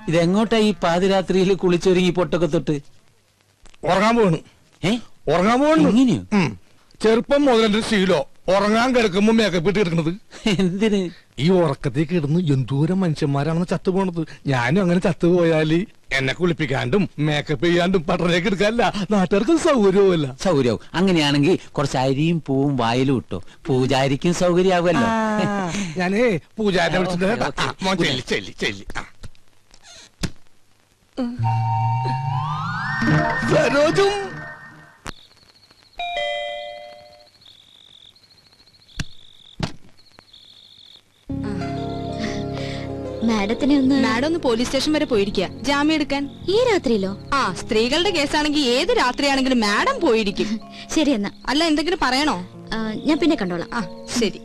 [SPEAKER 6] ഇതെങ്ങോട്ടാ ഈ പാതിരാത്രിയിൽ കുളിച്ചൊരുങ്ങി പൊട്ടൊക്കെ തൊട്ട്
[SPEAKER 1] ഉറങ്ങാൻ പോകണു? ഉറങ്ങാൻ പോകണു.
[SPEAKER 6] എങ്ങനെയോ?
[SPEAKER 1] ചെറുപ്പം മുതലെന്റെ ശീലോ ഉറങ്ങാൻ കിടക്കുമ്പോ മേക്കപ്പ് ഇട്ട് കിടക്കണത്.
[SPEAKER 6] എന്തിന്?
[SPEAKER 1] ഈ ഉറക്കത്തേക്ക് ഇടുന്നു എന്തോരം മനുഷ്യന്മാരാണെന്ന് ചത്തുപോണത്. ഞാനും അങ്ങനെ ചത്തുപോയാല് എന്നെ കുളിപ്പിക്കാണ്ടും മേക്കപ്പ് ചെയ്യാണ്ടും പട്ടണേക്ക് എടുക്കാനല്ല, നാട്ടുകാർക്ക് സൗകര്യവുമല്ല.
[SPEAKER 6] സൗകര്യവും. അങ്ങനെയാണെങ്കിൽ കുറച്ച് അരിയും പൂവും വായിലും ഇട്ടോ, പൂജാരിക്കും സൗകര്യമാവുമല്ലോ.
[SPEAKER 1] ഞാനേ പൂജാരിനെ വിളിച്ചിട്ട് സരോജും
[SPEAKER 10] മാഡം ഒന്ന് പോലീസ് സ്റ്റേഷൻ വരെ പോയിരിക്കുക ജാമ്യം എടുക്കാൻ.
[SPEAKER 4] ഈ രാത്രിയിലോ?
[SPEAKER 10] സ്ത്രീകളുടെ കേസാണെങ്കിൽ ഏത് രാത്രിയാണെങ്കിലും മാഡം പോയിരിക്കും.
[SPEAKER 4] ശരി എന്നാ.
[SPEAKER 10] അല്ല, എന്തെങ്കിലും പറയണോ?
[SPEAKER 4] ഞാൻ പിന്നെ കണ്ടോളാം.
[SPEAKER 10] ശരി.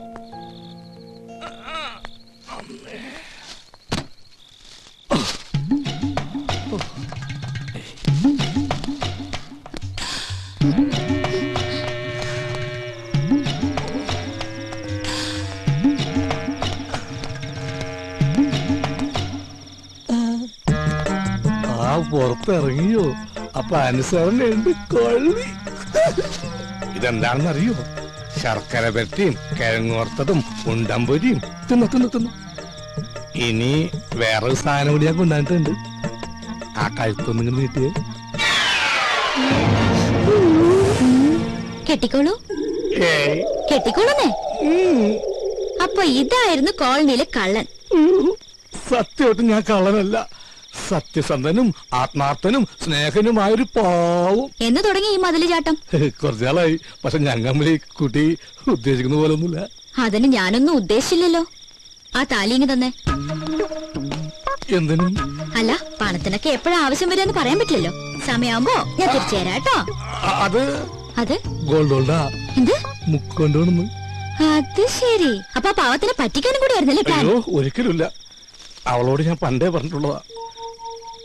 [SPEAKER 1] പുറത്തിറങ്ങിയോ? അപ്പൊ അനുസരണയുണ്ട് കൊള്ളി. ഇതെന്താണെന്നറിയോ? ശർക്കര പെരട്ടിയും കിഴങ്ങോർത്തതും ഉണ്ടമ്പൊരിയും തിന്നു. ഇനി വേറൊരു സാധനം കൂടി ഞാൻ കൊണ്ടുവന്നിട്ടുണ്ട്. ആ കഴുത്തൊന്നിങ്ങനെ നീട്ടിയേ.
[SPEAKER 4] കെട്ടിക്കോളൂ. കെട്ടിക്കോളൂന്നേ. അപ്പൊ ഇതായിരുന്നു കോളനിയിലെ കള്ളൻ.
[SPEAKER 1] സത്യമായിട്ടും ഞാൻ കള്ളനല്ല. സത്യസന്ധനും ആത്മാർത്ഥനും സ്നേഹനുമായൊരു പാവം.
[SPEAKER 4] എന്ന് തുടങ്ങി ഈ മതില് ചാട്ടം?
[SPEAKER 1] കുറച്ചാളായി. പക്ഷെ ഞങ്ങൾ ഈ കുട്ടി ഉദ്ദേശിക്കുന്ന പോലെ ഒന്നുമില്ല.
[SPEAKER 4] അതിന് ഞാനൊന്നും ഉദ്ദേശിച്ചില്ലല്ലോ. ആ താലിങ്ങ് തന്നെ.
[SPEAKER 1] എന്തിനും?
[SPEAKER 4] അല്ല, പണത്തിനൊക്കെ എപ്പോഴാ ആവശ്യം വരിക എന്ന് പറയാൻ പറ്റില്ലല്ലോ. സമയമാകുമ്പോ ഞാൻ തിരിച്ചു തരാം കേട്ടോ. അത്
[SPEAKER 1] ഗോൾഡോൾഡാ.
[SPEAKER 4] എന്ത്
[SPEAKER 1] മുക്കൊണ്ടോണെന്ന്?
[SPEAKER 4] അത് ശരി. അപ്പൊ ആ പാവത്തിനെ പറ്റിക്കാനും കൂടി ആയിരുന്നല്ലേ പ്ലാൻ?
[SPEAKER 1] അയ്യോ, ഒരിക്കലുമില്ല. അവളോട് ഞാൻ പണ്ടേ പറഞ്ഞിട്ടുള്ളതാ,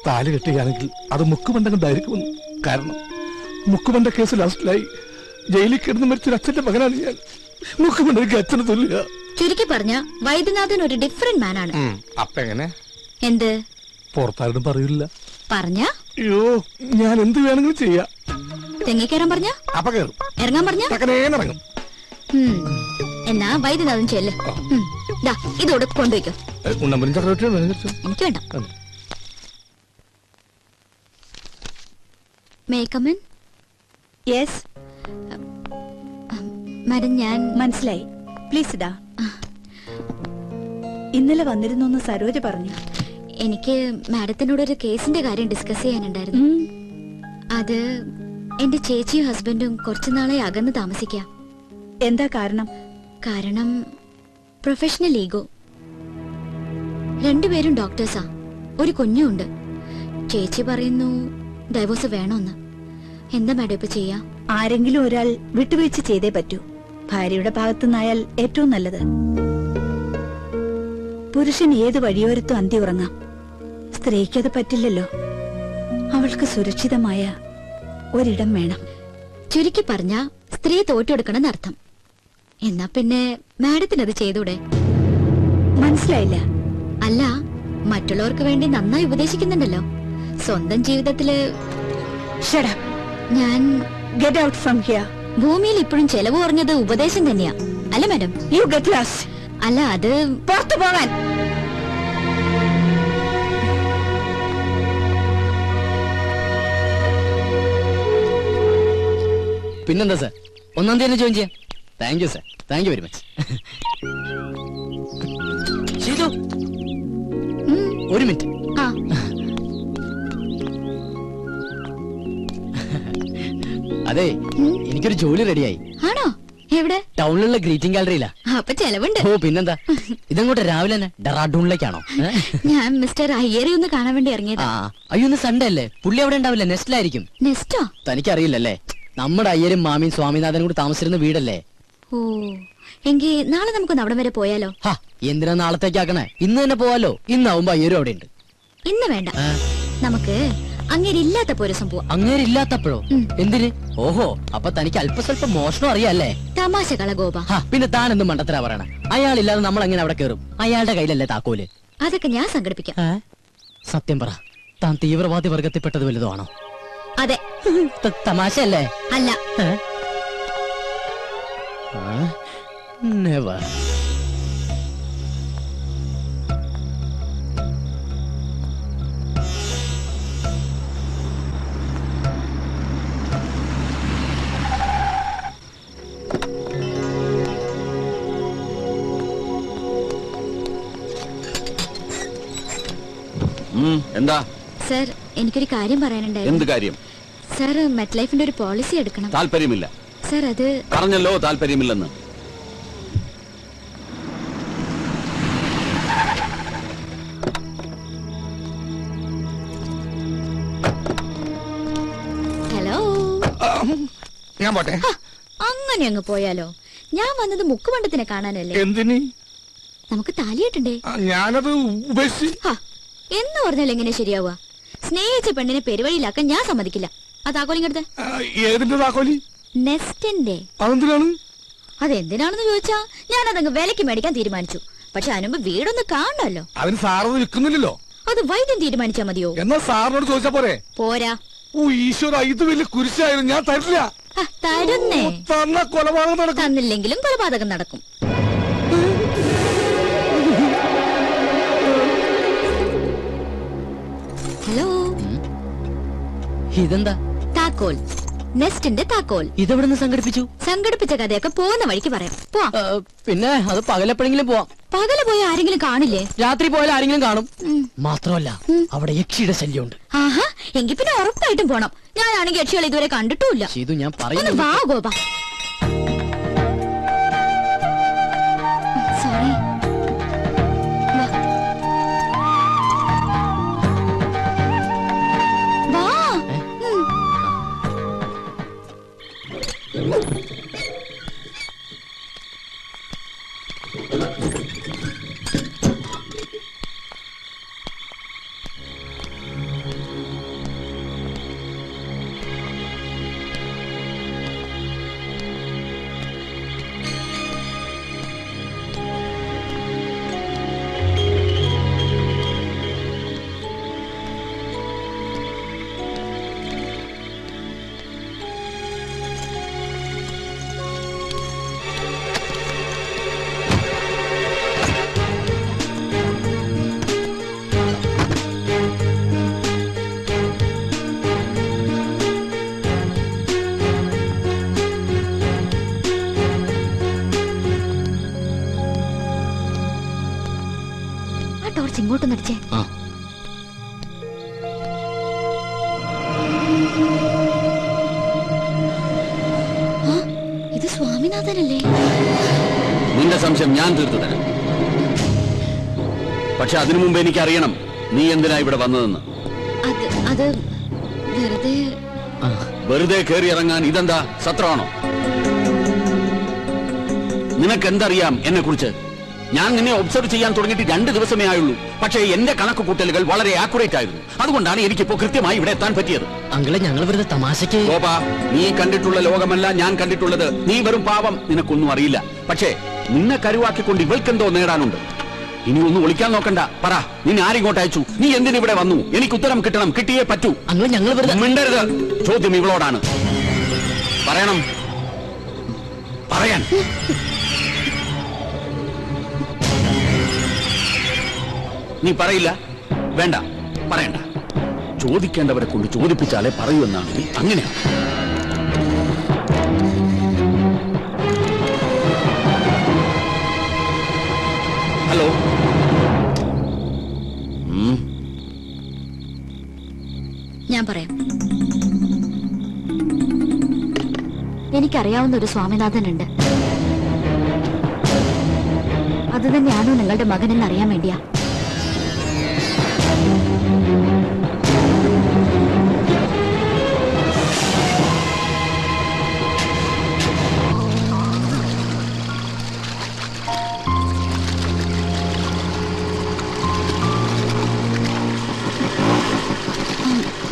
[SPEAKER 1] താലി കെട്ടുകയാണെങ്കിൽ അത് മുക്കുബന്ധണ്ടായിരിക്കുമെന്ന്. കാരണം മുക്കുബന്ധ കേസ് ലാസ്റ്റിലായി ജയിലിൽ കിടന്ന് മരിച്ചൊരു അച്ഛന്റെ മകനാണ് ഞാൻ. മുക്കുബന്ധയ്ക്ക് അച്ഛന് തുല്യ.
[SPEAKER 4] ചുരുക്കി പറഞ്ഞ വൈദ്യനാഥൻ ഒരു ഡിഫറെന്റ് മാനാണ്.
[SPEAKER 1] അപ്പൊ എങ്ങനെ?
[SPEAKER 4] എന്ത്?
[SPEAKER 1] പുറത്താരും പറയില്ല.
[SPEAKER 4] പറഞ്ഞ?
[SPEAKER 1] അയ്യോ, ഞാൻ എന്ത് വേണമെങ്കിലും ചെയ്യാം.
[SPEAKER 4] തെങ്ങിക്കയറാൻ പറഞ്ഞ?
[SPEAKER 1] അപ്പൊ കയറും.
[SPEAKER 4] ഇറങ്ങാൻ പറഞ്ഞ?
[SPEAKER 1] ഇറങ്ങും.
[SPEAKER 4] എന്നാ വൈദ്യനാഥൻ ചെല്ല്. ദാ ഇതോടെ കൊണ്ടുവയ്ക്കോ.
[SPEAKER 1] ഉണ്ണമ്പനും ചക്രവർത്തിയും
[SPEAKER 4] എനിക്ക് വേണ്ട. May come in?
[SPEAKER 8] Yes
[SPEAKER 4] madam, ഞാൻ
[SPEAKER 8] മനസ്സിലായി. പ്ലീസ് ഇടാ. ഇന്നലെ വന്നിരുന്നു സരോജ പറഞ്ഞു.
[SPEAKER 4] എനിക്ക് മാഡത്തിനോട് ഒരു കേസിന്റെ കാര്യം ഡിസ്കസ് ചെയ്യാനുണ്ടായിരുന്നു. അത് എന്റെ ചേച്ചിയും ഹസ്ബൻഡും കുറച്ചുനാളെ അകന്ന് താമസിക്കാം.
[SPEAKER 8] എന്താ കാരണം?
[SPEAKER 4] കാരണം പ്രൊഫഷണൽ ഈഗോ. രണ്ടുപേരും ഡോക്ടേഴ്സാ, ഒരു കുഞ്ഞുണ്ട്. ചേച്ചി പറയുന്നു ഡൈവോഴ്സ് വേണമെന്ന്. എന്താ മാഡം ഇപ്പൊ ചെയ്യാ?
[SPEAKER 8] ആരെങ്കിലും ഒരാൾ വിട്ടുവീഴ്ച ചെയ്തേ പറ്റൂ. ഭാര്യയുടെ ഭാഗത്തുനിന്നായാൽ ഏറ്റവും നല്ലത്. പുരുഷൻ ഏത് വഴിയോരത്തും അന്തി ഉറങ്ങാം. സ്ത്രീക്കത് പറ്റില്ലല്ലോ. അവൾക്ക് സുരക്ഷിതമായ ഒരിടം വേണം.
[SPEAKER 4] ചുരുക്കി പറഞ്ഞ സ്ത്രീ തോറ്റെടുക്കണം എന്നർത്ഥം. എന്നാ പിന്നെ മാഡത്തിനത് ചെയ്തൂടെ?
[SPEAKER 8] മനസ്സിലായില്ല.
[SPEAKER 4] അല്ല, മറ്റുള്ളവർക്ക് വേണ്ടി നന്നായി ഉപദേശിക്കുന്നുണ്ടല്ലോ. സ്വന്തം ജീവിതത്തില് ഞാൻ
[SPEAKER 8] ഗെറ്റ് ഔട്ട് ഫ്രം ഹിയർ.
[SPEAKER 4] ഭൂമിയിൽ ഇപ്പോഴും ചെലവ് കുറഞ്ഞത് ഉപദേശം തന്നെയാ, അല്ല മാഡം?
[SPEAKER 8] You get lost.
[SPEAKER 4] അല്ല, അത്
[SPEAKER 8] പുറത്തു പോകാൻ.
[SPEAKER 3] പിന്നെന്താ സാർ, 1-ാം തീയതി ജോയിൻ ചെയ്യാം. Thank you sir, thank you very much. Sheethu, ഒരു മിനിറ്റ്. അതെ, എനിക്കൊരു ജോലി റെഡിയായി.
[SPEAKER 4] ആണോ? എവിടെ?
[SPEAKER 3] ടൗണിലുള്ള ഗ്രീറ്റിംഗ് ഗാലറിയിലാ.
[SPEAKER 4] അപ്പൊ ചെലവുണ്ട്.
[SPEAKER 3] ഓ പിന്നെന്താ. ഇതങ്ങോട്ട് രാവിലെ തന്നെ ഡെറാഡൂണിലേക്കാണോ?
[SPEAKER 4] ഞാൻ മിസ്റ്റർ അയ്യരെ ഒന്ന് കാണാൻ വേണ്ടി ഇറങ്ങിയതാ.
[SPEAKER 3] അയ്യോ, ഇന്ന് സൺഡേ അല്ലേ? പുള്ളി അവിടെ ഉണ്ടാവില്ല, നെസ്റ്റിലായിരിക്കും.
[SPEAKER 4] നെസ്റ്റോ?
[SPEAKER 3] തനിക്കറിയില്ലല്ലേ, നമ്മുടെ അയ്യരും മാമിയും സ്വാമിനാഥനും കൂടി താമസിച്ചിരുന്ന വീടല്ലേ.
[SPEAKER 4] ഓ, എങ്കിൽ നാളെ നമുക്കൊന്ന് അവിടം വരെ പോയാലോ?
[SPEAKER 3] എന്തിനാ നാളത്തേക്കാക്കണേ? ഇന്ന് തന്നെ പോവാലോ. ഇന്നാവുമ്പോ അയ്യരും അവിടെ ഉണ്ട്.
[SPEAKER 4] ഇന്ന് വേണ്ട, നമുക്ക് അങ്ങേരില്ലാത്തപ്പോ ഒരു സംഭവം.
[SPEAKER 3] അങ്ങേരില്ലാത്തപ്പോഴോ? എന്തിന്? ഓഹോ, അപ്പൊ തനിക്ക് അല്പസ്വല്പം മോഷണം അറിയാല്ലേ?
[SPEAKER 4] തമാശ കളഗോപ.
[SPEAKER 3] പിന്നെ താൻ എന്ത് മണ്ടത്തരാ പറയണ? അയാളില്ലാതെ നമ്മൾ എങ്ങനെ അവിടെ കയറും? അയാളുടെ കയ്യിലല്ലേ താക്കോല്?
[SPEAKER 4] അതൊക്കെ ഞാൻ സംഘടിപ്പിക്കാം.
[SPEAKER 3] സത്യം പറ, താൻ തീവ്രവാദി വർഗത്തിൽപ്പെട്ടത് വലുതോ ആണോ?
[SPEAKER 4] അതെ.
[SPEAKER 3] തമാശയല്ലേ?
[SPEAKER 4] അല്ല.
[SPEAKER 3] നെവർ.
[SPEAKER 7] എന്താ
[SPEAKER 4] സർ, എനിക്കൊരു കാര്യം പറയാനുണ്ടായിരുന്നു.
[SPEAKER 7] എന്ത് കാര്യം?
[SPEAKER 4] സർ, മെറ്റ് ലൈഫിന്റെ ഒരു പോളിസി എടുക്കണം.
[SPEAKER 7] താല്പര്യമില്ല.
[SPEAKER 4] സർ, അത്
[SPEAKER 7] പറഞ്ഞല്ലോ താല്പര്യമില്ലെന്ന്.
[SPEAKER 4] ഹലോ,
[SPEAKER 1] ഞാൻ പോട്ടെ.
[SPEAKER 4] അങ്ങനെ അങ്ങ് പോയാലോ? ഞാൻ വന്നത് മുക്കുമണ്ടത്തിനെ കാണാനല്ലേ.
[SPEAKER 1] എന്തിന്?
[SPEAKER 4] നമുക്ക് താലിയിട്ടുണ്ട്.
[SPEAKER 1] ഞാനത് ഉപേക്ഷിച്ച്.
[SPEAKER 4] എന്ന് പറഞ്ഞാൽ എങ്ങനെ ശരിയാവുക? സ്നേഹിച്ച പെണ്ണിനെ പെരുവഴിയിലാക്കാൻ ഞാൻ സമ്മതിക്കില്ല. ആ താക്കോലിങ്ങടുത്ത്.
[SPEAKER 1] ഏതിന്റെ താക്കോലി?
[SPEAKER 4] നെസ്റ്റിന്റെ.
[SPEAKER 1] അതെന്തിനാണ്?
[SPEAKER 4] അതെന്തിനാണെന്ന് ചോദിച്ചാ ഞാൻ അതങ്ങ് വിലക്ക് മേടിക്കാൻ തീരുമാനിച്ചു. പക്ഷെ അതിനുമ്പ് വീടൊന്ന് കാണണമല്ലോ.
[SPEAKER 1] അതിന് സാറൊന്നും വിൽക്കുന്നില്ലല്ലോ.
[SPEAKER 4] അത് വൈദ്യം തീരുമാനിച്ചാ മതിയോ?
[SPEAKER 1] എന്നാ സാറിനോട് ചോദിച്ചാ പോരെ?
[SPEAKER 4] പോരാ.
[SPEAKER 1] ഓ ഈശ്വര, ഇത് വലിയ കുരിശായിരുന്നു. ഞാൻ തരില്ല.
[SPEAKER 4] തരുന്നേ.
[SPEAKER 1] കൊലപാതകം നടക്കും.
[SPEAKER 4] തന്നില്ലെങ്കിലും കൊലപാതകം നടക്കും. ഹലോ,
[SPEAKER 3] ഇതെന്താ?
[SPEAKER 4] താക്കോൽ. നെസ്റ്റിന്റെ താക്കോൽ.
[SPEAKER 3] ഇതെവിടുന്ന് സംഘടിപ്പിച്ചു?
[SPEAKER 4] സംഘടിപ്പിച്ച കഥയൊക്കെ പോകുന്ന വഴിക്ക് പറയാം.
[SPEAKER 3] പിന്നെ അത് പകലെപ്പോഴെങ്കിലും പോവാം.
[SPEAKER 4] പകല് പോയ ആരെങ്കിലും കാണില്ലേ?
[SPEAKER 3] രാത്രി പോയാൽ ആരെങ്കിലും കാണും. മാത്രമല്ല, അവിടെ യക്ഷിയുടെ ശല്യമുണ്ട്.
[SPEAKER 4] ആഹാ, എങ്കിൽ പിന്നെ ഉറപ്പായിട്ടും പോണം. ഞാനാണെങ്കിൽ യക്ഷികൾ ഇതുവരെ കണ്ടിട്ടുമില്ല.
[SPEAKER 3] ഇത് ഞാൻ
[SPEAKER 4] ഒന്ന്
[SPEAKER 3] പറയുന്നു.
[SPEAKER 4] വാ ഗോപ. സോറി. വാ. സ്വാമിനാഥനല്ലേ?
[SPEAKER 7] നിന്റെ സംശയം ഞാൻ തീർത്തു തരാം. പക്ഷെ അതിനു മുമ്പ് എനിക്കറിയണം നീ എന്തിനാ ഇവിടെ വന്നതെന്ന്.
[SPEAKER 4] അത് വെറുതെ
[SPEAKER 7] വെറുതെ കയറി ഇറങ്ങാൻ ഇതെന്താ സത്രമാണോ? നിനക്കെന്തറിയാം എന്നെ കുറിച്ച്? ഞാൻ നിന്നെ ഒബ്സർവ് ചെയ്യാൻ തുടങ്ങിയിട്ട് 2 ദിവസമേ ആയുള്ളൂ. പക്ഷേ എന്റെ കണക്ക് കൂട്ടലുകൾ വളരെ ആക്യുറേറ്റ് ആയിരുന്നു. അതുകൊണ്ടാണ് എനിക്കിപ്പോ കൃത്യമായി ഇവിടെ എത്താൻ പറ്റിയത്.
[SPEAKER 3] അങ്കിളെ, ഞങ്ങൾ വെറുതെ തമാശക്ക്.
[SPEAKER 7] ഗോപാ, നീ കണ്ടിട്ടുള്ള ലോകമല്ല ഞാൻ കണ്ടിട്ടുള്ളത്. നീ വെറും പാവം, നിനക്കൊന്നും അറിയില്ല. പക്ഷേ നിന്നെ കരുവാക്കിക്കൊണ്ട് ഇവൾക്കെന്തോ നേടാനുണ്ട്. ഇനി ഒന്നും ഒളിക്കാൻ നോക്കണ്ട. പറ, നിന്നെ ആരിങ്ങോട്ട് അയച്ചു? നീ എന്തിനിവിടെ വന്നു? എനിക്ക് ഉത്തരം കിട്ടണം. കിട്ടിയേ പറ്റൂ.
[SPEAKER 3] ഞങ്ങൾ
[SPEAKER 7] മിണ്ടരുത്. ചോദ്യം ഇവളോടാണ്. പറയണം. പറയാൻ. നീ പറയില്ല? വേണ്ട, പറയണ്ട. ചോദിക്കേണ്ടവരെ കൊണ്ട് ചോദിപ്പിച്ചാലേ പറയൂ എന്നാണെങ്കിൽ അങ്ങനെയാണ്. ഹലോ.
[SPEAKER 4] ഞാൻ പറയാം. എനിക്കറിയാവുന്ന ഒരു സ്വാമിനാഥനുണ്ട്. അത് തന്നെയാണോ നിങ്ങളുടെ മകനെന്ന് അറിയാൻ വേണ്ടിയാ.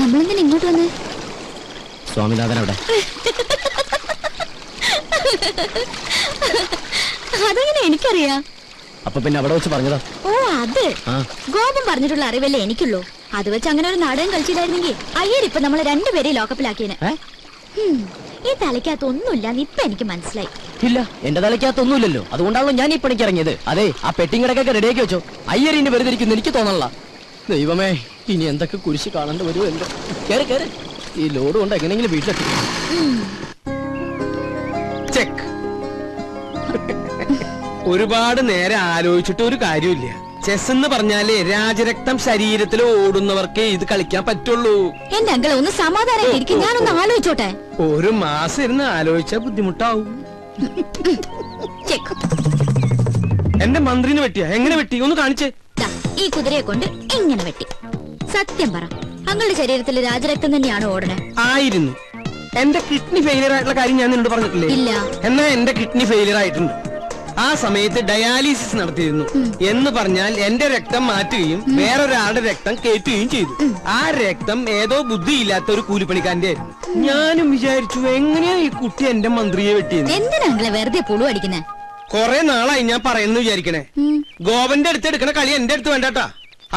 [SPEAKER 4] നമ്മളെന്തിനാ ഇങ്ങോട്ട് വന്നേ?
[SPEAKER 3] സ്വാമിനാഥൻ അവിടെ.
[SPEAKER 4] അതെങ്ങനെ എനിക്കറിയാം?
[SPEAKER 3] അപ്പൊ പിന്നെ അവിടെ വെച്ച് പറഞ്ഞതാ.
[SPEAKER 4] ഓ, അത് ഗോപം പറഞ്ഞിട്ടുള്ള അറിവല്ലേ എനിക്കുള്ളൂ. അത് വെച്ച് അങ്ങനെ ഒരു നാടകം കളിച്ചില്ലായിരുന്നെങ്കിൽ അയ്യരിപ്പൊ നമ്മളെ 2 പേരെയും ലോക്കപ്പിലാക്കിയേനെ. ഈ തലയ്ക്കകത്ത് ഒന്നുമില്ലാന്ന് ഇപ്പൊ എനിക്ക് മനസ്സിലായി.
[SPEAKER 3] ഇല്ല, എന്റെ തലയ്ക്കകത്തൊന്നുമില്ലല്ലോ. അതുകൊണ്ടാണല്ലോ ഞാൻ ഈ പണിക്ക് ഇറങ്ങിയത്. അതെ, ആ പെട്ടിങ്ങടക്കൊക്കെ റെഡിയാക്കി വെച്ചോ. അയ്യറിന്റെ വെറുതെ ഇരിക്കുന്നു എനിക്ക് തോന്നണല്ല. ദൈവമേ, ഇനി എന്തൊക്കെ കുരിശ് കാണേണ്ടി വരുമോ എന്തോ. കേറി കേറി, ഈ ലോഡ് കൊണ്ട് എങ്ങനെയെങ്കിലും വീട്ടിലെത്തി.
[SPEAKER 2] ചെക്ക്. ഒരുപാട് നേരം ആലോചിച്ചിട്ട് ഒരു കാര്യമില്ല. ചെസ് എന്ന് പറഞ്ഞാലേ രാജരക്തം ശരീരത്തിൽ ഓടുന്നവർക്കേ ഇത് കളിക്കാൻ പറ്റുള്ളൂ.
[SPEAKER 4] എന്റെ അങ്കിളെ ഒന്ന് സമാധാനം, ഞാനൊന്ന് ആലോചിച്ചോട്ടെ.
[SPEAKER 2] ഒരു മാസം ഇരുന്ന് ആലോചിച്ചാ ബുദ്ധിമുട്ടാവും. എന്റെ മന്ത്രിന് വെട്ടിയാ? എങ്ങനെ വെട്ടി? ഒന്ന് കാണിച്ചേ.
[SPEAKER 4] ഈ കുതിരയെ കൊണ്ട് ഇങ്ങനെ വെട്ടി. സത്യം പറ, അങ്ങളുടെ ശരീരത്തിൽ രാജരക്തം തന്നെയാണ് ഓടണേ?
[SPEAKER 2] ആയിരുന്നു. എന്റെ കിഡ്നി ഫെയിലിയർ ആയിട്ടുള്ള കാര്യം ഞാൻ നിന്നോട് പറഞ്ഞിട്ടില്ലേ?
[SPEAKER 4] ഇല്ല.
[SPEAKER 2] എന്നാ എന്റെ കിഡ്നി ഫെയിലിയർ ആയിട്ടുണ്ട്. ആ സമയത്ത് ഡയാലിസിസ് നടത്തിയിരുന്നു. എന്ന് പറഞ്ഞാൽ എന്റെ രക്തം മാറ്റുകയും വേറൊരാളുടെ രക്തം കയറ്റുകയും ചെയ്തു. ആ രക്തം ഏതോ ബുദ്ധിയില്ലാത്ത ഒരു കൂലിപ്പണിക്കാരന്റെ ആയിരുന്നു. ഞാനും വിചാരിച്ചു, എങ്ങനെയാ ഈ കുട്ടി എന്റെ മന്ത്രിയെ വെട്ടിയെന്ന്.
[SPEAKER 4] എന്തിനാ വെറുതെ പുളു അടിക്കുന്നേ?
[SPEAKER 2] കൊറേ നാളായി ഞാൻ പറയുന്നു വിചാരിക്കണേ. ഗോപന്റെ അടുത്ത് എടുക്കണ കളി എന്റെ അടുത്ത് വേണ്ടാട്ടാ.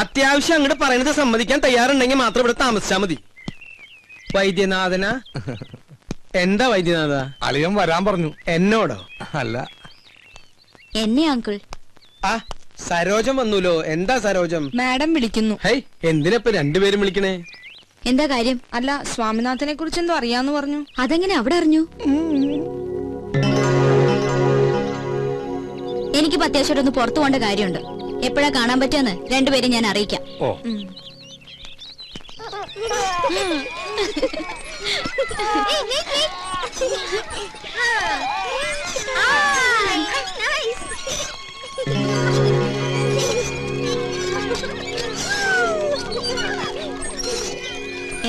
[SPEAKER 2] അത്യാവശ്യം അങ്ങോട്ട് പറയുന്നത് സമ്മതിക്കാൻ തയ്യാറുണ്ടെങ്കിൽ മാത്രം ഇവിടെ താമസിച്ചാ മതി. വൈദ്യനാഥന. എന്താ വൈദ്യനാഥ?
[SPEAKER 1] അളിയൻ വരാൻ പറഞ്ഞു.
[SPEAKER 2] എന്നോടോ?
[SPEAKER 1] അല്ല,
[SPEAKER 4] എന്നെ അങ്കിൾ.
[SPEAKER 2] ആ, സരോജം വന്നൂലോ. എന്താ സരോജം?
[SPEAKER 10] മാഡം വിളിക്കുന്നു.
[SPEAKER 2] ഹൈ, എന്തിനപ്പൊ 2 പേരും വിളിക്കണേ?
[SPEAKER 4] എന്താ കാര്യം?
[SPEAKER 10] അല്ല, സ്വാമിനാഥനെ കുറിച്ച് എന്തോ അറിയാന്ന് പറഞ്ഞു.
[SPEAKER 4] അതെങ്ങനെ അവിടെ അറിഞ്ഞു? എനിക്കിപ്പോ അത്യാവശ്യം ഒന്ന് പുറത്തു പോകേണ്ട കാര്യമുണ്ട്. എപ്പോഴാ കാണാൻ പറ്റുമെന്ന് 2 പേരും ഞാൻ അറിയിക്കാം.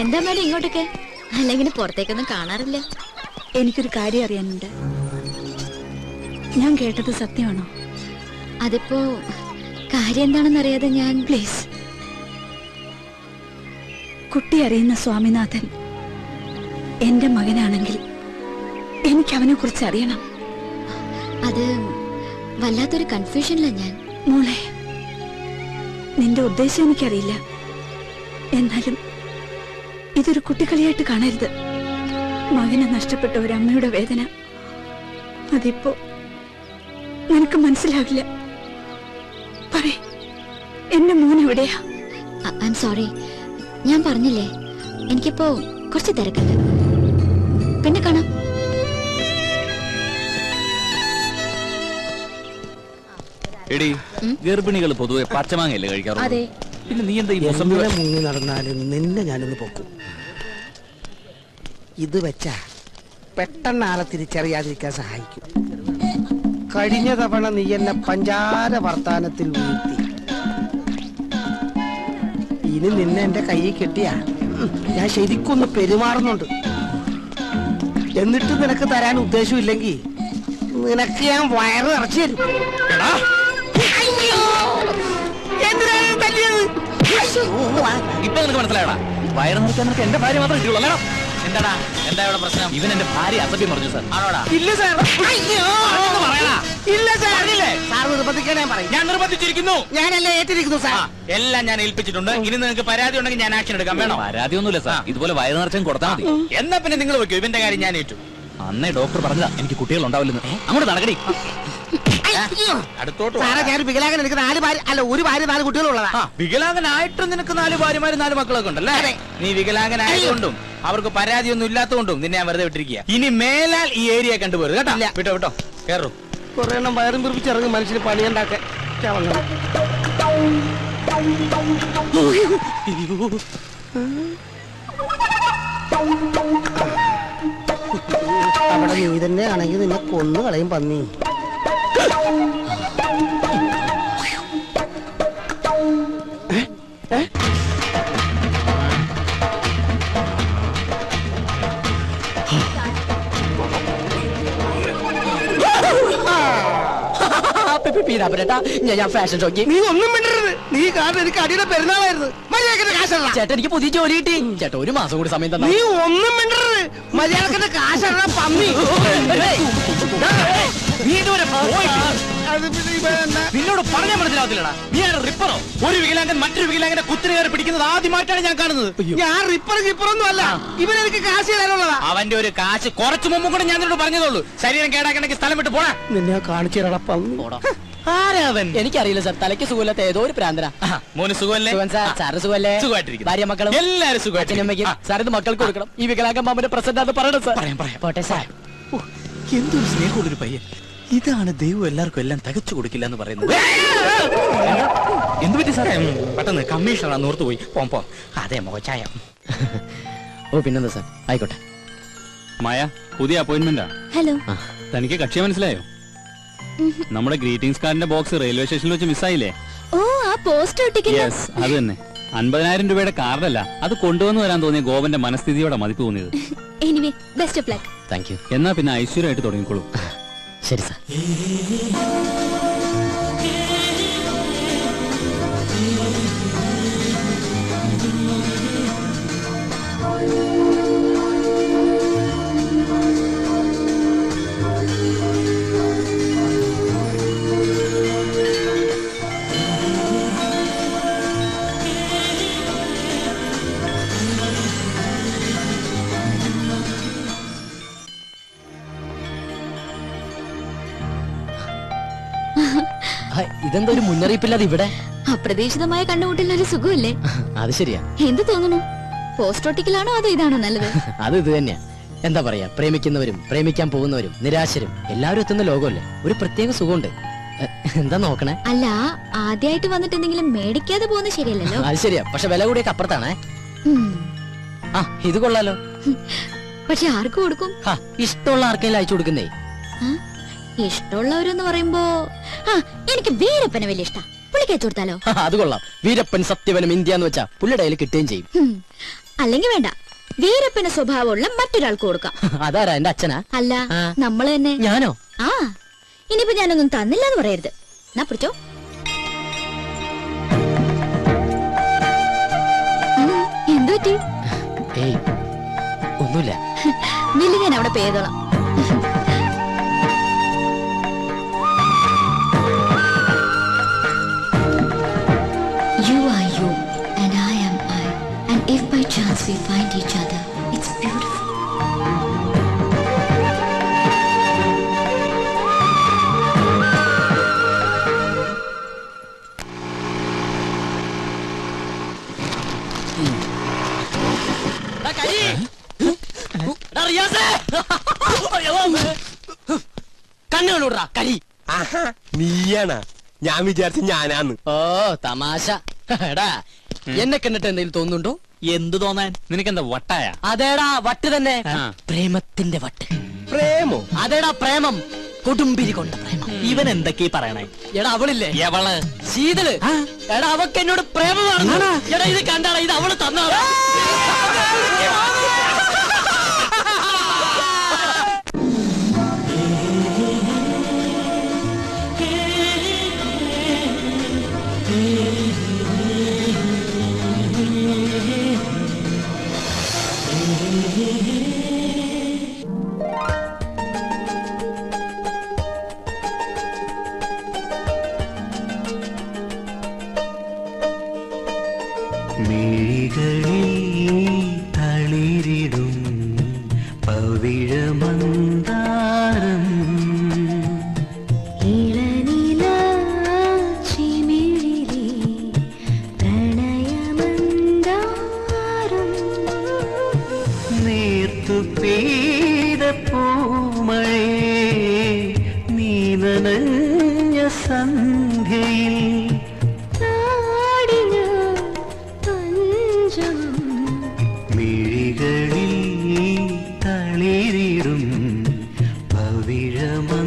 [SPEAKER 4] എന്താ മേഡം ഇങ്ങോട്ടൊക്കെ? അല്ലെങ്കിൽ പുറത്തേക്കൊന്നും കാണാറില്ല.
[SPEAKER 8] എനിക്കൊരു കാര്യം അറിയാനുണ്ട്. ഞാൻ കേട്ടത് സത്യമാണോ?
[SPEAKER 4] അതിപ്പോ കാര്യം എന്താണെന്ന് അറിയാതെ ഞാൻ...
[SPEAKER 8] പ്ലീസ്, കുട്ടി അറിയുന്ന സ്വാമിനാഥൻ എന്റെ മകനാണെങ്കിൽ എനിക്ക് അവനെ കുറിച്ച് അറിയണം.
[SPEAKER 4] അത് വല്ലാത്തൊരു കൺഫ്യൂഷനില്ല ഞാൻ.
[SPEAKER 8] മോളെ, നിന്റെ ഉദ്ദേശം എനിക്കറിയില്ല. എന്നാലും ഇതൊരു കുട്ടിക്കളിയായിട്ട് കാണരുത്. മകനെ നഷ്ടപ്പെട്ട ഒരു അമ്മയുടെ വേദന അതിപ്പോ നിനക്ക് മനസ്സിലാവില്ല. പറയ്, എന്റെ മോൻ എവിടെയാ?
[SPEAKER 4] I am sorry. ഞാൻ പറഞ്ഞില്ലേ, എനിക്കിപ്പോ കുറച്ച് തിരക്കുണ്ട്. പിന്നെ കാണാം.
[SPEAKER 5] എടി, ഗർഭിണികൾ പൊതുവെ പച്ചമാങ്ങയല്ലേ കഴിക്കാറുള്ളൂ?
[SPEAKER 4] അതെ.
[SPEAKER 5] പിന്നെ നീ എന്താ ഈ
[SPEAKER 14] മുങ്ങി നടന്നാലും നിന്നെ ഞാനൊന്ന് പൊക്കും. ഇത് വെച്ചാ പെട്ടെന്ന് ആളെ തിരിച്ചറിയാതിരിക്കാൻ സഹായിക്കും. കഴിഞ്ഞ തവണ നീ എന്നെ പഞ്ചാര വർത്താനത്തിൽ വീഴ്ത്തി. ഇനി നിന്നെ എന്റെ കയ്യിൽ കെട്ടിയ ഞാൻ ശരിക്കൊന്ന് പെരുമാറുന്നുണ്ട്. എന്നിട്ട് നിനക്ക് തരാൻ ഉദ്ദേശമില്ലെങ്കിൽ നിനക്ക് ഞാൻ വയറ് നിറച്ചു തരും.
[SPEAKER 12] ഇപ്പൊ നിനക്ക് മനസ്സിലായടാ, വയറ് നിറയ്ക്കാൻ നിനക്ക് എന്റെ ഭാര്യ മാത്രമേ കിട്ടുള്ളൂ അല്ലേടാ? എന്താടാ, എന്താ ഇവിടെ പ്രശ്നം? ഇവൻ എന്റെ ഭാര്യ അസഭ്യം പറഞ്ഞു സാർ. ആണോടാ?
[SPEAKER 14] ഇല്ല സാർ, ഇല്ല സാർ, സാർ നിർബന്ധിക്കാൻ ഞാൻ പറയും.
[SPEAKER 5] ഞാൻ നിർബന്ധിച്ചിരിക്കുന്നു.
[SPEAKER 14] ഞാനല്ലേ ഏറ്റിരിക്കുന്നു സാർ.
[SPEAKER 5] എല്ലാം ഞാൻ ഏൽപ്പിച്ചിട്ടുണ്ട്. ഇനി നിങ്ങൾക്ക് പരാതി ഉണ്ടെങ്കിൽ ഞാൻ ആക്ഷൻ എടുക്കാം. വേണോ?
[SPEAKER 12] പരാതി ഒന്നുമില്ല സാർ, ഇതുപോലെ വയറ് നിറച്ചും കൊടുത്താൽ മതി.
[SPEAKER 5] എന്നാ പിന്നെ നിങ്ങൾ വെക്കൂ, ഇവന്റെ കാര്യം ഞാൻ ഏറ്റു.
[SPEAKER 12] അന്നേ ഡോക്ടർ പറഞ്ഞതാ എനിക്ക് കുട്ടികൾ ഉണ്ടാവില്ലെന്ന്. അങ്ങോട്ട് നടക്കടി.
[SPEAKER 5] അടുത്തോട്ട്
[SPEAKER 14] സാറേ, ഞാൻ വികലാംഗൻ, എനിക്ക് 4 ഭാര്യ, അല്ല 1 ഭാര്യ 4 കുട്ടികളുള്ളതാ.
[SPEAKER 5] വികലാംഗനായിട്ടും നിനക്ക് 4 ഭാര്യമാരും 4 മക്കളൊക്കെ ഉണ്ടല്ലേ? നീ വികലാംഗനായതുകൊണ്ടും അവർക്ക് പരാതിയൊന്നും ഇല്ലാത്തതുകൊണ്ടും നിന്നെ ഞാൻ വെറുതെ വിട്ടിരിക്കുക. ഇനി മേലാൽ ഈ ഏരിയ കണ്ടുപോരുത് കേട്ടോ. വിട്ടോ വിട്ടോ, കേറൂ.
[SPEAKER 14] കുറെ എണ്ണം വയറും പിറപ്പിച്ചിറങ്ങി മനുഷ്യന് പണിയുണ്ടാക്കാൻ. അവിടെ നീ തന്നെ ആണെങ്കിൽ നിന്നെ കൊന്നു കളയും പന്നി.
[SPEAKER 3] ഞാൻ ഫാഷൻ ഷോക്ക്.
[SPEAKER 14] നീ ഒന്നും മിണ്ടരുത്. നീ കാരണം എനിക്ക് അടിയുടെ പെരുന്നാളായിരുന്നു. മര്യാദക്കിന്റെ കാശല്ല.
[SPEAKER 3] ചേട്ടാ, എനിക്ക് പുതിയ ജോലി കിട്ടി. ചേട്ടാ, 1 മാസം കൂടി സമയം തന്നെ.
[SPEAKER 14] നീ ഒന്നും മിണ്ടരുത്. മര്യാദക്കിന്റെ കാശല്ല പന്നി.
[SPEAKER 5] നിന്നോട് പറഞ്ഞാൽ മനസ്സിലാവത്തില്ലടാ. നീ ആണ് റിപ്പറോ? ഒരു വികലാംഗൻ മറ്റൊരു വികലാംഗന്റെ കുത്തിരി കയറി പിടിക്കുന്നത് ആദ്യമായിട്ടാണ് ഞാൻ കാണുന്നത്.
[SPEAKER 14] ഞാൻ റിപ്പറൊന്നും അല്ല. ഇവനെനിക്ക് കാശ് തരാനുള്ളതാ.
[SPEAKER 5] അവന്റെ ഒരു കാശ് കുറച്ചു മുമ്പ് കൂടെ ഞാൻ നിന്നോട് പറഞ്ഞതോളൂ. ശരീരം കേടാക്കണമെങ്കിൽ സ്ഥലം വിട്ട് പോടാ.
[SPEAKER 14] നിന്നെ കാണിച്ചു തരാടാ പന്നി.
[SPEAKER 5] ആരാവൻ?
[SPEAKER 3] എനിക്കറിയില്ല സാർ, തലയ്ക്ക് സുഖമില്ലാത്ത ഏതോ ഒരു പ്രാന്തന.
[SPEAKER 5] മോന് സുഖമല്ലേ?
[SPEAKER 3] സാറ് സുഖമല്ലേ?
[SPEAKER 5] സുഖമായിട്ടിരിക്കുന്നു.
[SPEAKER 3] ഭാര്യ മക്കളും
[SPEAKER 5] എല്ലാരും സുഖമായിട്ടിരിക്കുന്നു.
[SPEAKER 3] സാർ ഇത് മക്കൾക്ക് കൊടുക്കണം. ഈ വികലാംഗൻ മാമന്റെ പ്രസന്റ് അത് പറയണം സാർ. പോട്ടെ സാർ.
[SPEAKER 5] എന്തൊരു സ്നേഹമുള്ളൊരു പയ്യൻ. ഇതാണ് ദൈവം എല്ലാവർക്കും എല്ലാം തികച്ചു കൊടുക്കില്ല എന്ന് പറയുന്നത്. എന്ത് പറ്റി സാറേ? പെട്ടെന്ന് കമ്മീഷണറാ നോർത്തു പോയി. പോ. അതെ, മോച്ചായ.
[SPEAKER 3] ഓ, പിന്നെന്താ സാർ, ആയിക്കോട്ടെ.
[SPEAKER 5] മായ, പുതിയ അപ്പോയിന്റ്മെന്റാ.
[SPEAKER 4] ഹലോ.
[SPEAKER 5] തനിക്ക് കക്ഷിയെ മനസ്സിലായോ? നമ്മുടെ ഗ്രീറ്റിംഗ്സ് കാർഡിന്റെ ബോക്സ് റെയിൽവേ സ്റ്റേഷനിൽ വെച്ച് മിസ്സായില്ലേ?
[SPEAKER 4] ഓ, ആ പോസ്റ്റർ ഒട്ടിക്കുന്ന.
[SPEAKER 5] യെസ്, അത് തന്നെ. 50,000 രൂപയുടെ കാർഡല്ല, അത് കൊണ്ടുവന്നു വരാൻ തോന്നിയ ഗോപന്റെ മനസ്ഥിതിയോടെ മതിപ്പ് തോന്നിയത്.
[SPEAKER 4] Anyway, best of luck.
[SPEAKER 3] Thank you.
[SPEAKER 5] എന്നാ പിന്നെ ഐശ്വര്യമായിട്ട് തുടങ്ങിക്കോളൂ.
[SPEAKER 3] ശരി സാർ. ഇതെന്താ ഒരു മുന്നറിയിപ്പില്ലാതെ ഇവിടെ?
[SPEAKER 4] അപ്രതീക്ഷിതമായ കണ്ടുമുട്ടലൊരു സുഖമല്ലേ?
[SPEAKER 3] അത് ശരിയാ.
[SPEAKER 4] എന്ത് തോന്നുന്നു? പോസ്റ്റ് ഒട്ടിക്കലാണോ അതോ ഇതാണോ നല്ലത്?
[SPEAKER 3] അത് ഇത് തന്നെയാ. എന്താ പറയാ, പ്രേമിക്കുന്നവരും പ്രേമിക്കാൻ പോകുന്നവരും നിരാശരും എല്ലാവരും എത്തുന്ന ലോകമല്ലേ. ഒരു പ്രത്യേക സുഖമുണ്ട്. എന്താ നോക്കണേ?
[SPEAKER 4] അല്ല, ആദ്യമായിട്ട് വന്നിട്ട് എന്തെങ്കിലും മേടിക്കാതെ പോകുന്നത് ശരിയല്ലല്ലോ.
[SPEAKER 3] അത് ശരിയാ, പക്ഷെ വില കൂടിയൊക്കെ അപ്പുറത്താണേ. ആ, ഇത് കൊള്ളാലോ.
[SPEAKER 4] പക്ഷെ ആർക്ക് കൊടുക്കും?
[SPEAKER 3] ഇഷ്ടമുള്ള ആർക്കെങ്കിലും അയച്ചു കൊടുക്കുന്നേ.
[SPEAKER 4] ഇഷ്ടമുള്ളവരെന്ന് പറയുമ്പോ എനിക്ക് വീരപ്പനെ വലിയ ഇഷ്ടം. പുള്ളിക്ക് അയച്ചു കൊടുത്താലോ?
[SPEAKER 3] അത് കൊള്ളാം. വീരപ്പൻ സത്യവനും ഇന്ത്യ എന്ന് വെച്ചാ പുള്ളിയുടെ കയ്യിൽ കിട്ടുകയും ചെയ്യും.
[SPEAKER 4] അല്ലെങ്കിൽ വേണ്ട, വീരപ്പന് സ്വഭാവമുള്ള മറ്റൊരാൾക്ക് കൊടുക്കാം.
[SPEAKER 3] അതാരാ? എന്റെ അച്ഛനാ?
[SPEAKER 4] അല്ല, നമ്മള് തന്നെ.
[SPEAKER 3] ഞാനോ?
[SPEAKER 4] ആ, ഇനിയിപ്പോ ഞാനൊന്നും തന്നില്ല എന്ന് പറയരുത്. എന്നാ പിടിച്ചോ. എന്തു പറ്റി?
[SPEAKER 3] ഏയ്, ഒന്നുമില്ല.
[SPEAKER 4] ബില്ല് ഞാൻ അവിടെ പേ ചെയ്തോളാം. You are you and I am I, and if by chance we find each other, it's beautiful.
[SPEAKER 3] കണ്ണുകളൂടാ കരി.
[SPEAKER 11] നീയാണാ? ഞാൻ വിചാരിച്ച ഞാനാന്ന്.
[SPEAKER 3] ഓ, തമാശ. എടാ, എന്നെ കണ്ടിട്ട് എന്തെങ്കിലും തോന്നുന്നുണ്ടോ?
[SPEAKER 5] എന്ത് തോന്നാൻ? നിനക്കെന്താ വട്ടായ?
[SPEAKER 3] അതേടാ, വട്ട് തന്നെ. പ്രേമത്തിന്റെ വട്ട്.
[SPEAKER 11] പ്രേമോ?
[SPEAKER 3] അതേടാ, പ്രേമം. കൊടുമ്പിരി കൊണ്ട പ്രേമം.
[SPEAKER 9] ഇവൻ എന്തൊക്കെയാ പറയണേ?
[SPEAKER 3] എടാ അവളില്ലേ
[SPEAKER 9] എവള്
[SPEAKER 3] ശീതള്, എടാ അവക്ക് എന്നോട് പ്രേമമാണ്. എടാ ഇത് കണ്ടാടാ, ഇത് അവള് തന്നാടാ.
[SPEAKER 13] മിഴികളിൽ തളിരിടും പവിഴമന്ദാരം നേർത്തു പെയ്ത പൂമഴേ നീ നനഞ്ഞ സന്ധ്യയിൽ മിഴികളിൽ തളിരിടും പവിഴമന്ദാരം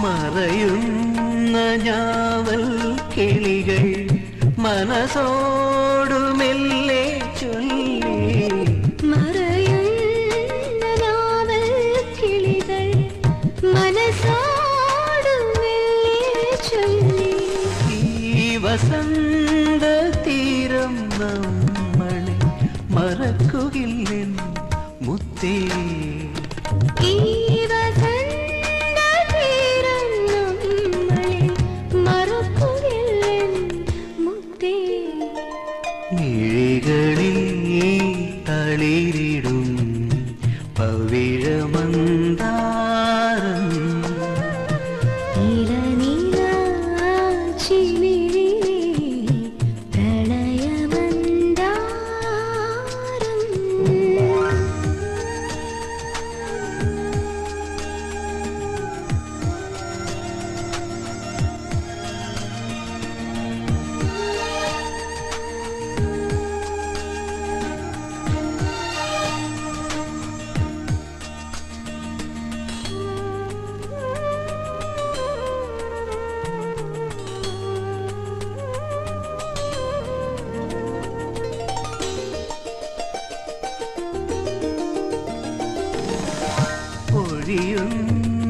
[SPEAKER 13] മറയുന്ന ഞാവൽ കിളികൾ മനസ്സോടു മെല്ലെ ചൊല്ലി ഈ വസന്ത തീരം നമ്മളെ മറക്കുകില്ലെൻ മുത്തേ മിഴികളിൽ തളിരിടും പവിഴമന്ദാരം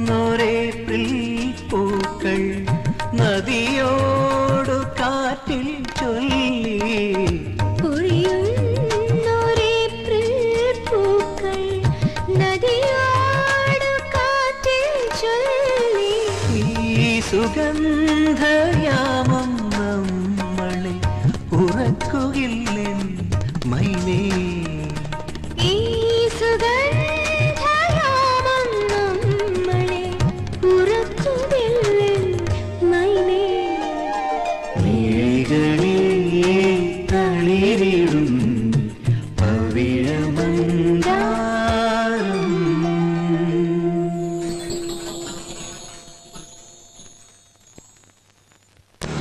[SPEAKER 13] ഒഴിയുന്നൊരേപ്രിൽ പൂക്കൾ നദിയോടു കാറ്റിൽ ചൊല്ലി ഈ സുഗന്ധയാമം നമ്മളെ ഉറക്കുകില്ലെൻ മൈനേ തളിരിടും പവിഴമന്ദാരം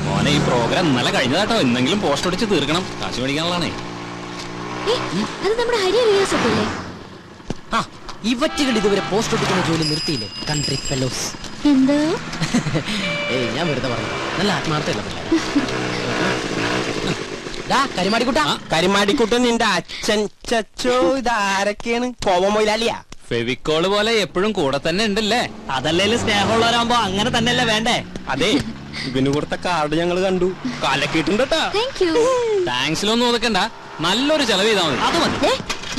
[SPEAKER 12] മോനെ ഈ പ്രോഗ്രാം ഇന്നലെ കഴിഞ്ഞതാട്ടോ. ഇന്നെങ്കിലും പോസ്റ്റ് അടിച്ച് തീർക്കണം. കാശ് മേടിക്കാനുള്ളതാണേ.
[SPEAKER 4] അത് നമ്മുടെ ഹരി റിയാസല്ലേ?
[SPEAKER 3] ഇവറ്റുകൾ ഇതുവരെ പോസ്റ്റ് ഒട്ടിക്കുന്ന ജോലി നിർത്തിയില്ലേ? Country fellows.
[SPEAKER 4] എന്തോ
[SPEAKER 3] ഏയ് ഞാൻ വെറുതെ പറഞ്ഞു. നല്ല ആത്മാർത്ഥമല്ല.
[SPEAKER 11] കരിമാടിക്കുട്ടൻ നിന്റെ അച്ഛൻ ചച്ചോ. ഇതാരൊക്കെയാണ്? കോവ മൊയിലാലിയാ?
[SPEAKER 12] ഫെവിക്കോള് പോലെ എപ്പോഴും കൂടെ തന്നെ ഉണ്ടല്ലേ.
[SPEAKER 9] അതല്ലേലും സ്നേഹമുള്ളവരാകുമ്പോ അങ്ങനെ തന്നെയല്ലേ വേണ്ടേ?
[SPEAKER 11] അതെ, ഇവന് കൊടുത്ത കാർഡ് ഞങ്ങൾ കണ്ടു. കലക്കിയിട്ടുണ്ട്.
[SPEAKER 12] താങ്ക്സിലൊന്നും ഒതുക്കണ്ട, നല്ലൊരു ചെലവ് ചെയ്താൽ മതി.
[SPEAKER 9] അത് മതി.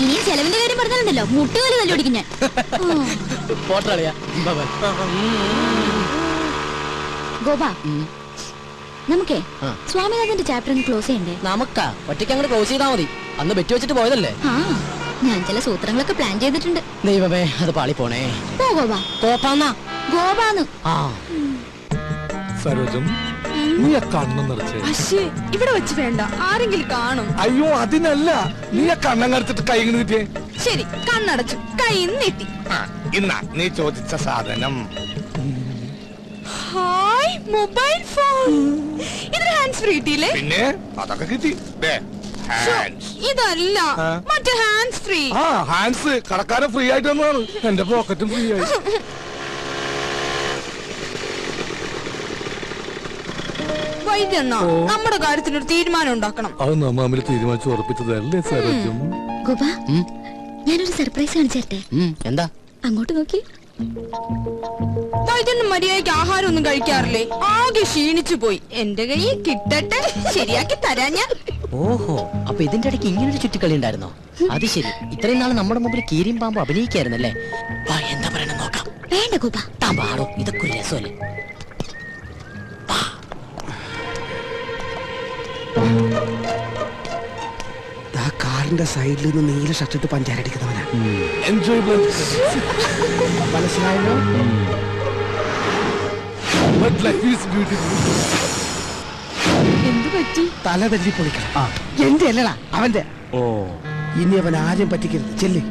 [SPEAKER 4] ഇനി ചെലവിന്റെ കാര്യം പറഞ്ഞാലുണ്ടല്ലോ മുട്ടുകാലി തല്ലോടിക്കും ഞാൻ. ഗോപ നമുക്കേ സ്വാമിനാഥന്റെ ചാപ്റ്റർ ഒന്ന് ക്ലോസ് ചെയ്യണ്ടേ?
[SPEAKER 3] നമുക്കാ ഒറ്റയ്ക്ക് അങ്ങോട്ട് ക്ലോസ് ചെയ്താൽ മതി. അന്ന് ബെറ്റ് വെച്ചിട്ട് പോയതല്ലേ?
[SPEAKER 4] ആ ഞാൻ ചില സൂത്രങ്ങളൊക്കെ പ്ലാൻ ചെയ്തിട്ടുണ്ട്.
[SPEAKER 3] ദൈവമേ അത് പാളി പോണേ.
[SPEAKER 4] പോ ഗോപ.
[SPEAKER 3] കോപ്പാന്നാ
[SPEAKER 4] ഗോപാന്ന്.
[SPEAKER 1] സരോജം നീ ആ കണ്ണം നിറച്ചേ.
[SPEAKER 10] പക്ഷേ ഇവിടെ വെച്ച് വേണ്ട, ആരെങ്കിലും കാണും.
[SPEAKER 1] അയ്യോ അതിനല്ല, നീ ആ കണ്ണം കടച്ചിട്ട് കൈ ഇങ്ങനെ നീട്ടിയേ.
[SPEAKER 10] ശരി, കണ്ണടച്ചു, കൈ നീട്ടി.
[SPEAKER 1] ഇന്നാ നീ ചോദിച്ച സാധനം.
[SPEAKER 10] Hi, mobile phone. ഇതിന് ഹാൻഡ്സ് ഫ്രീ കിട്ടിയില്ലേ?
[SPEAKER 1] പിന്നെ അതൊക്കെ കിട്ടി.
[SPEAKER 10] ഇതല്ല, മറ്റേ ഹാൻഡ്സ് ഫ്രീ.
[SPEAKER 1] ആ ഹാൻഡ്സ് കടക്കാരൻ ഫ്രീ ആയിട്ട് തന്നതാണ്. എന്റെ പോക്കറ്റും ഫ്രീ ആയി.
[SPEAKER 10] വൈദ്യണ്ണ, നമ്മുടെ കാര്യത്തിനൊരു തീരുമാനം ഉണ്ടാക്കണം.
[SPEAKER 1] അത് നമ്മ തമ്മിൽ തീരുമാനിച്ചു ഉറപ്പിച്ചതല്ലേ സരോജം?
[SPEAKER 4] ഗോപ, ഞാനൊരു സർപ്രൈസ് കാണിച്ചേരട്ടെ.
[SPEAKER 3] എന്താ?
[SPEAKER 4] അങ്ങോട്ട് നോക്കി.
[SPEAKER 10] വൈദ്യണ്ണൻ മര്യാദയ്ക്ക് ആഹാരം ഒന്നും കഴിക്കാറില്ലേ? ആകെ ക്ഷീണിച്ചു പോയി. എന്റെ കയ്യിൽ കിട്ടട്ടെ, ശരിയാക്കി തരാ ഞാൻ.
[SPEAKER 3] ഓഹോ, അപ്പൊ ഇതിന്റെ ഇടയ്ക്ക് ഇങ്ങനൊരു ചുറ്റിക്കളി ഉണ്ടായിരുന്നോ? അത് ശരി. ഇത്രയും നാൾ നമ്മുടെ മുമ്പിൽ കീരിയും പാമ്പും അഭിനയിക്കായിരുന്നല്ലേ? എന്താ പറയണെന്ന് നോക്കാം.
[SPEAKER 4] വേണ്ട ഗോപ,
[SPEAKER 3] താൻ പാടോ, ഇതൊക്കെ ഒരു രസമല്ലേ?
[SPEAKER 14] കാറിന്റെ സൈഡിൽ നിന്ന് നീല ഷർട്ടിട്ട് പഞ്ചാരടിക്കുന്നവനാ.
[SPEAKER 1] മനസ്സിലായല്ലോ?
[SPEAKER 10] എന്ത് പറ്റി?
[SPEAKER 14] തല തല്ലി പൊളിക്കണം. എന്റെ അല്ലടാ, അവന്റെ. ഓ, ഇനി അവൻ ആരും പറ്റിക്കരുത്. ചെല്ലി.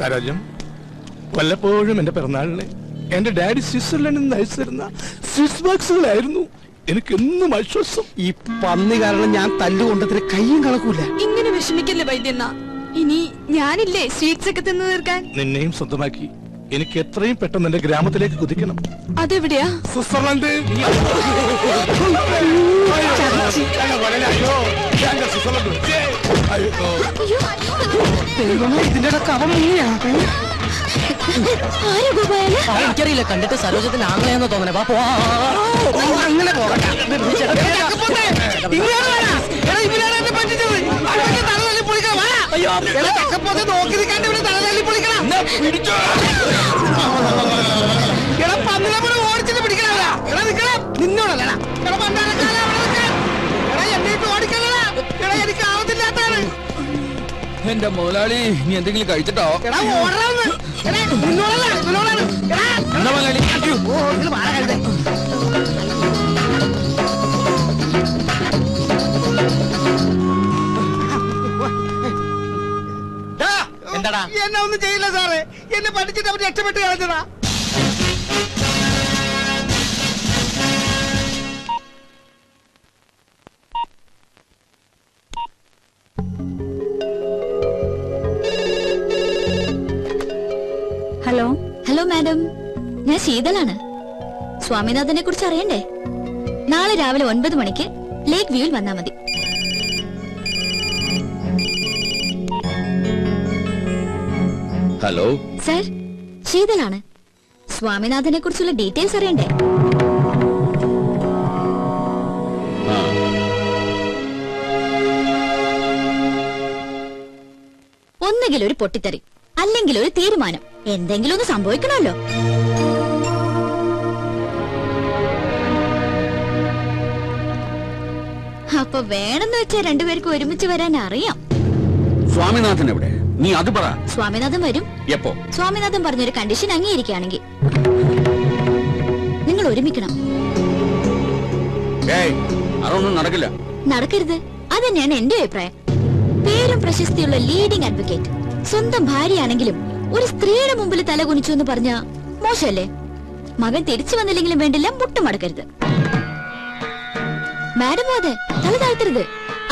[SPEAKER 1] സരോജം, വല്ലപ്പോഴും എന്റെ പിറന്നാളിന് എന്റെ ഡാഡി സ്വിറ്റ്സർലൻഡിൽ നിന്ന് അയച്ചു തരുന്ന സ്വിസ് ബോക്സുകളായിരുന്നു എനിക്കെന്നും ആശ്വാസം.
[SPEAKER 14] ഈ പന്നി കാരണം ഞാൻ തല്ലുകൊണ്ടതിന് കയ്യും കളക്കൂല.
[SPEAKER 10] ഇങ്ങനെ വിഷമിക്കല്ലേ വൈദ്യണ്ണ. ഇനി ഞാനില്ലേ സ്വീറ്റ്സ് ഒക്കെ തിന്നു തീർക്കാൻ.
[SPEAKER 1] നിന്നെയും സ്വന്തമാക്കി എനിക്ക് എത്രയും പെട്ടെന്ന് എന്റെ ഗ്രാമത്തിലേക്ക് കുതിക്കണം.
[SPEAKER 10] അതെവിടെയാ?
[SPEAKER 1] സ്വിറ്റ്സർലൻഡ്.
[SPEAKER 14] ഇതിന്റെ കവം എങ്ങനെയാ?
[SPEAKER 3] എനിക്കറിയില്ല, കണ്ടിട്ട് സരോജത്തിന് ആങ്ങളെയാണെന്ന് തോന്നണേ.
[SPEAKER 14] അങ്ങനെ പോകട്ടെ. നോക്കി നിൽക്കാണ്ട് ഇവിടെ തലതല്ലി പൊളിക്കണം. എടാ പന്നിനെ പോലെ ഓടിച്ചിട്ട് പിടിക്കണല്ല. എടാ നിക്കണം, നിന്നോടല്ലടാ. എടാ പണ്ടാരക്കാല എടാ എന്നിട്ട് ഓടിക്കലടാ. എടാ എനിക്ക് ആവത്തില്ലാത്താണ്.
[SPEAKER 12] എന്റെ മുതലാളി, നീ എന്തെങ്കിലും കഴിച്ചിട്ടോ?
[SPEAKER 14] എടാ ഓടറാന്ന്. എടാ നിന്നോടല്ല, നിന്നോടാണ്. എടാ
[SPEAKER 12] എന്താ മുതലാളി?
[SPEAKER 14] ഓ ഇതിൽ വാഴ കഴുതേ.
[SPEAKER 5] എന്താടാ?
[SPEAKER 14] എന്നെ ഒന്നും ചെയ്യില്ല സാറേ. എന്നെ പഠിച്ചിട്ട് അവർ രക്ഷപ്പെട്ട് കളഞ്ഞതാ.
[SPEAKER 4] ഹലോ. ഹലോ മാഡം, ഞാൻ ശീതളാണ്. സ്വാമിനാഥനെ കുറിച്ച് അറിയണ്ടേ? നാളെ രാവിലെ 9 മണിക്ക് ലേക്ക് വ്യൂവിൽ വന്നാ മതി.
[SPEAKER 7] Hello
[SPEAKER 4] sir, ശീതളാണ്. സ്വാമിനാഥനെ കുറിച്ചുള്ള ഡീറ്റെയിൽസ് അറിയണ്ടേ? ഒന്നുകിൽ ഒരു പൊട്ടിത്തെറി, അല്ലെങ്കിൽ ഒരു തീരുമാനം. എന്തെങ്കിലും ഒന്ന് സംഭവിക്കണമല്ലോ. അപ്പൊ വേണമെന്ന് വെച്ചാൽ രണ്ടുപേർക്കും ഒരുമിച്ച് വരാൻ അറിയാം.
[SPEAKER 7] സ്വാമിനാഥൻ എവിടെ? നീ അത് പറ.
[SPEAKER 4] സ്വാമിനാഥൻ വരും.
[SPEAKER 7] എപ്പോ?
[SPEAKER 4] സ്വാമിനാഥൻ പറഞ്ഞൊരു കണ്ടീഷൻ അംഗീകരിക്കുകയാണെങ്കിൽ നിങ്ങൾ ഒരുമിക്കണം.
[SPEAKER 7] അതൊന്നും നടക്കില്ല.
[SPEAKER 4] നടക്കരുത്, അതന്നെയാണ് എന്റെ അഭിപ്രായം. പേരും പ്രശസ്തിയുള്ള ലീഡിംഗ് അഡ്വക്കേറ്റ്, സ്വന്തം ഭാര്യയാണെങ്കിലും ഒരു സ്ത്രീയുടെ മുമ്പിൽ തലകുനിച്ചു എന്ന് പറഞ്ഞ മോശമല്ലേ? മകൻ തിരിച്ചു വന്നില്ലെങ്കിലും വേണ്ടില്ല, മുട്ടുമടക്കരുത്. മാഡം അതെ, തല താഴ്ത്തരുത്.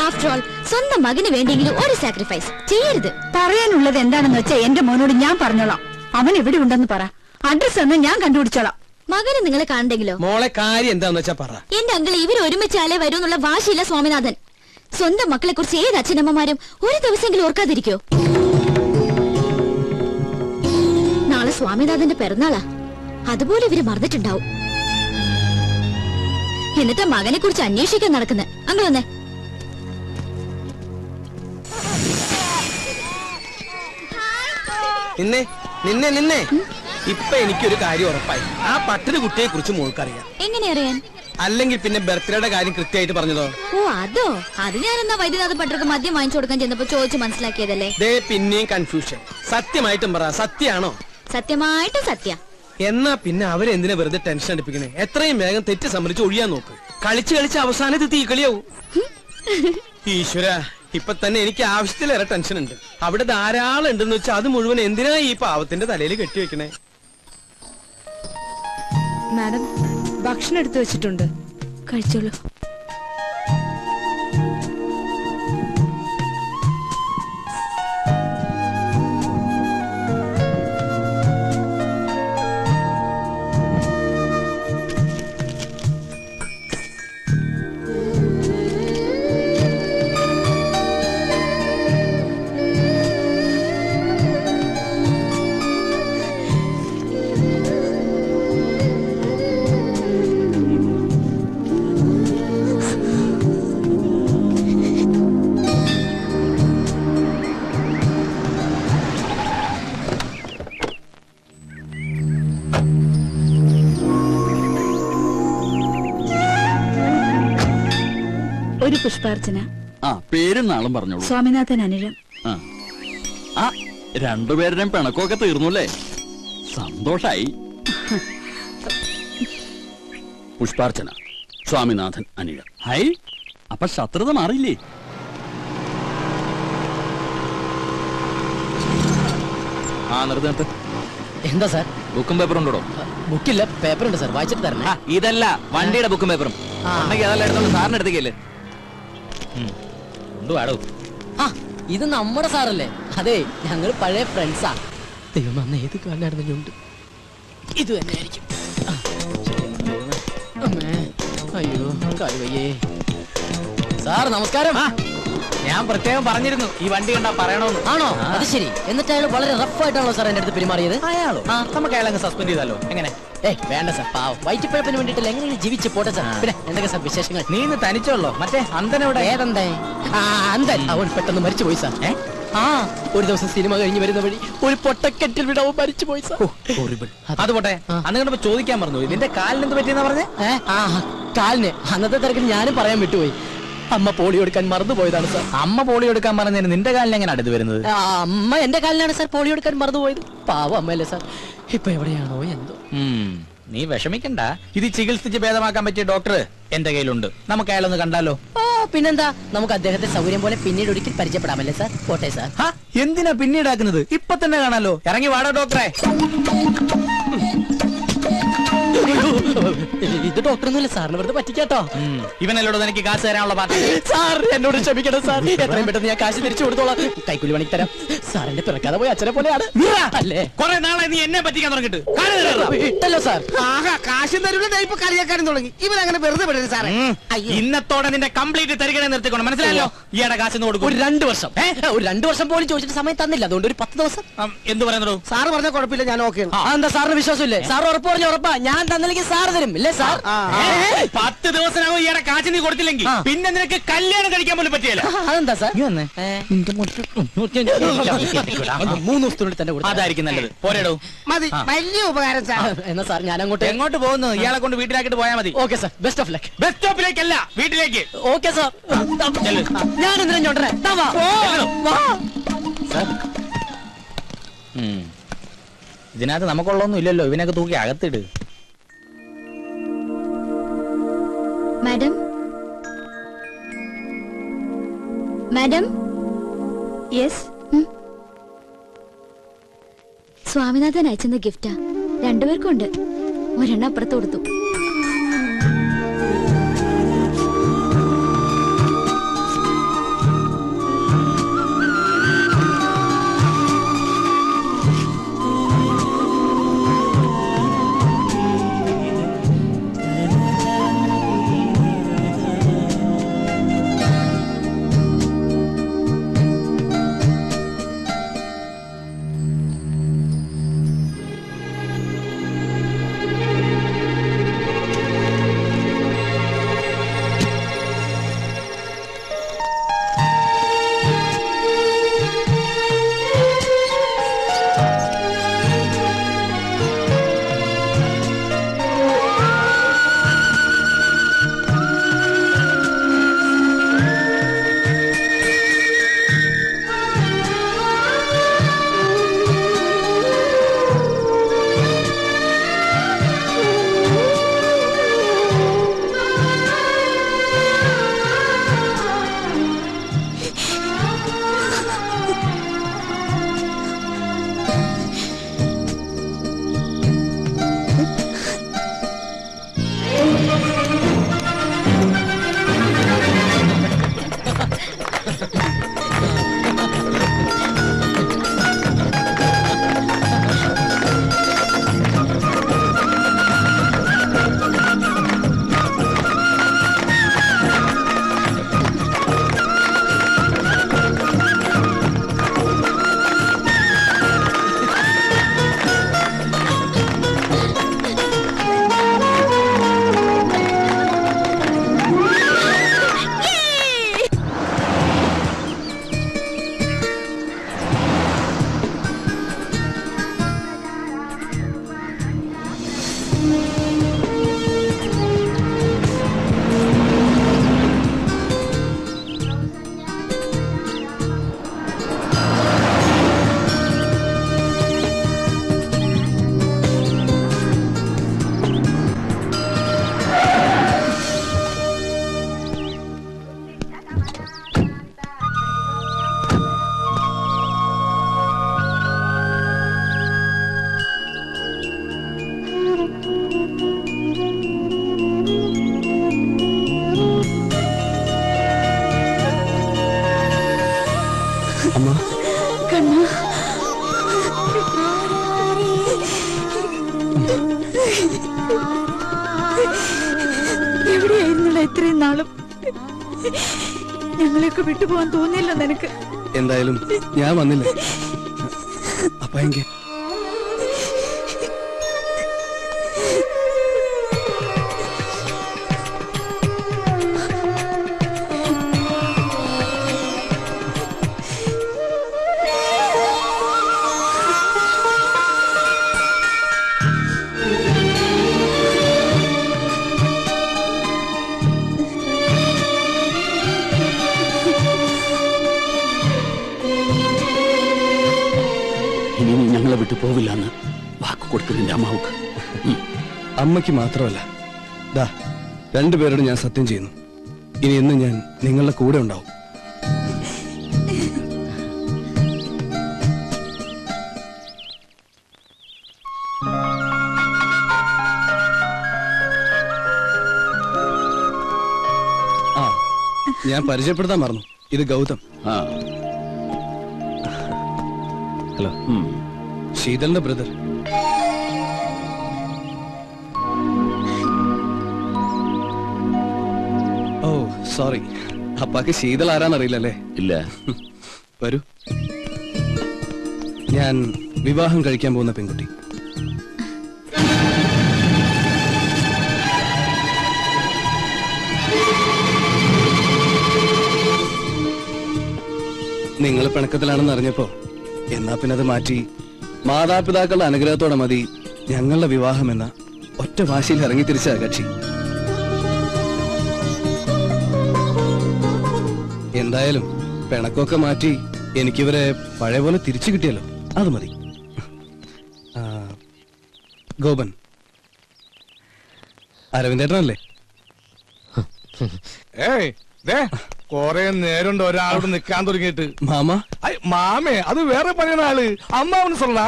[SPEAKER 4] ആഫ്റ്റർ ഓൾ സ്വന്തം മകന് വേണ്ടിയെങ്കിലും ഒരു സാക്രിഫൈസ് ചെയ്യരുത്.
[SPEAKER 8] പറയാനുള്ളത് എന്താണെന്ന് വെച്ചാൽ എന്റെ മോനോട് ഞാൻ പറഞ്ഞോളാം. അവൻ എവിടെ ഉണ്ടെന്ന് പറ. അഡ്രസ് ഒന്ന് ഞാൻ കണ്ടുപിടിച്ചോളാം.
[SPEAKER 4] മകന് നിങ്ങളെ കാണണ്ടെങ്കിലോ?
[SPEAKER 2] മോളെ കാര്യം എന്താന്ന് വെച്ചാ പറ.
[SPEAKER 4] എന്റെ അങ്കിൾ ഇവർ ഒരുമിച്ചാലേ വരൂ എന്നുള്ള വാശിയില്ല സ്വാമിനാഥൻ. സ്വന്തം മക്കളെ കുറിച്ച് ഏത് അച്ഛനമ്മമാരും ഒരു ദിവസമെങ്കിലും ഓർക്കാതിരിക്കോ? നാളെ സ്വാമിനാഥന്റെ പിറന്നാളാ, അതുപോലെ ഇവര് മറന്നിട്ടുണ്ടാവും. എന്നിട്ട് മകനെ കുറിച്ച് അന്വേഷിക്കാൻ നടക്കുന്നത്. അങ്കിൾ വന്നേ.
[SPEAKER 2] നിന്നെ നിന്നെ നിന്നെ ഇപ്പൊ എനിക്കൊരു കാര്യം ഉറപ്പായി, ആ പട്ടിണി കുട്ടിയെ കുറിച്ച് മോൾക്കറിയാം.
[SPEAKER 4] എങ്ങനെ അറിയാൻ?
[SPEAKER 2] അല്ലെങ്കിൽ പിന്നെ ബർത്ത്ഡേയുടെ കാര്യം കൃത്യമായിട്ട് പറഞ്ഞതോ?
[SPEAKER 4] ഓ അതോ, അത് ഞാനെന്നാ വൈദ്യനാഥ പട്ടർക്ക് മദ്യം വാങ്ങിച്ചു കൊടുക്കാൻ ചെന്നപ്പോ ചോദിച്ചു മനസ്സിലാക്കിയതല്ലേ.
[SPEAKER 2] ദേ പിന്നെയും കൺഫ്യൂഷൻ. സത്യമായിട്ടും പറ, സത്യാണോ?
[SPEAKER 4] സത്യമായിട്ടും സത്യ.
[SPEAKER 2] എന്നാ പിന്നെ അവരെന്തിനാ വെറുതെ ടെൻഷൻ അടിപ്പിക്കണേ? എത്രയും വേഗം തെറ്റ് സമ്മതിച്ച് ഒഴിയാൻ നോക്ക്. കളിച്ച് കളിച്ച് അവസാനത്ത് തീക്കളിയാവും. ഈശ്വര, ഇപ്പൊ തന്നെ എനിക്ക് ആവശ്യത്തിലേറെ ടെൻഷൻ ഉണ്ട്. അവിടെ ധാരാളം ഉണ്ടെന്ന് വെച്ചാൽ അത് മുഴുവൻ എന്തിനാ ഈ പാവത്തിന്റെ തലയിൽ കെട്ടിവെക്കണേ?
[SPEAKER 10] മാഡം, ഭക്ഷണം എടുത്തു വെച്ചിട്ടുണ്ട്,
[SPEAKER 4] കഴിച്ചോളൂ. ഒരു പുഷ്പാർച്ചന.
[SPEAKER 7] പേരും നാളും പറഞ്ഞോളൂ.
[SPEAKER 4] സ്വാമിനാഥൻ അനിഴം.
[SPEAKER 7] രണ്ടുപേരുടെയും പിണക്കമൊക്കെ തീർന്നുല്ലേ? സന്തോഷായി. പുഷ്പാർച്ചന, സ്വാമിനാഥൻ അനിഴം. ഹൈ, അപ്പൊ ശത്രുത മാറിയില്ലേ? നിർത്ത്.
[SPEAKER 3] എന്താ സാർ?
[SPEAKER 7] ബുക്കും പേപ്പറും ഉണ്ടോ?
[SPEAKER 3] ബുക്കില്ല, പേപ്പറുണ്ട് സാർ, വായിച്ചിട്ട് തരണേ.
[SPEAKER 12] ഇതല്ല വണ്ടിയുടെ ബുക്കും പേപ്പറും അതെല്ലാം എടുത്തോണ്ട് സാറിന് എടുത്തേക്കല്ലേ.
[SPEAKER 3] ഇത് നമ്മുടെ സാറല്ലേ? അതെ, ഞങ്ങൾ പഴയ ഫ്രണ്ട്സാ. ദൈവം, അന്ന് ഏത് കാലായിരുന്നു? ഇത് തന്നെയായിരിക്കും. അയ്യോ കാലുവയ്യേ. സാർ നമസ്കാരം.
[SPEAKER 12] ഞാൻ പ്രത്യേകം പറഞ്ഞിരുന്നു ഈ വണ്ടി കണ്ടാ പറയണോന്ന്.
[SPEAKER 3] ആണോ? അത് ശരി. എന്നിട്ട് അയാൾ വളരെ റഫ് ആയിട്ടാണല്ലോ സാർ എന്റെ അടുത്ത് പെരുമാറിയത്?
[SPEAKER 12] അയാളോ? നമുക്ക് അയാളങ്ങ് സസ്പെൻഡ് ചെയ്താലോ? എങ്ങനെ?
[SPEAKER 3] വേണ്ട സാർ, പാവം വയറ്റിപ്പഴപ്പിന് വേണ്ടിയിട്ടില്ല, എങ്ങനെയാണ് ജീവിച്ച് പോട്ടെ സാർ. പിന്നെ എന്തൊക്കെ സാർ വിശേഷങ്ങൾ?
[SPEAKER 12] നീ ഇന്ന് തനിച്ചോളോ? മറ്റേ അന്തനോടെ?
[SPEAKER 3] ഏതെന്തേ? അന്തൻ അവൻ പെട്ടെന്ന് മരിച്ചുപോയി സാർ. ഒരു ദിവസം സിനിമ കഴിഞ്ഞ് വരുന്ന വഴി ഒരു പൊട്ടക്കെട്ടിൽ വിടവും മരിച്ചുപോയി സാർ.
[SPEAKER 12] അത് പോട്ടെ, അന്ന് കണ്ടപ്പോ ചോദിക്കാൻ പറഞ്ഞു, നിന്റെ കാലിന് എന്ത് പറ്റിയെന്നാ പറഞ്ഞേ?
[SPEAKER 3] കാലിന് അന്നത്തെ തിരക്കിൽ ഞാനും പറയാൻ വിട്ടുപോയി. അമ്മ പോളിയോ എടുക്കാൻ മറന്നുപോയതാണ് സാർ.
[SPEAKER 12] അമ്മ പോളിയോ എടുക്കാൻ പറഞ്ഞതിന് നിന്റെ കാലിന് എങ്ങനെ അടുത്ത് വരുന്നത്?
[SPEAKER 3] അമ്മ എന്റെ കാലിനാണ് സാർ പോളിയോ എടുക്കാൻ മറന്നുപോയത്. പാവം അമ്മയല്ലേ സാർ. ഇപ്പൊ എവിടെയാണോ എന്തോ.
[SPEAKER 12] നീ വിഷമിക്കണ്ട, ഇത് ചികിത്സിച്ച് ഭേദമാക്കാൻ പറ്റിയ ഡോക്ടർ എന്റെ കയ്യിലുണ്ട്. നമുക്ക് അയാളൊന്ന് കണ്ടാലോ?
[SPEAKER 3] പിന്നെന്താ, നമുക്ക് അദ്ദേഹത്തെ സൗകര്യം പോലെ പിന്നീട് ഒരിക്കൽ പരിചയപ്പെടാമല്ലേ സാർ? പോട്ടെ സാർ.
[SPEAKER 12] എന്തിനാ പിന്നീടാക്കുന്നത്? ഇപ്പൊ തന്നെ കാണാലോ. ഇറങ്ങി വാടാ ഡോക്ടറെ.
[SPEAKER 3] ഇത് ഡോക്ടറൊന്നുമില്ല സാറിന് വെറുതെ പറ്റിക്കാട്ടോ.
[SPEAKER 12] ഇവനല്ലോട് എനിക്ക് കാശ് തരാനുള്ള പാർട്ടി.
[SPEAKER 3] സാർ എന്നോട് ക്ഷമിക്കണം സാർ, എത്രയും പെട്ടെന്ന് ഞാൻ കാശ് തിരിച്ചു കൊടുത്തോളാം. കൈക്കൂലി പണിക്ക് തരാം. സാർ എന്റെ പിറക്കാതെ പോയി അച്ഛനെ പോലെയാണ് അല്ലേ?
[SPEAKER 12] കുറെ നാളെ നീ എന്നെ പറ്റിക്കാൻ തുടങ്ങിട്ട്
[SPEAKER 3] ഇട്ടല്ലോ സാർ.
[SPEAKER 2] കാശ് തരൂല, ഇപ്പൊ കളിയാക്കാനും തുടങ്ങി. ഇവരങ്ങനെ വെറുതെ വിടരുത് സാറേ.
[SPEAKER 12] ഇന്നത്തോടെ നിന്റെ കംപ്ലീറ്റ് തരികണെ നിർത്തിക്കൊണ്ട് മനസ്സിലായല്ലോ. ഈയുടെ കാശ് കൊടുക്കും.
[SPEAKER 3] ഒരു 2 വർഷം ഒരു 2 വർഷം പോലും ചോദിച്ചിട്ട് സമയം തന്നില്ല, അതുകൊണ്ട് ഒരു 10 ദിവസം.
[SPEAKER 12] എന്ത് പറയുന്നു?
[SPEAKER 2] സാറ് പറഞ്ഞ കുഴപ്പമില്ല, ഞാൻ ഓക്കെ.
[SPEAKER 3] എന്താ സാറിന് വിശ്വാസമില്ലേ? സാർ ഉറപ്പ് പറഞ്ഞ ഉറപ്പാ, ഞാൻ തന്നില്ലെങ്കിൽ സാർ തരും ഇല്ലേ സാർ?
[SPEAKER 12] 10 ദിവസത്തിനകം ഈയുടെ കാശ് നീ കൊടുത്തില്ലെങ്കിൽ പിന്നെ നിനക്ക് കല്യാണം കഴിക്കാൻ പോലും പറ്റിയല്ല.
[SPEAKER 3] അതെന്താ സാർ? 3 ദിവസത്തിനുള്ളിൽ തന്നെ കൊടുത്തു.
[SPEAKER 12] അതായിരിക്കും നല്ലത്. പോരേടോ?
[SPEAKER 2] മതി, വലിയ ഉപകാരം സാർ.
[SPEAKER 3] എന്നാ സാർ ഞാൻ അങ്ങോട്ട്.
[SPEAKER 12] എങ്ങോട്ട് പോകുന്നു? ഇയാളെ കൊണ്ട് വീട്ടിലാക്കിട്ട് പോയാൽ മതി.
[SPEAKER 3] Okay sir, best of luck.
[SPEAKER 12] Bus സ്റ്റോപ്പിലേക്കല്ല, വീട്ടിലേക്ക്.
[SPEAKER 3] Okay sir. ഞാൻ എന്തിനാ ചോട്ടനെ?
[SPEAKER 12] ഇതിനകത്ത് നമുക്കുള്ളൊന്നും ഇല്ലല്ലോ. ഇവനൊക്കെ തൂക്കി അകത്തിട്.
[SPEAKER 4] Madam, madam. യെസ്. സ്വാമിനാഥൻ അയച്ചെന്ന ഗിഫ്റ്റാ. 2 പേർക്കും ഉണ്ട്. ഒരെണ്ണം അപ്പുറത്ത് കൊടുത്തു.
[SPEAKER 7] അമ്മ
[SPEAKER 8] കണ്ണ എവിടെയായിരുന്നില്ല ഇത്രയും നാളും? ഞങ്ങളെയൊക്കെ വിട്ടുപോകാൻ തോന്നിയില്ല നിനക്ക്?
[SPEAKER 15] എന്തായാലും ഞാൻ വന്നില്ലേ. അപ്പൊ എങ്കിൽ
[SPEAKER 7] ഇനി നീ ഞങ്ങളെ വിട്ടു പോവില്ല എന്ന് വാക്ക് കൊടുത്തു നിന്റെ അമ്മാവുക്ക്.
[SPEAKER 15] അമ്മയ്ക്ക് മാത്രമല്ല, ദാ രണ്ടുപേരോട് ഞാൻ സത്യം ചെയ്യുന്നു, ഇനി എന്നും ഞാൻ നിങ്ങളുടെ കൂടെ ഉണ്ടാവും. ആ, ഞാൻ പരിചയപ്പെടുത്താൻ മറന്നു. ഇത് ഗൗതം. ഹലോ, ശീതലിന്റെ ബ്രദർ. ഓ സോറി, അപ്പാക്ക് ശീതൾ ആരാന്നറിയില്ലല്ലേ?
[SPEAKER 7] ഇല്ല.
[SPEAKER 15] വരൂ. ഞാൻ വിവാഹം കഴിക്കാൻ പോകുന്ന പെൺകുട്ടി. നിങ്ങൾ പിണക്കത്തിലാണെന്ന് അറിഞ്ഞപ്പോ എന്നാ പിന്നെ അത് മാറ്റി മാതാപിതാക്കളുടെ അനുഗ്രഹത്തോടെ മതി ഞങ്ങളുടെ വിവാഹം എന്ന ഒറ്റ വാശിയിൽ ഇറങ്ങി തിരിച്ച കക്ഷി. എന്തായാലും പിണക്കൊക്കെ മാറ്റി എനിക്കിവരെ പഴയ പോലെ തിരിച്ചു കിട്ടിയല്ലോ, അത് മതി. ഗോപൻ, അരവിന്ദേട്ടനല്ലേ?
[SPEAKER 1] ഏയ് കൊറേ നേരം ഒരാളോട് നിക്കാൻ തുടങ്ങിയിട്ട്.
[SPEAKER 15] മാമ?
[SPEAKER 1] മാമേ, അത് വേറെ പണിയാണ് ആള്. അമ്മാവന് സൊല്ല.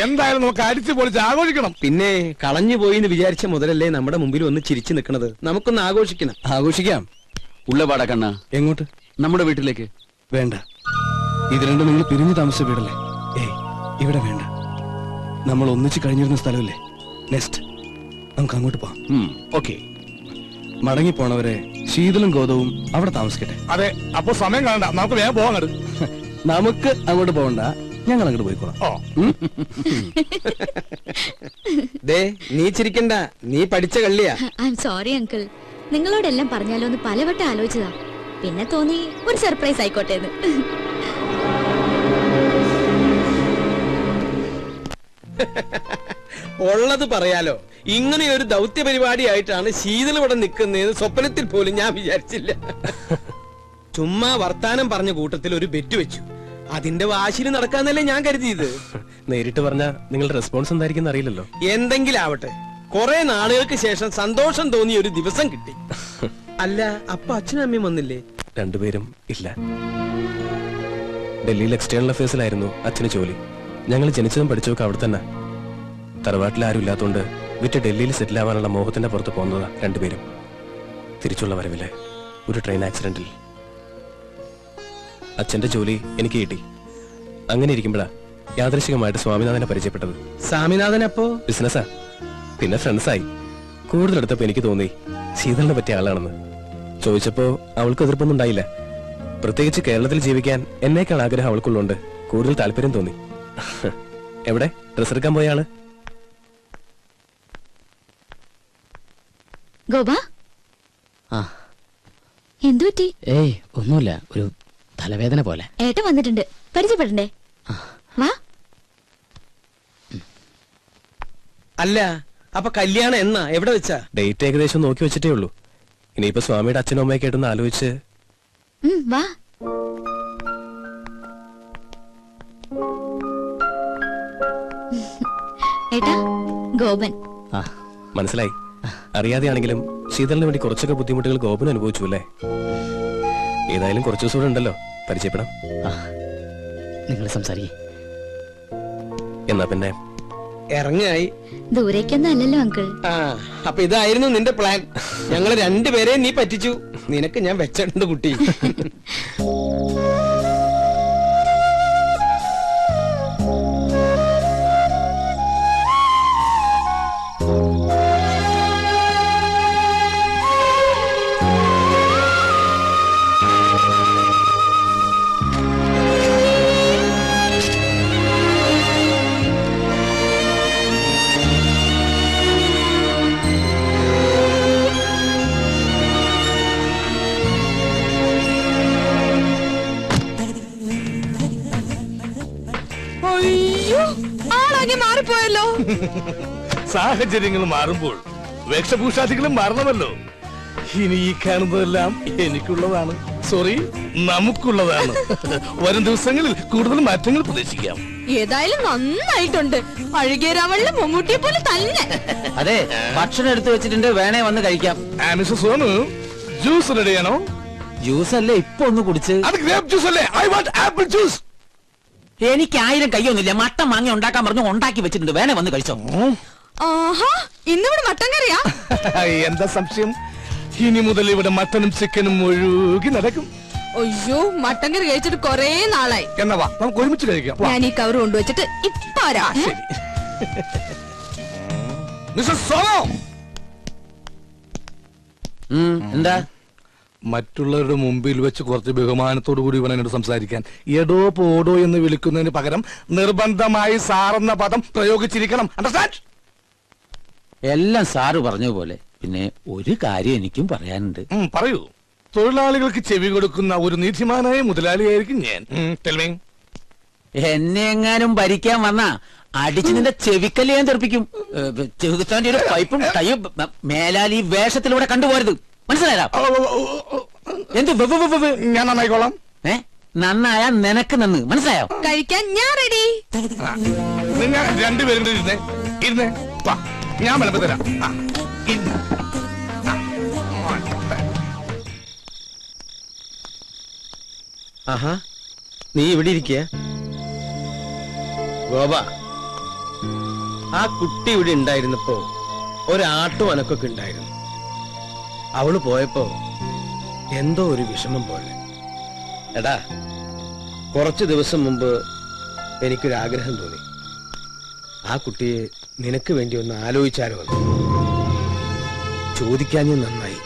[SPEAKER 1] എന്തായാലും നമുക്ക് അടിച്ചു പൊളിച്ച് ആഘോഷിക്കണം.
[SPEAKER 2] പിന്നെ കളഞ്ഞു പോയി എന്ന് വിചാരിച്ച മുതലല്ലേ നമ്മുടെ മുമ്പിൽ ഒന്ന് ചിരിച്ചു നിൽക്കുന്നത്. നമുക്കൊന്ന് ആഘോഷിക്കണം.
[SPEAKER 15] ആഘോഷിക്കാം.
[SPEAKER 7] ഉള്ളപാടാ കണ്ണ.
[SPEAKER 15] എങ്ങോട്ട്?
[SPEAKER 7] നമ്മുടെ വീട്ടിലേക്ക്.
[SPEAKER 15] വേണ്ട, ഇത് രണ്ടും നിങ്ങൾ പിരിഞ്ഞു താമസിച്ച വീടല്ലേ? ഏയ്, ഇവിടെ വേണ്ട. നമ്മൾ ഒന്നിച്ച് കഴിഞ്ഞിരുന്ന സ്ഥലമല്ലേ? നെക്സ്റ്റ് നമുക്ക് അങ്ങോട്ട് പോവാം.
[SPEAKER 7] ഓക്കെ.
[SPEAKER 15] മടങ്ങിപ്പോണവരെ ശീതളും ഗോതവും അവിടെ താമസിക്കട്ടെ.
[SPEAKER 1] അതെ, അപ്പൊ സമയം കാണണ്ട, നമുക്ക് വേഗം പോവാൻ.
[SPEAKER 15] നമുക്ക് അങ്ങോട്ട് പോകണ്ട, ഞങ്ങൾ അങ്ങോട്ട് പോയിക്കോളാം.
[SPEAKER 2] ദേ, നീ ചിരിക്കണ്ട, നീ പഠിച്ച കള്ളിയാ.
[SPEAKER 4] ഐ എം സോറി അങ്കിൾ, നിങ്ങളോടെല്ലാം പറഞ്ഞാലോ എന്ന് പലവട്ടം ആലോചിച്ചതാ. പിന്നെ തോന്നി ഒരു സർപ്രൈസ് ആയിക്കോട്ടെ എന്ന്.
[SPEAKER 2] ഉള്ളത് പറയാലോ, ഇങ്ങനെ ഒരു ദൗത്യ പരിപാടിയായിട്ടാണ് ശീതൾ ഇവിടെ നിൽക്കുന്നതെന്ന് സ്വപ്നത്തിൽ പോലും ഞാൻ വിചാരിച്ചില്ല. ചുമ്മാ വർത്താനം പറഞ്ഞ കൂട്ടത്തിൽ ഒരു ബെറ്റ് വെച്ചു. അതിന്റെ വാശിയിൽ നടക്കാന്നല്ലേ ഞാൻ കരുതിയത്.
[SPEAKER 11] നേരിട്ട് പറഞ്ഞ നിങ്ങളുടെ റെസ്പോൺസ് എന്തായിരിക്കും അറിയില്ലല്ലോ.
[SPEAKER 2] എന്തെങ്കിലും ആവട്ടെ, കുറെ നാളുകൾക്ക് ശേഷം സന്തോഷം തോന്നിയ ഒരു ദിവസം കിട്ടി. അല്ല, അപ്പൊ അച്ഛനും അമ്മയും വന്നില്ലേ?
[SPEAKER 11] രണ്ടുപേരും ഇല്ല. ഡൽഹിയിൽ എക്സ്റ്റേണൽ അഫയേഴ്സിലായിരുന്നു അച്ഛന് ജോലി. ഞങ്ങൾ ജനിച്ചതും പഠിച്ചതൊക്കെ അവിടെ തന്നെ. തറവാട്ടിൽ ആരും ഇല്ലാത്തതുകൊണ്ട് വിറ്റ് ഡൽഹിയിൽ സെറ്റിൽ ആവാനുള്ള മോഹത്തിന്റെ പുറത്ത് പോകുന്നതാ രണ്ടുപേരും. തിരിച്ചുള്ള വരവില് ഒരു ട്രെയിൻ ആക്സിഡന്റിൽ അച്ഛന്റെ ജോലി എനിക്ക് കിട്ടി. അങ്ങനെ ഇരിക്കുമ്പോഴാ യാദൃശികമായിട്ട് സ്വാമിനാഥനെ പരിചയപ്പെട്ടത്.
[SPEAKER 2] സ്വാമിനാഥൻ അപ്പോ
[SPEAKER 11] ബിസിനസ്സാ, പിന്നെ ഫ്രണ്ട്സായി. കൂടുതലെടുത്തപ്പോ എനിക്ക് തോന്നി ശീതളിനെ പറ്റിയ ആളാണെന്ന്. ചോദിച്ചപ്പോ അവൾക്ക് എതിർപ്പൊന്നും ഉണ്ടായില്ല. പ്രത്യേകിച്ച് കേരളത്തിൽ ജീവിക്കാൻ എന്നേക്കാൾ ആഗ്രഹം അവൾക്കുള്ളതുകൊണ്ട് കൂടുതൽ താല്പര്യം തോന്നി. എവിടെ ഡ്രസ് എടുക്കാൻ പോയ ആള്?
[SPEAKER 4] ഗോപ, എന്തു പറ്റി?
[SPEAKER 3] ഏയ് ഒന്നുമില്ല, ഒരു തലവേദന പോലെ.
[SPEAKER 4] ഏട്ടൻ വന്നിട്ടുണ്ട്, പരിചയപ്പെടണ്ടേ? വാ.
[SPEAKER 2] അല്ല, അപ്പൊ കല്യാണം എന്നാ, എവിടെ വെച്ചാ?
[SPEAKER 11] ഡേറ്റ് ഏകദേശം നോക്കി വെച്ചിട്ടേ ഉള്ളൂ. ഇനിയിപ്പോ സ്വാമിയുടെ അച്ഛനും അമ്മയൊക്കെ ആയിട്ടൊന്ന് ആലോചിച്ച്.
[SPEAKER 4] വാ. ഏട്ടാ, ഗോപൻ.
[SPEAKER 11] മനസ്സിലായി. അറിയാതെയാണെങ്കിലും ശീതളിന് വേണ്ടി കുറച്ചൊക്കെ ബുദ്ധിമുട്ടുകൾ ഗോപൻ അനുഭവിച്ചു അല്ലേ? ഏതായാലും കുറച്ചു ദിവസം കൂടെ ഉണ്ടല്ലോ, പരിചയപ്പെടാം.
[SPEAKER 3] നിങ്ങൾ സംസാരിക്കേ.
[SPEAKER 11] എന്നാ പിന്നെ
[SPEAKER 2] ഇറങ്ങായി.
[SPEAKER 4] ദൂരേക്കൊന്നും അല്ലല്ലോ അങ്കിൾ.
[SPEAKER 2] ആ, അപ്പൊ ഇതായിരുന്നു നിന്റെ പ്ലാൻ. ഞങ്ങള് രണ്ടുപേരെയും നീ പറ്റിച്ചു. നിനക്ക് ഞാൻ വെച്ചിട്ടുണ്ട് കുട്ടി.
[SPEAKER 10] ആകെ മാറിപ്പോയല്ലോ.
[SPEAKER 1] സാഹചര്യങ്ങൾ മാറുമ്പോൾ വേഷഭൂഷാദികളും മാറണമല്ലോ. ഇനി ഈ കാണുന്നതെല്ലാം എനിക്കുള്ളതാണ്, സോറി നമുക്കുള്ളതാണ്. വരും ദിവസങ്ങളിൽ കൂടുതൽ മാറ്റങ്ങൾ പ്രതീക്ഷിക്കാം.
[SPEAKER 10] ഏതായാലും നന്നായിട്ടുണ്ട്. അഴുകിയ രാവളിലെ മമ്മൂട്ടിയെ പോലെ തന്നെ.
[SPEAKER 6] അതെ, ഭക്ഷണം എടുത്തു വെച്ചിട്ടുണ്ട്, വേണേ വന്ന് കഴിക്കാം.
[SPEAKER 1] മിസ്റ്റർ സോനു, ജ്യൂസ് റെഡിയാണോ?
[SPEAKER 6] ജ്യൂസ് അല്ലേ ഇപ്പൊ ഒന്ന് കുടിച്ച്?
[SPEAKER 1] അത് ഗ്രേപ്പ് ജ്യൂസ് അല്ലേ? I want apple juice.
[SPEAKER 6] എനിക്ക് 1000 കയ്യൊന്നുമില്ല. മട്ടൻ വാങ്ങി ഉണ്ടാക്കാൻ പറഞ്ഞു, ഉണ്ടാക്കി വെച്ചിട്ടുണ്ട്, വേണേ വന്ന് കഴിച്ചോ.
[SPEAKER 10] ആഹാ, ഇന്നിവിടെ മട്ടൻ കറിയാ?
[SPEAKER 1] എന്താ സംശയം? ഇനി മുതൽ ഇവിടെ മട്ടനും ചിക്കനും ഒഴുകി നടക്കും.
[SPEAKER 10] അയ്യോ, മട്ടൻ കറി കഴിച്ചിട്ട് കൊറേ നാളായി.
[SPEAKER 1] എന്നാ വാ, നമുക്ക് ഒരുമിച്ച് കഴിക്കാം.
[SPEAKER 10] ഞാൻ ഈ കവർ കൊണ്ടുവച്ചിട്ട് ഇപ്പൊ വരാം.
[SPEAKER 1] ശരി. മിസ്റ്റർ സോനോ,
[SPEAKER 6] എന്താ?
[SPEAKER 1] മറ്റുള്ളവരുടെ മുമ്പിൽ വെച്ച് കുറച്ച് ബഹുമാനത്തോടു കൂടി വേണം എന്നോട് സംസാരിക്കാൻ. എടോ പോടോ എന്ന് വിളിക്കുന്നതിന് പകരം നിർബന്ധമായി സാറെന്ന പദം പ്രയോഗിച്ചിരിക്കണം. അണ്ടർസ്റ്റാൻഡ്?
[SPEAKER 6] എല്ലാം സാറ് പറഞ്ഞ പോലെ. പിന്നെ ഒരു കാര്യം എനിക്കും പറയാനുണ്ട്.
[SPEAKER 1] പറയൂ. തൊഴിലാളികൾക്ക് ചെവി കൊടുക്കുന്ന ഒരു നീതിമാനായ മുതലാളിയായിരിക്കും ഞാൻ.
[SPEAKER 6] എന്നെ എങ്ങാനും ഭരിക്കാൻ വന്നാ അടിച്ച് നിന്റെ ചെവിക്കല്ല് ഞാൻ തെറിപ്പിക്കും. ചെവിത്താന്റെ ഒരു പൈപ്പും കയ്യും മേലാൽ ഈ വേഷത്തിലൂടെ കണ്ടുപോരുത്. മനസ്സിലായാ? എന്ത്
[SPEAKER 1] ഞാൻ നന്നായിക്കോളാം.
[SPEAKER 6] നന്നായ നിനക്ക് നന്ന്. മനസ്സിലായോ?
[SPEAKER 10] കഴിക്കാൻ ഞാൻ റെഡി.
[SPEAKER 1] നിങ്ങൾ രണ്ടുപേരും ഇരുന്നേ. ഞാൻ വിളമ്പി തരാം.
[SPEAKER 2] ആഹാ, നീ ഇവിടെ ഇരിക്കുക. ഗോപ, ആ കുട്ടി ഇവിടെ ഉണ്ടായിരുന്നപ്പോ ഒരാട്ടും അനക്കൊക്കെ ഉണ്ടായിരുന്നു. അവള് പോയപ്പോ എന്തോ ഒരു വിഷമം പോലെ. എടാ, കുറച്ചു ദിവസം മുമ്പ് എനിക്കൊരാഗ്രഹം തോന്നി. ആ കുട്ടിയെ നിനക്ക് വേണ്ടി ഒന്ന് ആലോചിച്ചാലോ എന്ന്. ചോദിക്കാഞ്ഞ നന്നായി,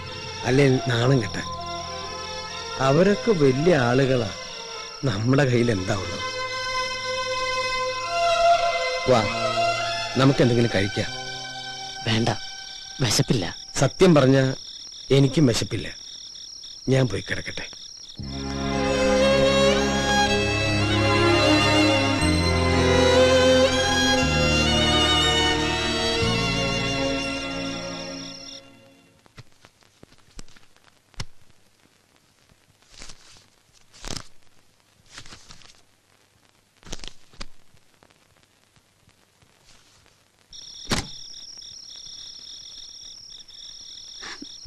[SPEAKER 2] അല്ലെ നാണം കെട്ടാൻ. അവരൊക്കെ വലിയ ആളുകളാ. നമ്മുടെ കയ്യിൽ എന്താ ഉള്ളത്? വാ, നമുക്കെന്തെങ്കിലും കഴിക്കാം.
[SPEAKER 3] വേണ്ട, വിശപ്പില്ല.
[SPEAKER 2] സത്യം പറഞ്ഞ എനിക്കും വിശപ്പില്ല. ഞാൻ പോയി കിടക്കട്ടെ.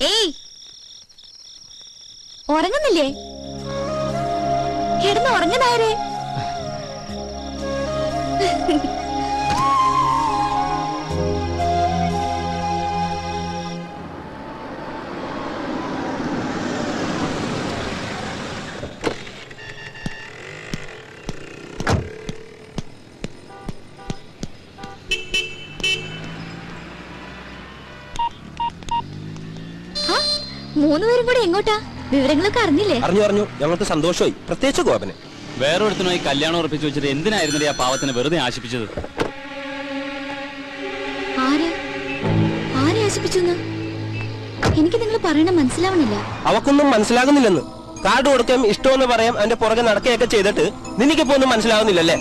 [SPEAKER 4] ഏയ്, ഉറങ്ങുന്നില്ലേ? കിടന്ന് ഉറങ്ങനായരെ. മൂന്നുപേരും കൂടെ എങ്ങോട്ടാ? വിവരങ്ങളൊക്കെ അറിഞ്ഞില്ലേ?
[SPEAKER 16] അറിഞ്ഞു. ഞങ്ങൾക്ക് സന്തോഷമായി, പ്രത്യേകിച്ച് ഗോപന്.
[SPEAKER 12] വേറൊരുത്തനുമായി കല്യാണം ഉറപ്പിച്ചു വെച്ചിട്ട് എന്തിനായിരുന്നില്ലേ ആ പാവത്തിനെ വെറുതെ ആശിപ്പിച്ചത്?
[SPEAKER 4] ആരെ ആശിപ്പിച്ചു? എനിക്ക് നിങ്ങൾ പറയണ മനസ്സിലാവണില്ല.
[SPEAKER 16] അവക്കൊന്നും മനസ്സിലാകുന്നില്ലെന്ന്. കാർഡ് കൊടുക്കാം, ഇഷ്ടമെന്ന് പറയാം, അതിന്റെ പുറകെ നടക്കുകയൊക്കെ ചെയ്തിട്ട് നിനക്കിപ്പോ ഒന്നും മനസ്സിലാകുന്നില്ലല്ലേ?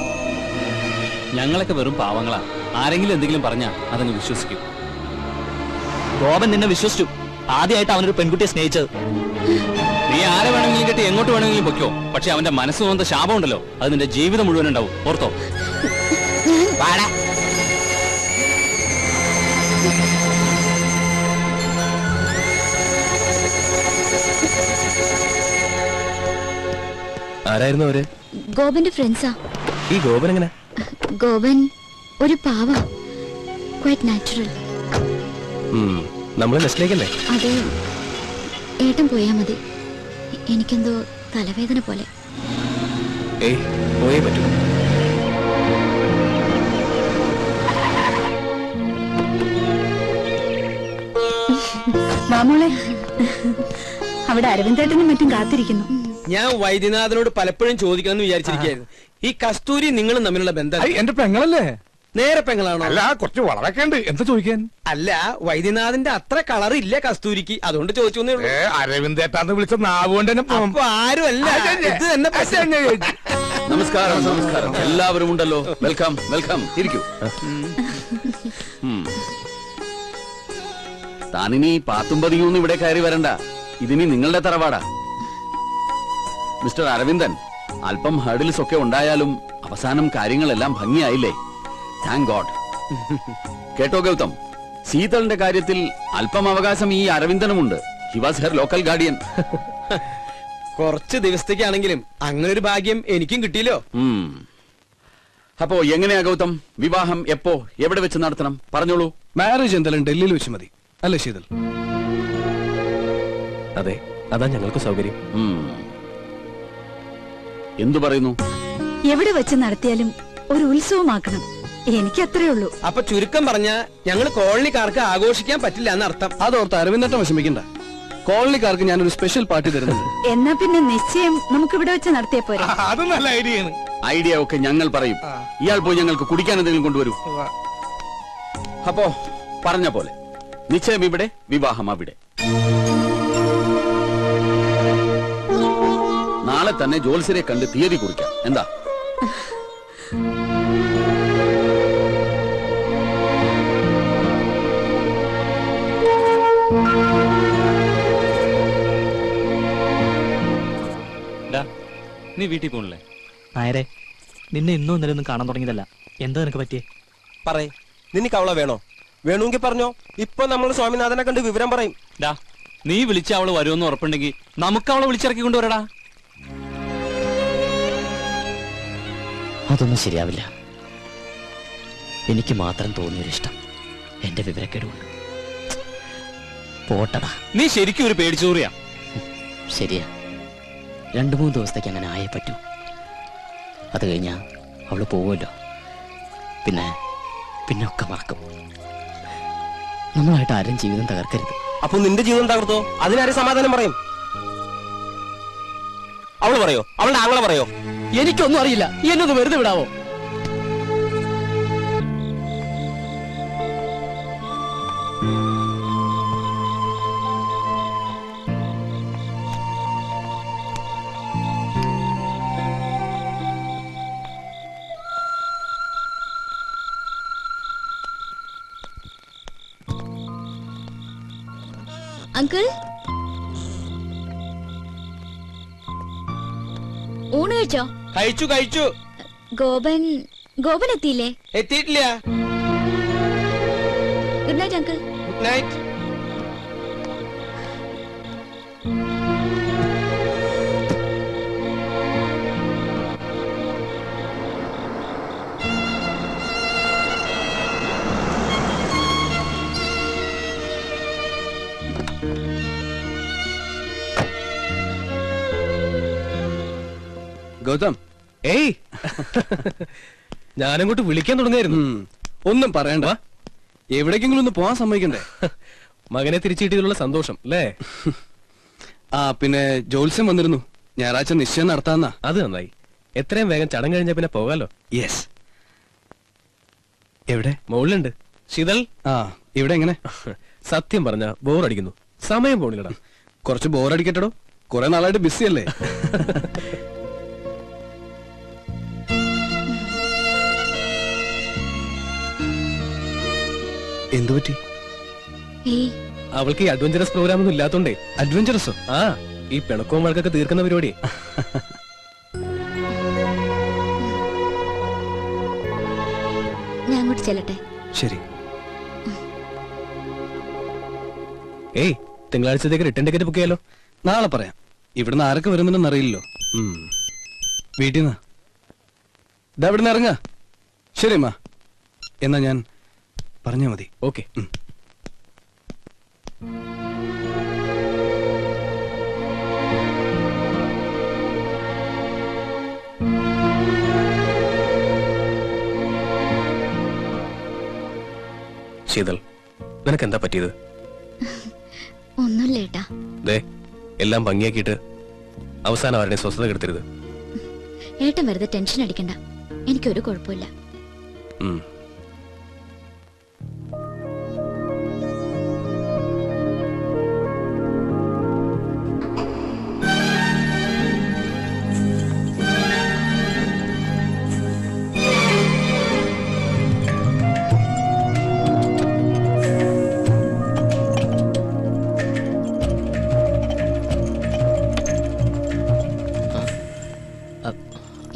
[SPEAKER 12] ഞങ്ങളൊക്കെ വെറും പാവങ്ങളാ. ആരെങ്കിലും എന്തെങ്കിലും പറഞ്ഞാ അതങ്ങ് വിശ്വസിക്കും. ഗോപൻ നിന്നെ വിശ്വസിച്ചു. ആദ്യമായിട്ട് അവനൊരു പെൺകുട്ടിയെ സ്നേഹിച്ചത്. നീ ആരെ വേണമെങ്കിലും കിട്ടി എങ്ങോട്ട് വേണമെങ്കിലും പൊയ്ക്കോ. പക്ഷെ അവന്റെ മനസ്സ് തോന്നുന്ന ശാപം ഉണ്ടല്ലോ, അത് നിന്റെ ജീവിതം മുഴുവൻ ഉണ്ടാവും. ഓർത്തോ?
[SPEAKER 11] ആരായിരുന്നു അവര്?
[SPEAKER 4] ഗോപന്റെ ഫ്രണ്ട്സാ.
[SPEAKER 11] ഈ ഗോപൻ എങ്ങനെ?
[SPEAKER 4] ഗോപൻ ഒരു പാവ, ക്വൈറ്റ് നാച്ചുറൽ.
[SPEAKER 11] നമ്മളെ നെസ്റ്റിലേക്കല്ലേ?
[SPEAKER 4] അത് ഏട്ടൻ പോയാ മതി. എനിക്കെന്തോ തലവേദന പോലെ.
[SPEAKER 11] ഏയ്, പോയേ പറ്റൂ.
[SPEAKER 8] മാമോളെ, അവിടെ അരവിന്ദേട്ടനും മറ്റും കാത്തിരിക്കുന്നു.
[SPEAKER 2] ഞാൻ വൈദ്യനാഥനോട് പലപ്പോഴും ചോദിക്കണമെന്ന് വിചാരിച്ചിരിക്കുകയായിരുന്നു. ഈ കസ്തൂരി നിങ്ങളും തമ്മിലുള്ള ബന്ധം
[SPEAKER 1] എന്റെ പെങ്ങളല്ലേ?
[SPEAKER 2] നേരെ പെങ്ങളാണോ?
[SPEAKER 1] അല്ല, കുറച്ച് വളരൊക്കെ ഉണ്ട്. എന്താ ചോദിക്കാൻ?
[SPEAKER 2] അല്ല, വൈദ്യനാഥന്റെ അത്ര കളർ ഇല്ല കസ്തൂരിക്ക്, അതുകൊണ്ട് ചോദിച്ചു.
[SPEAKER 1] അരവിന്ദേട്ടാന്ന് വിളിച്ച നാവുകൊണ്ട് തന്നെ
[SPEAKER 2] ആരും അല്ല, ഇത് തന്നെ
[SPEAKER 7] നമസ്കാരം നമസ്കാരം. എല്ലാവരും ഉണ്ടല്ലോ. Welcome welcome. ഇരിക്കൂ. താനിനി പാത്തും പതിയൊന്നും ഇവിടെ കയറി വരണ്ട. ഇതിനി നിങ്ങളുടെ തറവാടാ. മിസ്റ്റർ അരവിന്ദൻ, അല്പം ഹർഡിൽസ് ഒക്കെ ഉണ്ടായാലും അവസാനം കാര്യങ്ങളെല്ലാം ഭംഗിയായില്ലേ? Thank God. കേട്ടോ ഗൗതം, ശീതളിന്റെ കാര്യത്തിൽ അല്പം അവകാശം ഈ അരവിന്ദനുമുണ്ട്. He was her local guardian.
[SPEAKER 2] കുറച്ച് ദിവസത്തേക്കാണെങ്കിലും അങ്ങനെ ഒരു ഭാഗ്യം എനിക്കും കിട്ടിയല്ലോ.
[SPEAKER 7] അപ്പോ എങ്ങനെയാ ഗൗതം, വിവാഹം എപ്പോ എവിടെ വെച്ച് നടത്തണം? പറഞ്ഞോളൂ.
[SPEAKER 15] മാരേജ് എന്തായാലും ഡൽഹിയിൽ വെച്ച് മതി അല്ലേ ശീതൽ?
[SPEAKER 11] അതെ, അതാ ഞങ്ങൾക്ക് സൗകര്യം.
[SPEAKER 7] എന്തു പറയുന്നു?
[SPEAKER 8] എവിടെ വെച്ച് നടത്തിയാലും ഒരു ഉത്സവമാക്കണം. എനിക്ക് അത്രേ ഉള്ളൂ.
[SPEAKER 2] അപ്പൊ ചുരുക്കം പറഞ്ഞ ഞങ്ങൾ കോളനിക്കാർക്ക് ആഘോഷിക്കാൻ പറ്റില്ല എന്നർത്ഥം.
[SPEAKER 15] അതോർത്ത് അരവിന്ദട്ടം വിഷമിക്കണ്ട. കോളനിക്കാർക്ക് ഞാനൊരു സ്പെഷ്യൽ പാർട്ടി തരുന്നുണ്ട്.
[SPEAKER 8] എന്നാ പിന്നെ നിശ്ചയം നമുക്ക് ഇവിടെ വെച്ച് നടത്തിയ പോരെ?
[SPEAKER 1] അത് നല്ല ഐഡിയ ആണ്.
[SPEAKER 7] ഐഡിയ ഒക്കെ ഞങ്ങൾ പറയും. ഇയാൾ പോയി ഞങ്ങൾക്ക് കുടിക്കാൻ എന്തെങ്കിലും കൊണ്ടുവരൂ. അപ്പോ പറഞ്ഞ പോലെ നിശ്ചയം ഇവിടെ, വിവാഹം അവിടെ. നാളെ തന്നെ ജോത്സ്യരെ കണ്ട് തീയതി കുറിക്കാം. എന്താ?
[SPEAKER 12] നീ വീട്ടിൽ പോണില്ലേ?
[SPEAKER 9] നായരെ, നിന്നെ ഇന്നും ഇന്നലെ ഒന്നും കാണാൻ തുടങ്ങിയതല്ല. എന്താ നിനക്ക് പറ്റിയേ?
[SPEAKER 16] പറയ്, നിനക്ക് അവളെ വേണോ? വേണമെങ്കിൽ പറഞ്ഞോ. ഇപ്പൊ നമ്മൾ സ്വാമിനാഥനെ കണ്ട് വിവരം പറയും.
[SPEAKER 12] നീ വിളിച്ച അവള് വരുമെന്ന് ഉറപ്പുണ്ടെങ്കിൽ നമുക്ക് അവളെ വിളിച്ചിറക്കി കൊണ്ടുവരടാ.
[SPEAKER 3] അതൊന്നും ശരിയാവില്ല. എനിക്ക് മാത്രം തോന്നിയൊരിഷ്ടം എന്റെ വിവരക്കേടുകൊണ്ട്. പോട്ടടാ.
[SPEAKER 12] നീ ശരിക്കും ഒരു പേടിച്ചൂറിയാ.
[SPEAKER 3] ശരിയാ, 2-3 ദിവസത്തേക്ക് അങ്ങനെ ആയേ പറ്റൂ. അത് കഴിഞ്ഞാ അവള് പോവുമല്ലോ. പിന്നെ ഒക്കെ മറക്കും. നമ്മളായിട്ട് ആരും ജീവിതം തകർക്കരുത്.
[SPEAKER 16] അപ്പൊ നിന്റെ ജീവിതം തകർത്തോ? അതിനാരും സമാധാനം പറയും? അവള് പറയോ? അവളുടെ ആങ്ങളെ പറയോ?
[SPEAKER 3] എനിക്കൊന്നും അറിയില്ല. എന്നൊന്ന് വെറുതെ വിടാവോ?
[SPEAKER 4] അങ്കിൾ, ഊണ് കഴിച്ചോ?
[SPEAKER 2] കഴിച്ചു.
[SPEAKER 4] ഗോപൻ എത്തിയില്ലേ?
[SPEAKER 2] എത്തിയിട്ടില്ല.
[SPEAKER 4] Good night uncle.
[SPEAKER 2] Good night.
[SPEAKER 15] Gautam, ഏയ്
[SPEAKER 11] ഞാനങ്ങോട്ട് വിളിക്കാൻ തുടങ്ങായിരുന്നു.
[SPEAKER 15] ഒന്നും പറയണ്ട. എവിടേക്കെങ്കിലും ഒന്ന് പോവാൻ സമ്മതിക്കണ്ടേ?
[SPEAKER 11] മകനെ തിരിച്ചു കിട്ടിയതിലുള്ള സന്തോഷം അല്ലേ?
[SPEAKER 15] ആ, പിന്നെ ജോത്സ്യം വന്നിരുന്നു. ഞായറാഴ്ച നിശ്ചയം നടത്താന്നാ.
[SPEAKER 11] അത് നന്നായി. എത്രയും വേഗം ചടങ്ങ് കഴിഞ്ഞാൽ പിന്നെ പോകാലോ.
[SPEAKER 15] യെസ്. എവിടെ?
[SPEAKER 11] മുകളിലുണ്ട്. ശീതൾ.
[SPEAKER 15] ഇവിടെ എങ്ങനെ?
[SPEAKER 11] സത്യം പറഞ്ഞ ബോറടിക്കുന്നു. സമയം പോണില്ലടാ.
[SPEAKER 15] കുറച്ച് ബോറടിക്കട്ടോ. കുറെ നാളായിട്ട് ബിസി അല്ലേ? എന്തുപറ്റി?
[SPEAKER 11] അവൾക്ക് ഈ അഡ്വഞ്ചറസ് പ്രോഗ്രാം ഒന്നും ഇല്ലാത്തോണ്ടേ.
[SPEAKER 15] അഡ്വഞ്ചറസോ?
[SPEAKER 11] ആ, ഈ പിണക്കവും വഴക്കൊക്കെ തീർക്കുന്ന പരിപാടി.
[SPEAKER 4] ഞാൻ അങ്ങോട്ട് ചെല്ലട്ടെ?
[SPEAKER 15] ശരി.
[SPEAKER 11] ഏയ്, തിങ്കളാഴ്ചത്തേക്ക് റിട്ടേൺ ടിക്കറ്റ് ബുക്ക് ചെയ്യാലോ?
[SPEAKER 15] നാളെ പറയാം. ഇവിടുന്ന് ആരൊക്കെ വരുന്നുണ്ടെന്ന് അറിയില്ലല്ലോ. വീട്ടിൽ നിന്ന് ഇതാ ഇവിടുന്ന് ഇറങ്ങ. ശരി അമ്മ, എന്നാ ഞാൻ പറഞ്ഞാ മതി.
[SPEAKER 11] ഓക്കെ. ശീതൾ, നിനക്ക് എന്താ പറ്റിയത്?
[SPEAKER 4] ഒന്നുമില്ല ഏട്ടാ.
[SPEAKER 11] ദേ, എല്ലാം ഭംഗിയാക്കിയിട്ട് അവസാനം ആരുടെ സ്വസ്ഥത കെടുത്തരുത്.
[SPEAKER 4] ഏട്ടൻ വെറുതെ ടെൻഷൻ അടിക്കണ്ട. എനിക്കൊരു കുഴപ്പമില്ല.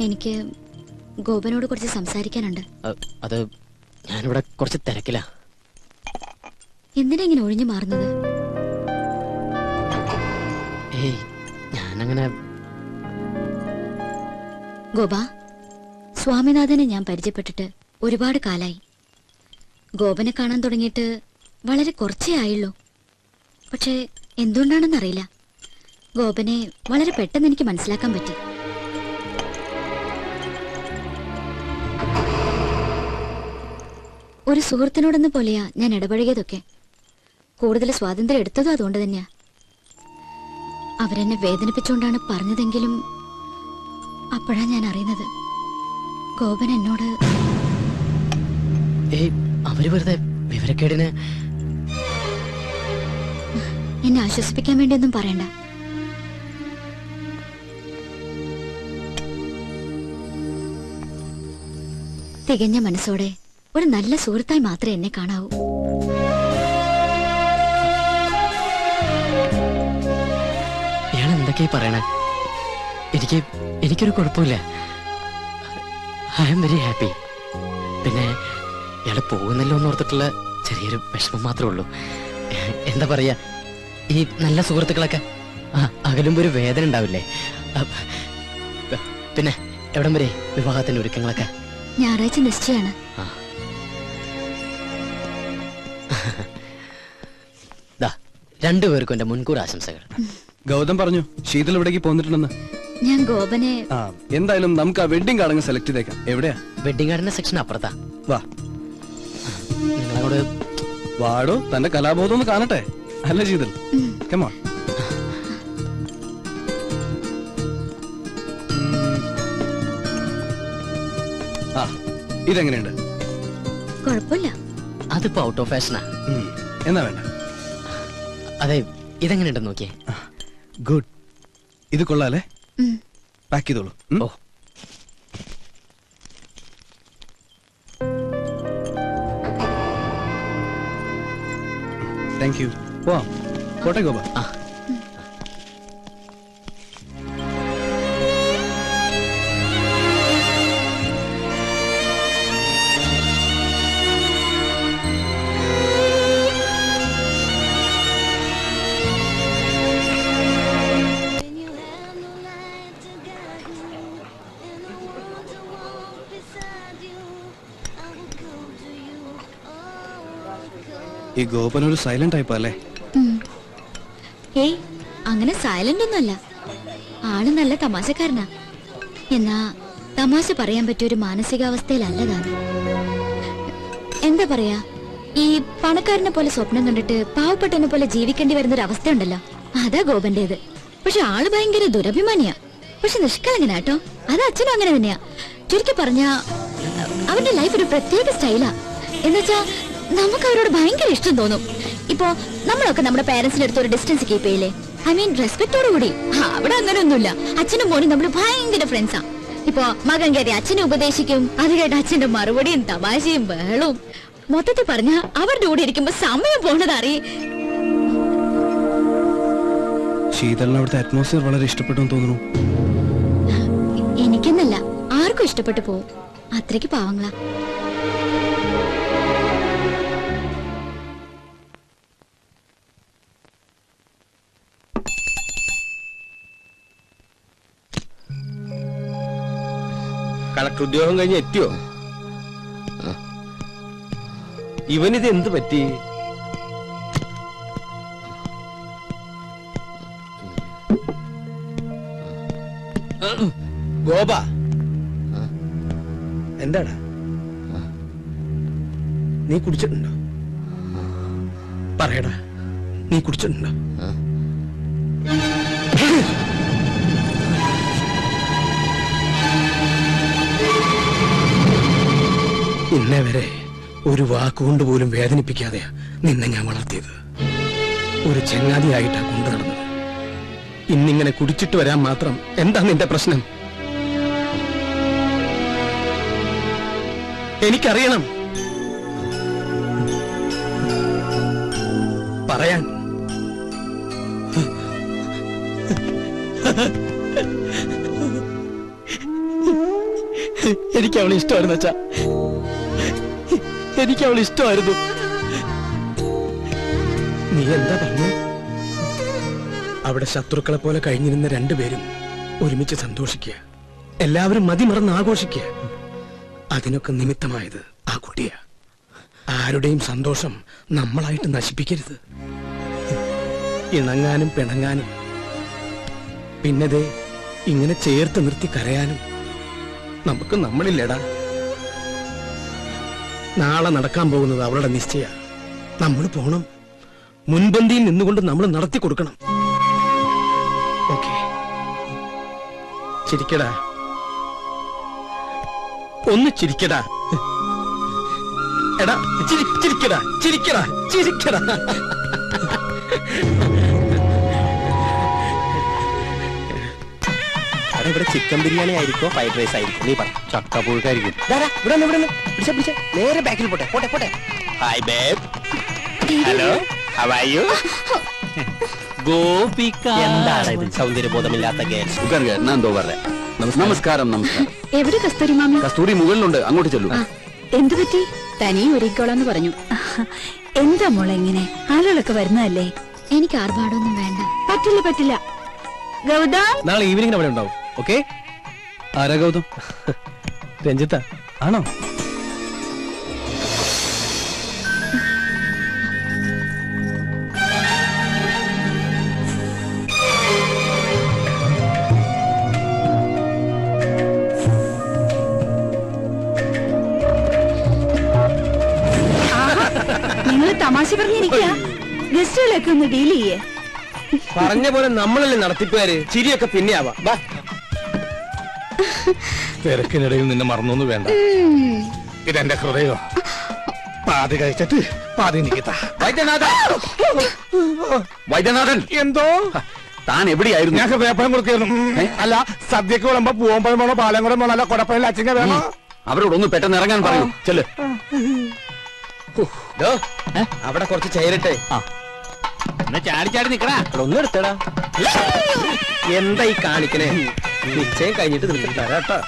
[SPEAKER 4] എനിക്ക് ഗോപനോട് കുറച്ച് സംസാരിക്കാനുണ്ട്.
[SPEAKER 3] അത് ഞാനിവിടെ കുറച്ച് തിരക്കില്ല.
[SPEAKER 4] എന്തിനാ ഇങ്ങനെ ഒഴിഞ്ഞു മാറുന്നത്?
[SPEAKER 3] ഏയ് ഞാനങ്ങനെ.
[SPEAKER 4] ഗോപ, സ്വാമിനാഥനെ ഞാൻ പരിചയപ്പെട്ടിട്ട് ഒരുപാട് കാലായി. ഗോപനെ കാണാൻ തുടങ്ങിയിട്ട് വളരെ കുറച്ചേ ആയുള്ളൂ. പക്ഷേ എന്തുകൊണ്ടാണെന്നറിയില്ല, ഗോപനെ വളരെ പെട്ടെന്ന് എനിക്ക് മനസ്സിലാക്കാൻ പറ്റി. ഒരു സുഹൃത്തിനോടെന്ന പോലെയാ ഞാൻ ഇടപഴകിയതൊക്കെ. കൂടുതൽ സ്വാതന്ത്ര്യം എടുത്തതും അതുകൊണ്ട് തന്നെയാ. അവരെന്നെ വേദനിപ്പിച്ചുകൊണ്ടാണ് പറഞ്ഞതെങ്കിലും അപ്പോഴാ ഞാൻ അറിയുന്നത് ഗോപൻ എന്നോട്.
[SPEAKER 3] അവര് വെറുതെ വിവരക്കേടിന്.
[SPEAKER 4] എന്നെ ആശ്വസിപ്പിക്കാൻ വേണ്ടിയൊന്നും പറയണ്ട. തികഞ്ഞ മനസ്സോടെ ഒരു നല്ല സുഹൃത്തായി മാത്രമേ എന്നെ കാണാവൂ.
[SPEAKER 3] ഇയാൾ എന്തൊക്കെയാ പറയണേ? എനിക്കൊരു കുഴപ്പമില്ല. I am very happy. പിന്നെ ഇയാള് പോകുന്നല്ലോ എന്ന് ഓർത്തിട്ടുള്ള ചെറിയൊരു വിഷമം മാത്രമേ ഉള്ളൂ. എന്താ പറയാ, ഈ നല്ല സുഹൃത്തുക്കളൊക്കെ അകലുമ്പോ ഒരു വേദന ഉണ്ടാവില്ലേ? പിന്നെ എവിടം വരെ വിവാഹത്തിന്റെ ഒരുക്കങ്ങളൊക്കെ?
[SPEAKER 4] ഞായറാഴ്ച നിശ്ചയാണ്.
[SPEAKER 3] രണ്ടുപേർക്കും എന്റെ മുൻകൂർ ആശംസകൾ.
[SPEAKER 15] ഗൗതം പറഞ്ഞു ശീതൾ ഇവിടേക്ക് പോന്നിട്ടുണ്ടെന്ന്.
[SPEAKER 4] ഞാൻ ഗോപനെ.
[SPEAKER 15] എന്തായാലും നമുക്ക് ആ വെഡിങ് കാർഡ് സെലക്ട് ചെയ്തേക്കാം. എവിടെയാ?
[SPEAKER 3] വെഡിങ് കാർഡിന്റെ സെക്ഷൻ അപ്പുറത്താ.
[SPEAKER 15] വാ,
[SPEAKER 3] നിങ്ങളോട്
[SPEAKER 15] വാടോ, തന്റെ കലാബോധം ഒന്ന് കാണട്ടെ. അല്ല ശീതൾ, come on. ആ, ഇതെങ്ങനെയുണ്ട്?
[SPEAKER 4] കുഴപ്പമില്ല.
[SPEAKER 3] അതിപ്പോ ഔട്ട് ഓഫ് ഫാഷനാ.
[SPEAKER 15] എന്നാ വേണ്ട.
[SPEAKER 3] അതെ, ഇതെങ്ങനെയുണ്ടെന്ന് നോക്കിയേ.
[SPEAKER 15] ഗുഡ്. ഇത് കൊള്ളാലേ? പാക്ക് ചെയ്തോളൂ.
[SPEAKER 3] ഓ,
[SPEAKER 15] താങ്ക് യു. പോവാം. പോട്ടെ ഗോപ. ഈ ഗോപൻ ഒരു സൈലന്റ് ടൈപ്പ് അല്ലേ?
[SPEAKER 4] ഏയ്, അങ്ങനെ സൈലന്റ് ഒന്നുമല്ല. ആള് നല്ല തമാശക്കാരനാ. എന്നാ തമാശ പറയാൻ പറ്റിയ ഒരു മാനസികാവസ്ഥയിലല്ല താൻ. എന്താ പറയാ, ഈ പണക്കാരനെ പോലെ സ്വപ്നം കണ്ടിട്ട് പാവപ്പെട്ടവനെ പോലെ ജീവിക്കേണ്ടി വരുന്ന ഒരു അവസ്ഥ ഉണ്ടല്ലോ, അതാ ഗോപന്റേത്. പക്ഷെ ആള് ഭയങ്കര ദുരഭിമാനിയാ. പക്ഷെ നിഷ്കളങ്കനാട്ടോ. അത് അച്ഛനും അങ്ങനെ തന്നെയാ. ചുരുക്കി പറഞ്ഞ അവന്റെ ലൈഫ് ഒരു പ്രത്യേക സ്റ്റൈലാ. എന്നുവെച്ചാ നമുക്ക് അവരോട് ഭയങ്കര ഇഷ്ടം തോന്നും. ഇപ്പോ നമ്മളൊക്കെ നമ്മുടെ പേരൻസിന്റെ അടുത്ത് ഒരു ഡിസ്റ്റൻസ് കീപ്പ് ചെയ്യില്ലേ? ഐ മീൻ റെസ്പെക്ടോട് കൂടി. അവിടെ അങ്ങനെ ഒന്നുമില്ല. അച്ഛനും മോനും നമ്മൾ ഭയങ്കര ഫ്രണ്ട്സാ. ഇപ്പോ മകൻ കയറി അച്ഛനെ ഉപദേശിക്കും, അത് കേട്ട് അച്ഛന്റെ മറുപടിയും തമാശയും ബഹളവും. മൊത്തത്തിൽ പറഞ്ഞ അവരുടെ കൂടെ ഇരിക്കുമ്പോ സമയം പോണതറി.
[SPEAKER 15] ശീതളിന് അവിടുത്തെ അറ്റ്മോസ്ഫിയർ വളരെ ഇഷ്ടപ്പെട്ടു തോന്നുന്നു.
[SPEAKER 4] എനിക്കെന്നല്ല, ആർക്കും ഇഷ്ടപ്പെട്ടു പോവും. അത്രയ്ക്ക് പാവങ്ങളാ.
[SPEAKER 16] കളക്ടർ ഉദ്യോഗം കഴിഞ്ഞ് എത്തിയോ? ഇവനിത് എന്ത് പറ്റി? ഗോപ, എന്താടാ നീ കുടിച്ചിട്ടുണ്ടോ? പറയടാ, നീ കുടിച്ചിട്ടുണ്ടോ? ഇന്നേ വരെ ഒരു വാക്കുകൊണ്ട് പോലും വേദനിപ്പിക്കാതെ നിന്നെ ഞാൻ വളർത്തിയത്. ഒരു ചങ്ങാതിയായിട്ടാ കൊണ്ടു നടന്നത്. ഇന്നിങ്ങനെ കുടിച്ചിട്ട് വരാൻ മാത്രം എന്താ നിന്റെ പ്രശ്നം? എനിക്കറിയണം. പറയാൻ
[SPEAKER 3] എനിക്ക് അവളെ ഇഷ്ടമായിരുന്നു അച്ഛാ, എനിക്ക് അവളെ ഇഷ്ടമായിരുന്നു.
[SPEAKER 16] നീ എന്താ പറഞ്ഞു? അവിടെ ശത്രുക്കളെ പോലെ കഴിഞ്ഞിരുന്ന രണ്ടുപേരും ഒരുമിച്ച് സന്തോഷിക്കുക, എല്ലാവരും മതിമറന്ന് ആഘോഷിക്കുക. അതിനൊക്കെ നിമിത്തമായത് ആ കുട്ടിയാ. ആരുടെയും സന്തോഷം നമ്മളായിട്ട് നശിപ്പിക്കരുത്. ഇണങ്ങാനും പിണങ്ങാനും പിന്നതേ ഇങ്ങനെ ചേർത്ത് നിർത്തി കരയാനും നമുക്ക് നമ്മളില്ലടാ. നാളെ നടക്കാൻ പോകുന്നത് അവളുടെ നിശ്ചയ. നമ്മൾ പോണം, മുൻപന്തിയിൽ നിന്നുകൊണ്ട് നമ്മൾ നടത്തി കൊടുക്കണം. ഓക്കെ, ചിരിക്കടാ, ഒന്ന് ചിരിക്കടാ. എടാ ചിരിക്കടാ, ചിരിക്കടാ, ചിരിക്കടാ.
[SPEAKER 11] ഇവിടെ ചിക്കൻ ബിരിയാണി ആയിരിക്കോ ഫ്രൈഡ് റൈസ് ആയിരിക്കും? നീ പറ.
[SPEAKER 7] ചക്കപ്പുഴുക്കായിരിക്കും.
[SPEAKER 2] നേരെ ബാക്കിൽ പോട്ടെ പോട്ടെ പോട്ടെ.
[SPEAKER 11] Hi babe. Hello, how are you?
[SPEAKER 12] Gopika.
[SPEAKER 11] എന്താണ് ഇത് സൗന്ദര്യബോധമില്ലാത്ത ഗേൾസ്?
[SPEAKER 7] എന്തോ പറയാ. നമസ്കാരം. നമസ്കാരം.
[SPEAKER 8] എവിടെ കസ്തൂരി മാമി?
[SPEAKER 7] കസ്തൂരി മുകളിലുണ്ട്, അങ്ങോട്ട് ചെല്ലൂ.
[SPEAKER 8] എന്തു പറ്റി? തനി ഒരുക്കോളാന്ന് പറഞ്ഞു. എന്താ മോളെ ഇങ്ങനെ? ആളുകളൊക്കെ വരുന്നതല്ലേ.
[SPEAKER 4] എനിക്ക് ആർഭാടൊന്നും വേണ്ട.
[SPEAKER 8] പറ്റില്ല പറ്റില്ല. ഗൗതം
[SPEAKER 11] നാളെ ഈവനിംഗ് അവിടെ ഉണ്ടാവും. ഓക്കെ?
[SPEAKER 15] ആരാ ഗൗതം?
[SPEAKER 11] രഞ്ജിത്ത
[SPEAKER 15] ആണോ?
[SPEAKER 8] നിങ്ങൾ തമാശ പറഞ്ഞിരിക്കുക. ഗസ്റ്റുകളൊക്കെ ഒന്ന് ഡീൽ ചെയ്യേ.
[SPEAKER 2] പറഞ്ഞ പോലെ നമ്മളല്ലേ നടത്തിപ്പേര്. ചിരിയൊക്കെ പിന്നെ ആവാം.
[SPEAKER 1] തിരക്കിനിടയിൽ നിന്നെ മറന്നൊന്നും വേണ്ട. ഇതെന്റെ ഹൃദയോ. പാതി കഴിച്ചിട്ട് പാതി നിൽക്കത്ത.
[SPEAKER 7] വൈദ്യനാഥൻ,
[SPEAKER 1] എന്തോ
[SPEAKER 7] താൻ എവിടെയായിരുന്നു?
[SPEAKER 1] ഞാൻ ഹൃദയപ്പഴം കൊടുക്കുന്നു. അല്ല, സദ്യക്ക് വിളമ്പോ പൂവമ്പഴം വേണോ പാലങ്കുളം വേണോ, അല്ല കൊടപ്പഴം അച്ചിങ്ങ വേണോ?
[SPEAKER 7] അവരോടൊന്ന് പെട്ടെന്ന് ഇറങ്ങാൻ പറയൂ. ചെല്ല്.
[SPEAKER 2] അവിടെ കുറച്ച് ചേരട്ടെ.
[SPEAKER 5] ചാടി ചാടി നിക്കടാ.
[SPEAKER 2] ഒന്നും എടുത്തടാ. എന്താ ഈ കാണിക്കണേ? നിശ്ചയം കഴിഞ്ഞിട്ട് നിർത്തി തരാട്ടോ.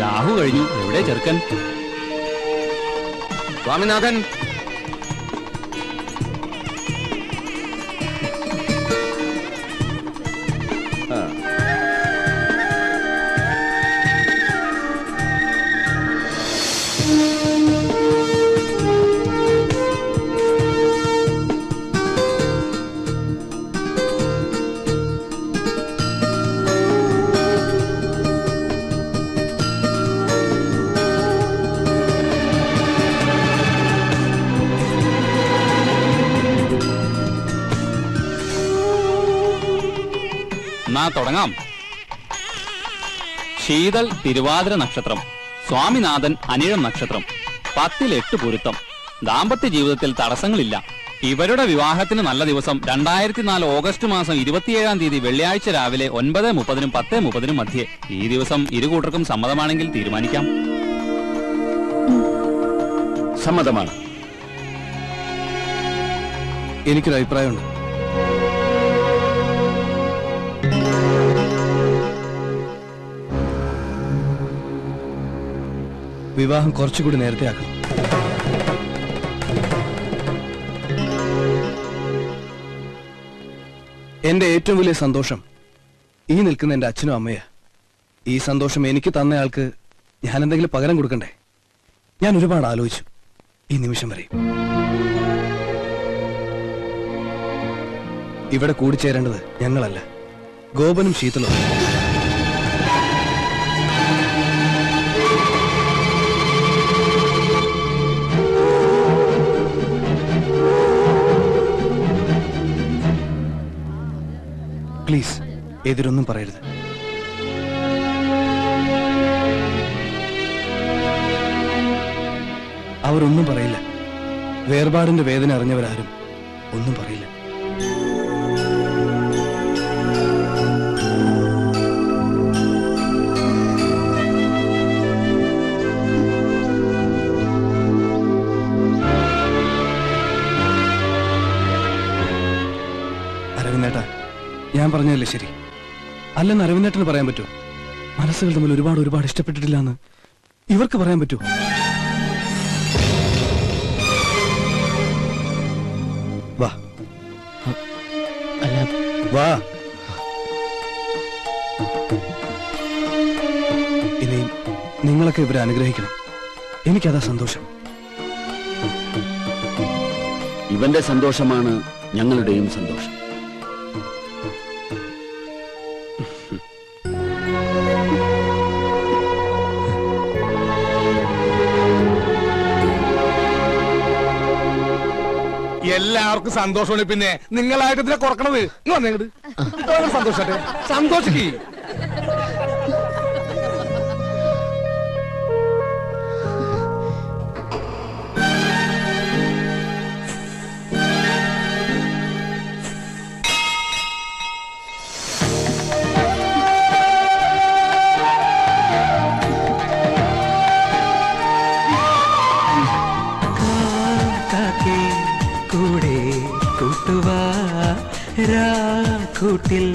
[SPEAKER 12] രാഹു കഴിഞ്ഞു. എവിടെ ചെറുക്കൻ?
[SPEAKER 7] സ്വാമിനാഥൻ,
[SPEAKER 12] തുടങ്ങാം. ശീതൾ തിരുവാതിര നക്ഷത്രം, സ്വാമിനാഥൻ അനിഴം നക്ഷത്രം, 10 8 പൊരുത്തം. ദാമ്പത്യ ജീവിതത്തിൽ തടസ്സങ്ങളില്ല. ഇവരുടെ വിവാഹത്തിന് നല്ല ദിവസം 2004 ഓഗസ്റ്റ് മാസം 27-ാം തീയതി വെള്ളിയാഴ്ച രാവിലെ 9:30-നും 10:30-നും മധ്യേ. ഈ ദിവസം ഇരുകൂട്ടർക്കും സമ്മതമാണെങ്കിൽ തീരുമാനിക്കാം.
[SPEAKER 7] സമ്മതമാണ്.
[SPEAKER 15] എനിക്കൊരു അഭിപ്രായമുണ്ട്. വിവാഹം കുറച്ചുകൂടി നേരത്തെ ആക്കണം. എന്റെ ഏറ്റവും വലിയ സന്തോഷം ഈ നിൽക്കുന്ന എന്റെ അച്ഛനും അമ്മയാ. ഈ സന്തോഷം എനിക്ക് തന്നയാൾക്ക് ഞാൻ എന്തെങ്കിലും പകരം കൊടുക്കണ്ടേ? ഞാൻ ഒരുപാട് ആലോചിച്ചു ഈ നിമിഷം വരെ. ഇവിടെ കൂടിച്ചേരേണ്ടത് ഞങ്ങളല്ല, ഗോപനും ശീതളും. പ്ലീസ് എതിരൊന്നും പറയരുത്. അവരൊന്നും പറയില്ല. വേർപാടിന്റെ വേദന അറിഞ്ഞവരാരും ഒന്നും പറയില്ല. അരവിന്ദേട്ടാ, ഞാൻ പറഞ്ഞതല്ലേ ശരി? അല്ലെന്ന് അരവിന്ദേട്ടന് പറയാൻ പറ്റുമോ? മനസ്സുകൾ തമ്മിൽ ഒരുപാട് ഇഷ്ടപ്പെട്ടിട്ടില്ല എന്ന് ഇവർക്ക് പറയാൻ പറ്റുമോ? വാ വാ. ഇനിയും നിങ്ങളൊക്കെ ഇവരെ അനുഗ്രഹിക്കണം. എനിക്കതാ സന്തോഷം.
[SPEAKER 7] ഇവന്റെ സന്തോഷമാണ് ഞങ്ങളുടെയും സന്തോഷം.
[SPEAKER 1] എല്ലാവർക്കും സന്തോഷമാണ്. പിന്നെ നിങ്ങളായിട്ട് ഇതിനെ കുറക്കണത് വന്നേങ്ങട് സന്തോഷട്ടെ, സന്തോഷിക്ക്.
[SPEAKER 13] കൂടെ കൂട്ടുവാ കൂട്ടിൽ